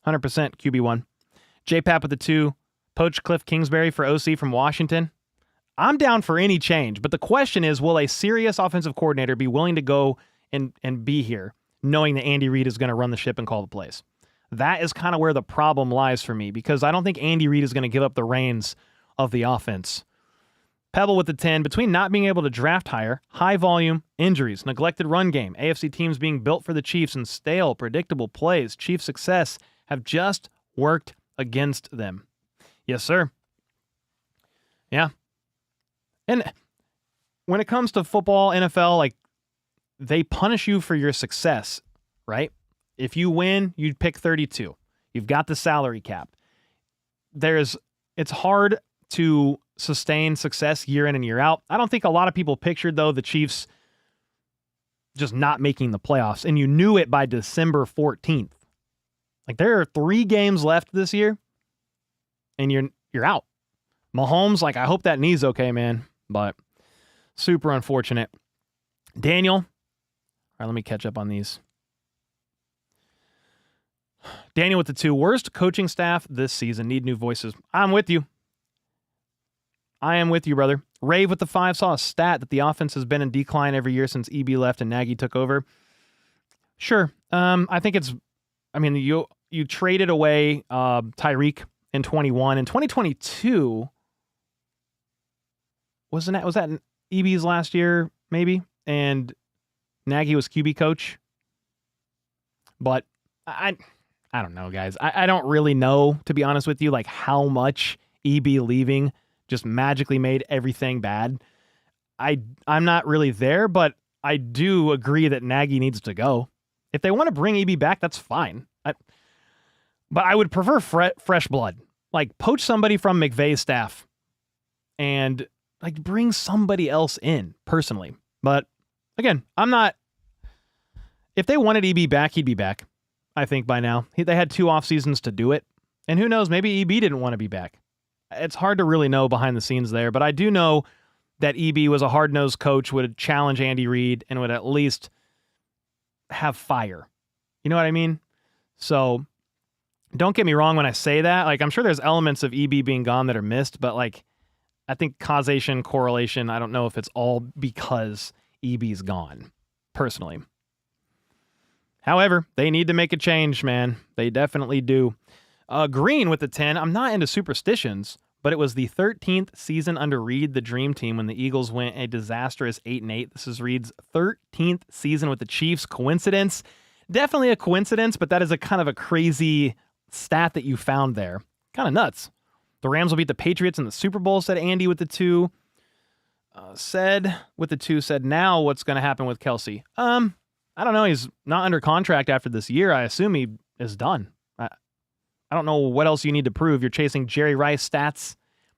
100% QB1. JPap with the 2. Poach Cliff Kingsbury for OC from Washington. I'm down for any change, but the question is, will a serious offensive coordinator be willing to go and be here, knowing that Andy Reid is going to run the ship and call the plays? That is kind of where the problem lies for me, because I don't think Andy Reid is going to give up the reins of the offense. Pebble with the 10. Between not being able to draft higher, high volume, injuries, neglected run game, AFC teams being built for the Chiefs, and stale, predictable plays, Chiefs' success have just worked against them. Yes, sir. Yeah. And when it comes to football, NFL, like, they punish you for your success, right? If you win, you pick 32. You've got the salary cap. It's hard to sustain success year in and year out. I don't think a lot of people pictured, though, the Chiefs just not making the playoffs, and you knew it by December 14th. Like, there are 3 games left this year, and you're out. Mahomes, like, I hope that knee's okay, man, but super unfortunate. Daniel, all right, let me catch up on these. Daniel with the 2. Worst coaching staff this season. Need new voices. I'm with you. I am with you, brother. Rave with the 5. Saw a stat that the offense has been in decline every year since EB left and Nagy took over. Sure. I think you traded away Tyreek in 21. In 2022, was that EB's last year, maybe? And Nagy was QB coach. But I don't know, guys. I don't really know, to be honest with you, like, how much EB leaving just magically made everything bad. I'm not really there, but I do agree that Nagy needs to go. If they want to bring EB back, that's fine. But I would prefer fresh blood. Like, poach somebody from McVay's staff and, like, bring somebody else in, personally. But again, if they wanted EB back, he'd be back, I think, by now. They had 2 off seasons to do it. And who knows, maybe EB didn't want to be back. It's hard to really know behind the scenes there, but I do know that EB was a hard-nosed coach, would challenge Andy Reid, and would at least have fire. You know what I mean? So don't get me wrong when I say that. Like, I'm sure there's elements of EB being gone that are missed, but, like, I think causation, correlation, I don't know if it's all because EB's gone, personally. However, they need to make a change, man. They definitely do. Green with the 10. I'm not into superstitions, but it was the 13th season under Reed, the Dream Team, when the Eagles went a disastrous 8-8. This is Reed's 13th season with the Chiefs. Coincidence? Definitely a coincidence, but that is a kind of a crazy stat that you found there. Kind of nuts. The Rams will beat the Patriots in the Super Bowl, said Andy with the 2. Said now what's going to happen with Kelsey? I don't know. He's not under contract after this year. I assume he is done. I don't know what else you need to prove. You're chasing Jerry Rice stats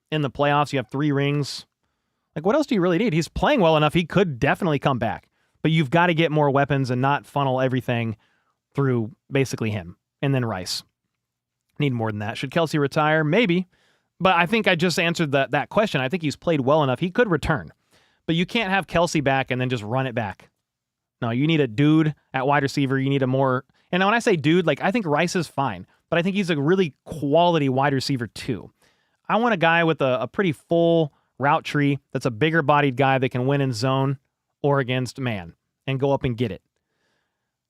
in the playoffs. You have 3 rings. Like, what else do you really need? He's playing well enough. He could definitely come back. But you've got to get more weapons and not funnel everything through basically him and then Rice. Need more than that. Should Kelsey retire? Maybe. But I think I just answered that question. I think he's played well enough. He could return. But you can't have Kelsey back and then just run it back. No, you need a dude at wide receiver. You need a more... And when I say dude, like, I think Rice is fine. But I think he's a really quality wide receiver too. I want a guy with a pretty full route tree that's a bigger bodied guy that can win in zone or against man and go up and get it.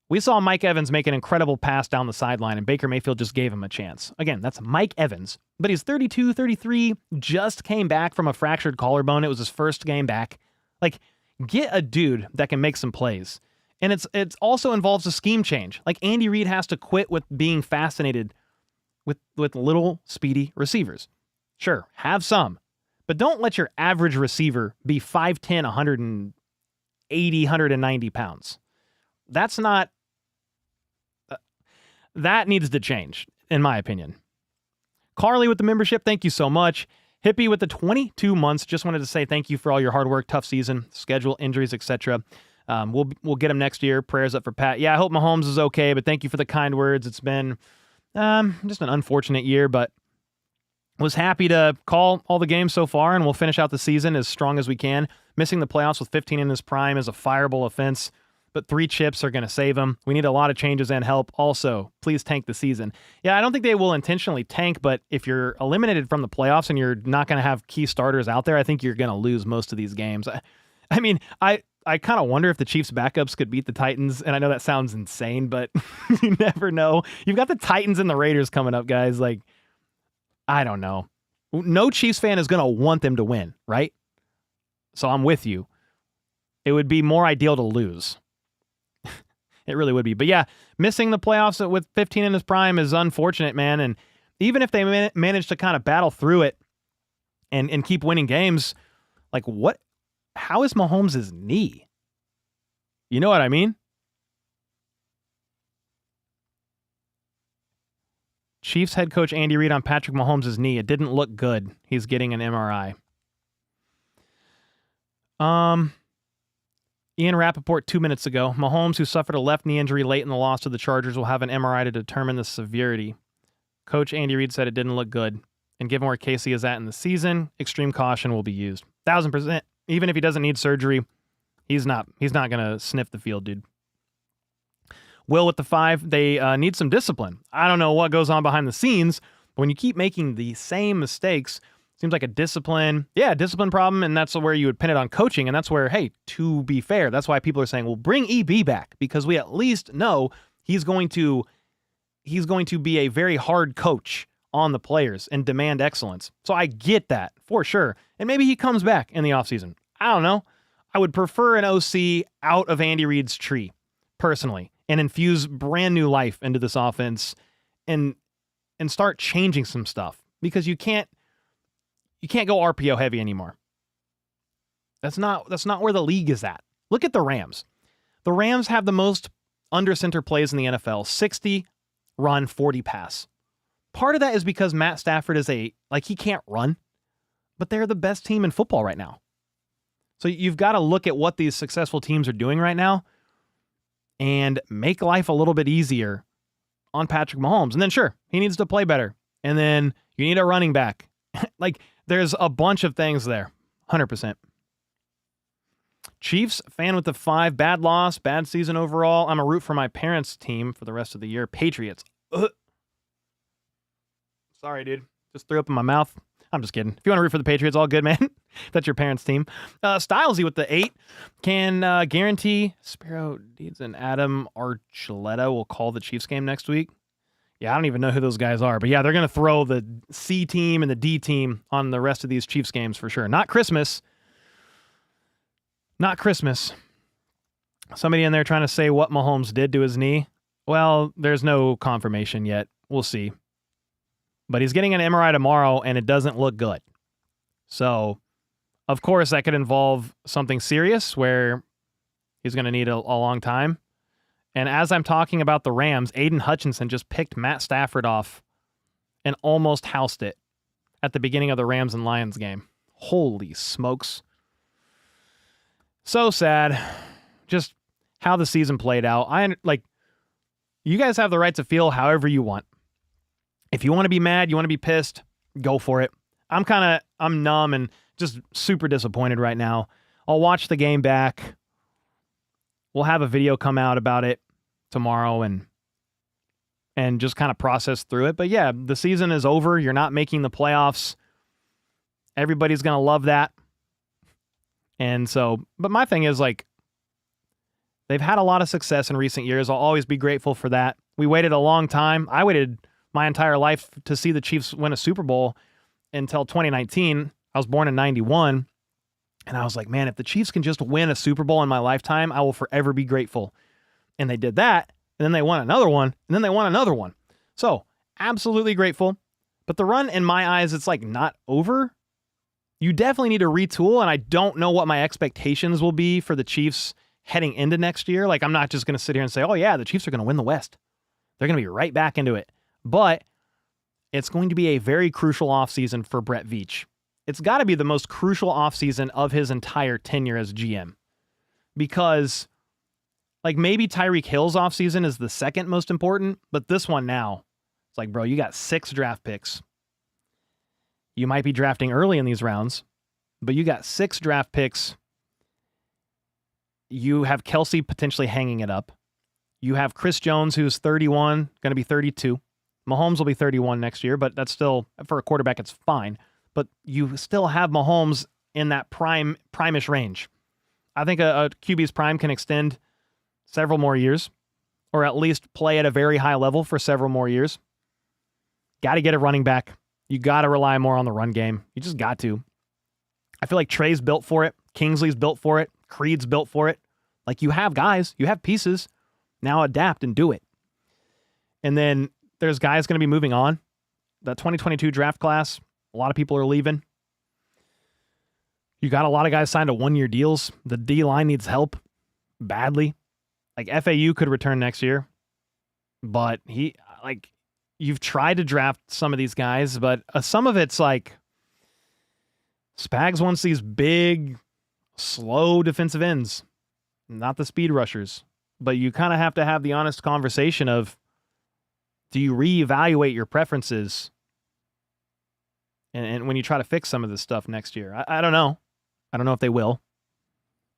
We saw Mike Evans make an incredible pass down the sideline, and Baker Mayfield just gave him a chance. Again, that's Mike Evans, but he's 32, 33, just came back from a fractured collarbone. It was his first game back. Like, get a dude that can make some plays. And it also involves a scheme change. Like, Andy Reid has to quit with being fascinated with little, speedy receivers. Sure, have some, but don't let your average receiver be 5'10", 180, 190 pounds. That's not... that needs to change, in my opinion. Carly with the membership, thank you so much. Hippie with the 22 months, just wanted to say thank you for all your hard work, tough season, schedule, injuries, etc. We'll get him next year. Prayers up for Pat. Yeah, I hope Mahomes is okay, but thank you for the kind words. It's been just an unfortunate year, but was happy to call all the games so far, and we'll finish out the season as strong as we can. Missing the playoffs with 15 in his prime is a fireable offense, but 3 chips are going to save him. We need a lot of changes and help. Also, please tank the season. Yeah, I don't think they will intentionally tank, but if you're eliminated from the playoffs and you're not going to have key starters out there, I think you're going to lose most of these games. I mean, I kind of wonder if the Chiefs' backups could beat the Titans, and I know that sounds insane, but you never know. You've got the Titans and the Raiders coming up, guys. Like, I don't know. No Chiefs fan is going to want them to win, right? So I'm with you. It would be more ideal to lose. It really would be. But yeah, missing the playoffs with 15 in his prime is unfortunate, man. And even if they manage to kind of battle through it and keep winning games, like, what? How is Mahomes' knee? You know what I mean? Chiefs head coach Andy Reid on Patrick Mahomes' knee. It didn't look good. He's getting an MRI. Ian Rappaport 2 minutes ago. Mahomes, who suffered a left knee injury late in the loss to the Chargers, will have an MRI to determine the severity. Coach Andy Reid said it didn't look good. And given where Casey is at in the season, extreme caution will be used. 1,000%. Even if he doesn't need surgery, he's not going to sniff the field, dude. Will with the 5, they need some discipline. I don't know what goes on behind the scenes, but when you keep making the same mistakes, seems like a discipline problem, and that's where you would pin it on coaching, and that's where, hey, to be fair, that's why people are saying, well, bring EB back, because we at least know he's going to be a very hard coach on the players and demand excellence. So I get that, for sure. And maybe he comes back in the offseason. I don't know. I would prefer an OC out of Andy Reid's tree, personally, and infuse brand new life into this offense and start changing some stuff, because you can't go RPO heavy anymore. That's not where the league is at. Look at the Rams. The Rams have the most under center plays in the NFL, 60 run, 40 pass. Part of that is because Matt Stafford is he can't run, but they're the best team in football right now. So you've got to look at what these successful teams are doing right now and make life a little bit easier on Patrick Mahomes. And then sure, he needs to play better. And then you need a running back. Like, there's a bunch of things there. 100%. Chiefs, fan with the 5, bad loss, bad season overall. I'm a root for my parents' team for the rest of the year. Patriots. Ugh. Sorry, dude. Just threw up in my mouth. I'm just kidding. If you want to root for the Patriots, all good, man. That's your parents' team. Stylesy with the 8 can guarantee Spiro Deeds and Adam Archuleta will call the Chiefs game next week. Yeah, I don't even know who those guys are, but yeah, they're going to throw the C team and the D team on the rest of these Chiefs games for sure. Not Christmas. Not Christmas. Somebody in there trying to say what Mahomes did to his knee. Well, there's no confirmation yet. We'll see. But he's getting an MRI tomorrow, and it doesn't look good. So, of course, that could involve something serious where he's going to need a long time. And as I'm talking about the Rams, Aiden Hutchinson just picked Matt Stafford off and almost housed it at the beginning of the Rams and Lions game. Holy smokes. So sad. Just how the season played out. You guys have the right to feel however you want. If you want to be mad, you want to be pissed, go for it. I'm numb and just super disappointed right now. I'll watch the game back. We'll have a video come out about it tomorrow and just kind of process through it. But yeah, the season is over. You're not making the playoffs. Everybody's going to love that. And so, but my thing is they've had a lot of success in recent years. I'll always be grateful for that. We waited a long time. I waited my entire life to see the Chiefs win a Super Bowl until 2019. I was born in 91. And I was like, man, if the Chiefs can just win a Super Bowl in my lifetime, I will forever be grateful. And they did that. And then they won another one. And then they won another one. So absolutely grateful. But the run in my eyes, it's not over. You definitely need to retool. And I don't know what my expectations will be for the Chiefs heading into next year. I'm not just going to sit here and say, oh yeah, the Chiefs are going to win the West. They're going to be right back into it. But it's going to be a very crucial offseason for Brett Veach. It's got to be the most crucial offseason of his entire tenure as GM. Because, maybe Tyreek Hill's offseason is the second most important, but this one now, it's bro, you got 6 draft picks. You might be drafting early in these rounds, but you got 6 draft picks. You have Kelsey potentially hanging it up. You have Chris Jones, who's 31, going to be 32. Mahomes will be 31 next year, but that's still, for a quarterback, it's fine. But you still have Mahomes in that prime-ish range. I think a QB's prime can extend several more years, or at least play at a very high level for several more years. Got to get a running back. You got to rely more on the run game. You just got to. I feel like Trey's built for it. Kingsley's built for it. Creed's built for it. You have guys. You have pieces. Now adapt and do it. And then there's guys going to be moving on. The 2022 draft class, a lot of people are leaving. You got a lot of guys signed to 1-year deals. The D-line needs help badly. FAU could return next year. But you've tried to draft some of these guys, but some of it's Spags wants these big, slow defensive ends, not the speed rushers. But you kind of have to have the honest conversation of, do you reevaluate your preferences and when you try to fix some of this stuff next year? I don't know. I don't know if they will,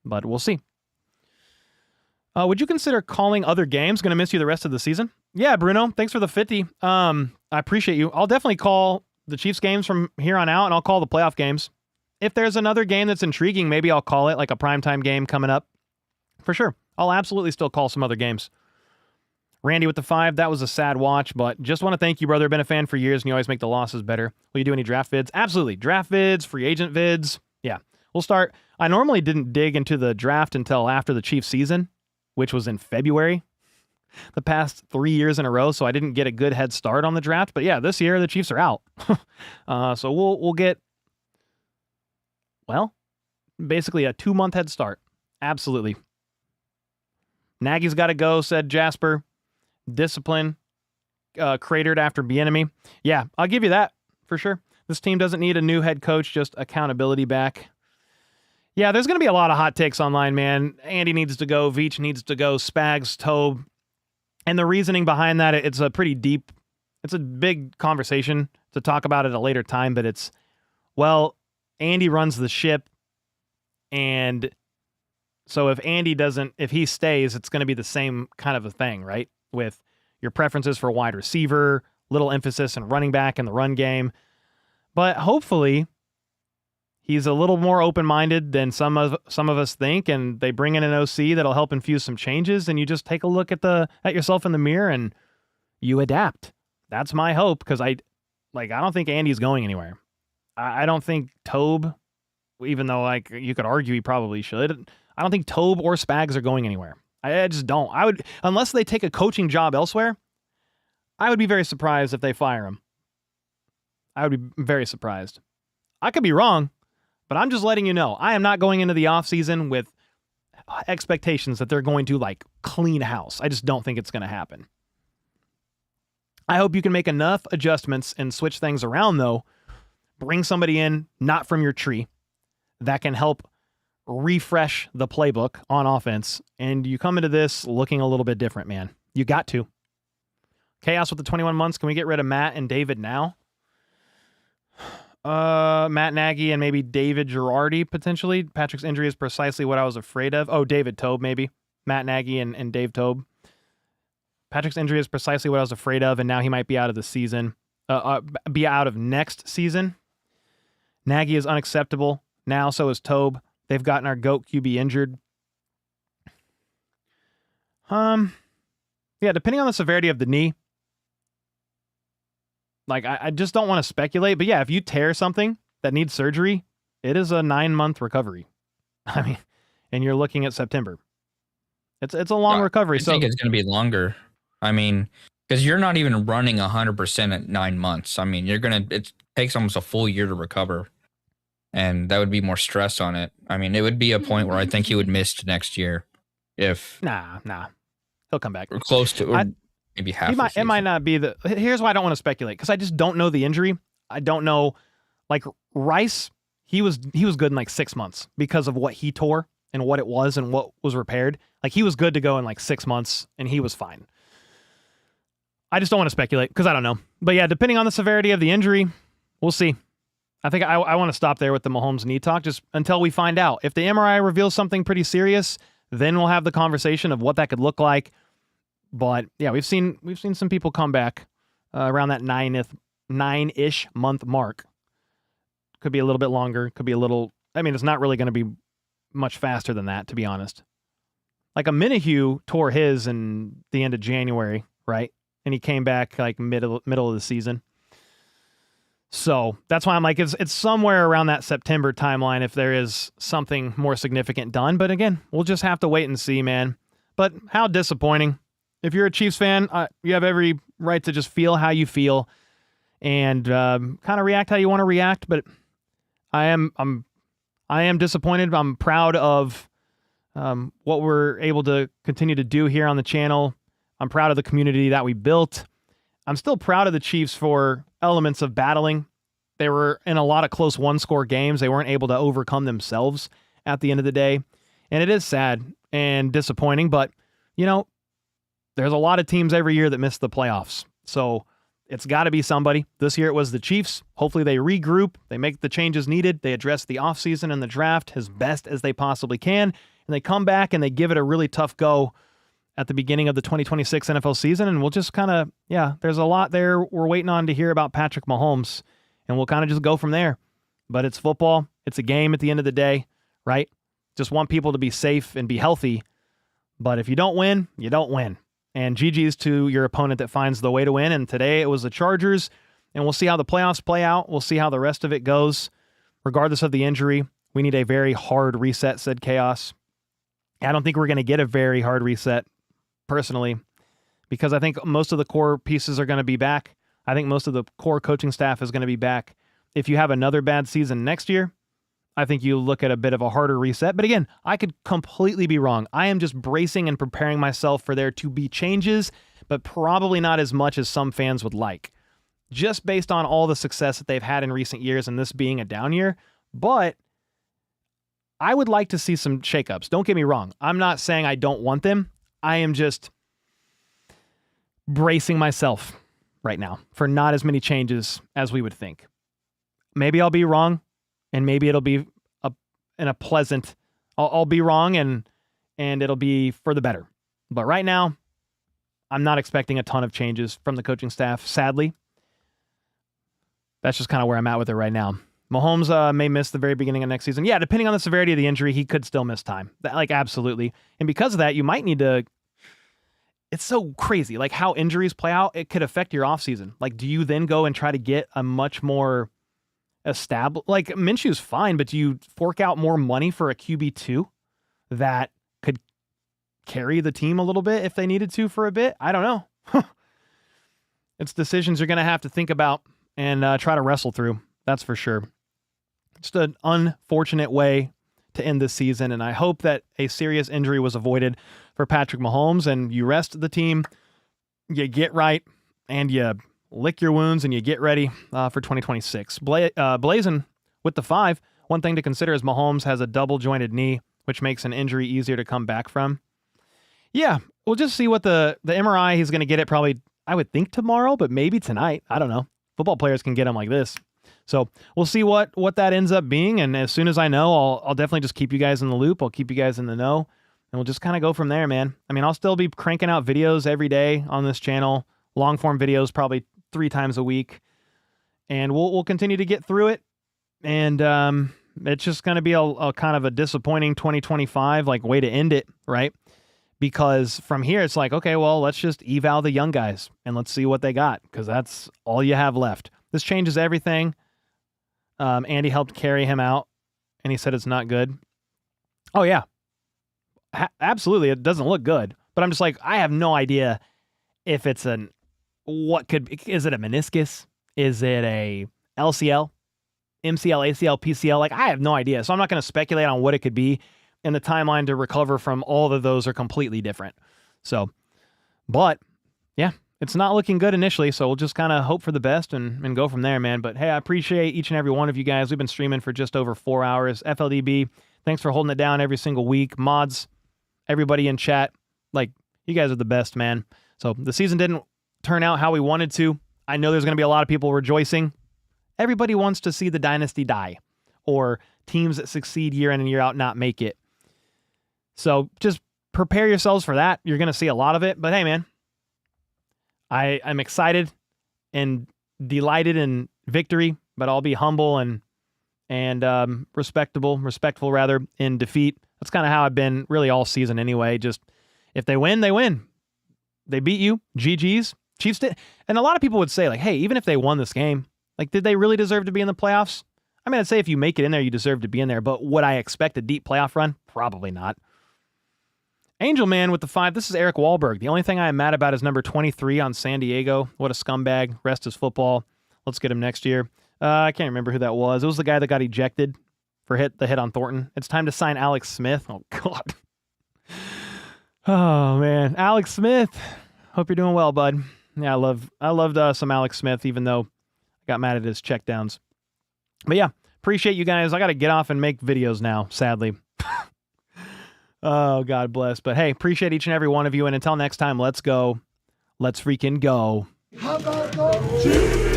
but we'll see. Would you consider calling other games? Going to miss you the rest of the season? Yeah, Bruno, thanks for the 50. I appreciate you. I'll definitely call the Chiefs games from here on out, and I'll call the playoff games. If there's another game that's intriguing, maybe I'll call it, a primetime game coming up. For sure. I'll absolutely still call some other games. Randy with the 5, that was a sad watch, but just want to thank you, brother. Been a fan for years, and you always make the losses better. Will you do any draft vids? Absolutely. Draft vids, free agent vids. Yeah, we'll start. I normally didn't dig into the draft until after the Chiefs season, which was in February, the past 3 years in a row, so I didn't get a good head start on the draft. But yeah, this year the Chiefs are out. So we'll get, basically a 2-month head start. Absolutely. Nagy's got to go, said Jasper. Discipline cratered after Bieniemy. Yeah, I'll give you that for sure. This team doesn't need a new head coach, just accountability back. Yeah, there's going to be a lot of hot takes online, man. Andy needs to go. Veach needs to go. Spags, Tobe. And the reasoning behind that, it's a pretty deep, it's a big conversation to talk about at a later time, but it's, Andy runs the ship, and so if he stays, it's going to be the same kind of a thing, right? With your preferences for wide receiver, little emphasis on running back in the run game. But hopefully He's a little more open-minded than some of us think, and they bring in an OC that'll help infuse some changes, and you just take a look at yourself in the mirror and you adapt. That's my hope, because I don't think Andy's going anywhere. I don't think Tobe, even though like you could argue he probably should, I don't think Tobe or Spags are going anywhere. I just don't. Unless they take a coaching job elsewhere, I would be very surprised if they fire him. I would be very surprised. I could be wrong, but I'm just letting you know. I am not going into the offseason with expectations that they're going to like clean house. I just don't think it's going to happen. I hope you can make enough adjustments and switch things around, though. Bring somebody in, not from your tree, that can help refresh the playbook on offense. And you come into this looking a little bit different, man. You got to. Chaos with the 21 months. Can we get rid of Matt and David now? Matt Nagy and maybe David Girardi, potentially. Patrick's injury is precisely what I was afraid of. Oh, David Tobe, maybe. Matt Nagy and Dave Tobe. Patrick's injury is precisely what I was afraid of, and now he might be out of the season. Be out of next season. Nagy is unacceptable. Now, so is Tobe. They've gotten our GOAT QB injured. Yeah, depending on the severity of the knee. Like, I just don't want to speculate. But yeah, if you tear something that needs surgery, it is a 9-month recovery. I mean, and you're looking at September. It's a long recovery. I think it's going to be longer. I mean, because you're not even running 100% at 9 months. I mean, it takes almost a full year to recover. And that would be more stress on it. I mean, it would be a point where I think he would miss to next year. If Nah. He'll come back. Or close to, or maybe half. It might not be here's why I don't want to speculate, because I just don't know the injury. I don't know. Like Rice, he was good in like 6 months because of what he tore and what it was and what was repaired. Like he was good to go in like 6 months and he was fine. I just don't want to speculate because I don't know. But yeah, depending on the severity of the injury, we'll see. I think I want to stop there with the Mahomes knee talk just until we find out. If the MRI reveals something pretty serious, then we'll have the conversation of what that could look like. But yeah, we've seen some people come back around that 9-ish month mark. Could be a little bit longer. Could be a little. I mean, it's not really going to be much faster than that, to be honest. Like a Minihue tore his in the end of January, right? And he came back like middle of the season. So that's why I'm like, it's somewhere around that September timeline if there is something more significant done. But again, we'll just have to wait and see, man. But how disappointing. If you're a Chiefs fan, you have every right to just feel how you feel and kind of react how you want to react. But I am disappointed. I'm proud of what we're able to continue to do here on the channel. I'm proud of the community that we built. I'm still proud of the Chiefs for elements of battling. They were in a lot of close one-score games. They weren't able to overcome themselves at the end of the day. And it is sad and disappointing, but, you know, there's a lot of teams every year that miss the playoffs. So it's got to be somebody. This year it was the Chiefs. Hopefully they regroup. They make the changes needed. They address the offseason and the draft as best as they possibly can. And they come back and they give it a really tough go at the beginning of the 2026 NFL season. And we'll just kind of, there's a lot there we're waiting on to hear about Patrick Mahomes. And we'll kind of just go from there. But it's football. It's a game at the end of the day, right? Just want people to be safe and be healthy. But if you don't win, you don't win. And GG's to your opponent that finds the way to win. And today it was the Chargers. And we'll see how the playoffs play out. We'll see how the rest of it goes. Regardless of the injury, we need a very hard reset, said Chaos. I don't think we're going to get a very hard reset, personally, because I think most of the core pieces are going to be back. I think most of the core coaching staff is going to be back. If you have another bad season next year, I think you look at a bit of a harder reset. But again, I could completely be wrong. I am just bracing and preparing myself for there to be changes, but probably not as much as some fans would like, just based on all the success that they've had in recent years and this being a down year. But I would like to see some shakeups. Don't get me wrong. I'm not saying I don't want them. I am just bracing myself right now for not as many changes as we would think. Maybe I'll be wrong, and maybe it'll be a pleasant. I'll be wrong, and it'll be for the better. But right now, I'm not expecting a ton of changes from the coaching staff. Sadly, that's just kind of where I'm at with it right now. Mahomes may miss the very beginning of next season. Yeah, depending on the severity of the injury, he could still miss time. Like, absolutely. And because of that, you might need to... It's so crazy, like how injuries play out. It could affect your offseason. Like, do you then go and try to get a much more established... Like, Minshew's fine, but do you fork out more money for a QB2 that could carry the team a little bit if they needed to for a bit? I don't know. It's decisions you're going to have to think about and try to wrestle through. That's for sure. Just an unfortunate way to end this season, and I hope that a serious injury was avoided for Patrick Mahomes, and you rest the team, you get right, and you lick your wounds, and you get ready for 2026. Blazing with the 5, one thing to consider is Mahomes has a double-jointed knee, which makes an injury easier to come back from. Yeah, we'll just see what the MRI he's going to get it probably, I would think tomorrow, but maybe tonight. I don't know. Football players can get them like this. So we'll see what that ends up being, and as soon as I know, I'll definitely just keep you guys in the loop. I'll keep you guys in the know, and we'll just kind of go from there, man. I mean, I'll still be cranking out videos every day on this channel, long-form videos probably 3 times a week, and we'll continue to get through it, and it's just going to be a kind of a disappointing 2025, like, way to end it, right? Because from here, it's like, okay, well, let's just eval the young guys, and let's see what they got, because that's all you have left. This changes everything. Andy helped carry him out, and he said it's not good. Oh, yeah. Absolutely, it doesn't look good. But I'm just like, I have no idea if it's is it a meniscus? Is it a LCL, MCL, ACL, PCL? Like, I have no idea. So I'm not going to speculate on what it could be. And the timeline to recover from all of those are completely different. So, but, yeah. It's not looking good initially, so we'll just kind of hope for the best and go from there, man. But hey, I appreciate each and every one of you guys. We've been streaming for just over 4 hours. FLDB, thanks for holding it down every single week. Mods, everybody in chat, like, you guys are the best, man. So the season didn't turn out how we wanted to. I know there's going to be a lot of people rejoicing. Everybody wants to see the dynasty die, or teams that succeed year in and year out not make it. So just prepare yourselves for that. You're going to see a lot of it. But hey, man, I'm excited and delighted in victory, but I'll be humble and respectful rather in defeat. That's kind of how I've been really all season anyway. Just if they win, they win. They beat you. GG's. Chiefs did. And a lot of people would say, like, hey, even if they won this game, like, did they really deserve to be in the playoffs? I mean, I'd say if you make it in there, you deserve to be in there. But would I expect a deep playoff run? Probably not. Angel Man with the 5. This is Eric Wahlberg. The only thing I am mad about is number 23 on San Diego. What a scumbag. Rest is football. Let's get him next year. I can't remember who that was. It was the guy that got ejected for the hit on Thornton. It's time to sign Alex Smith. Oh, God. Oh, man. Alex Smith. Hope you're doing well, bud. Yeah, I loved some Alex Smith, even though I got mad at his checkdowns. But yeah, appreciate you guys. I got to get off and make videos now, sadly. Oh, God bless. But hey, appreciate each and every one of you. And until next time, let's go. Let's freaking go. How about those Chiefs?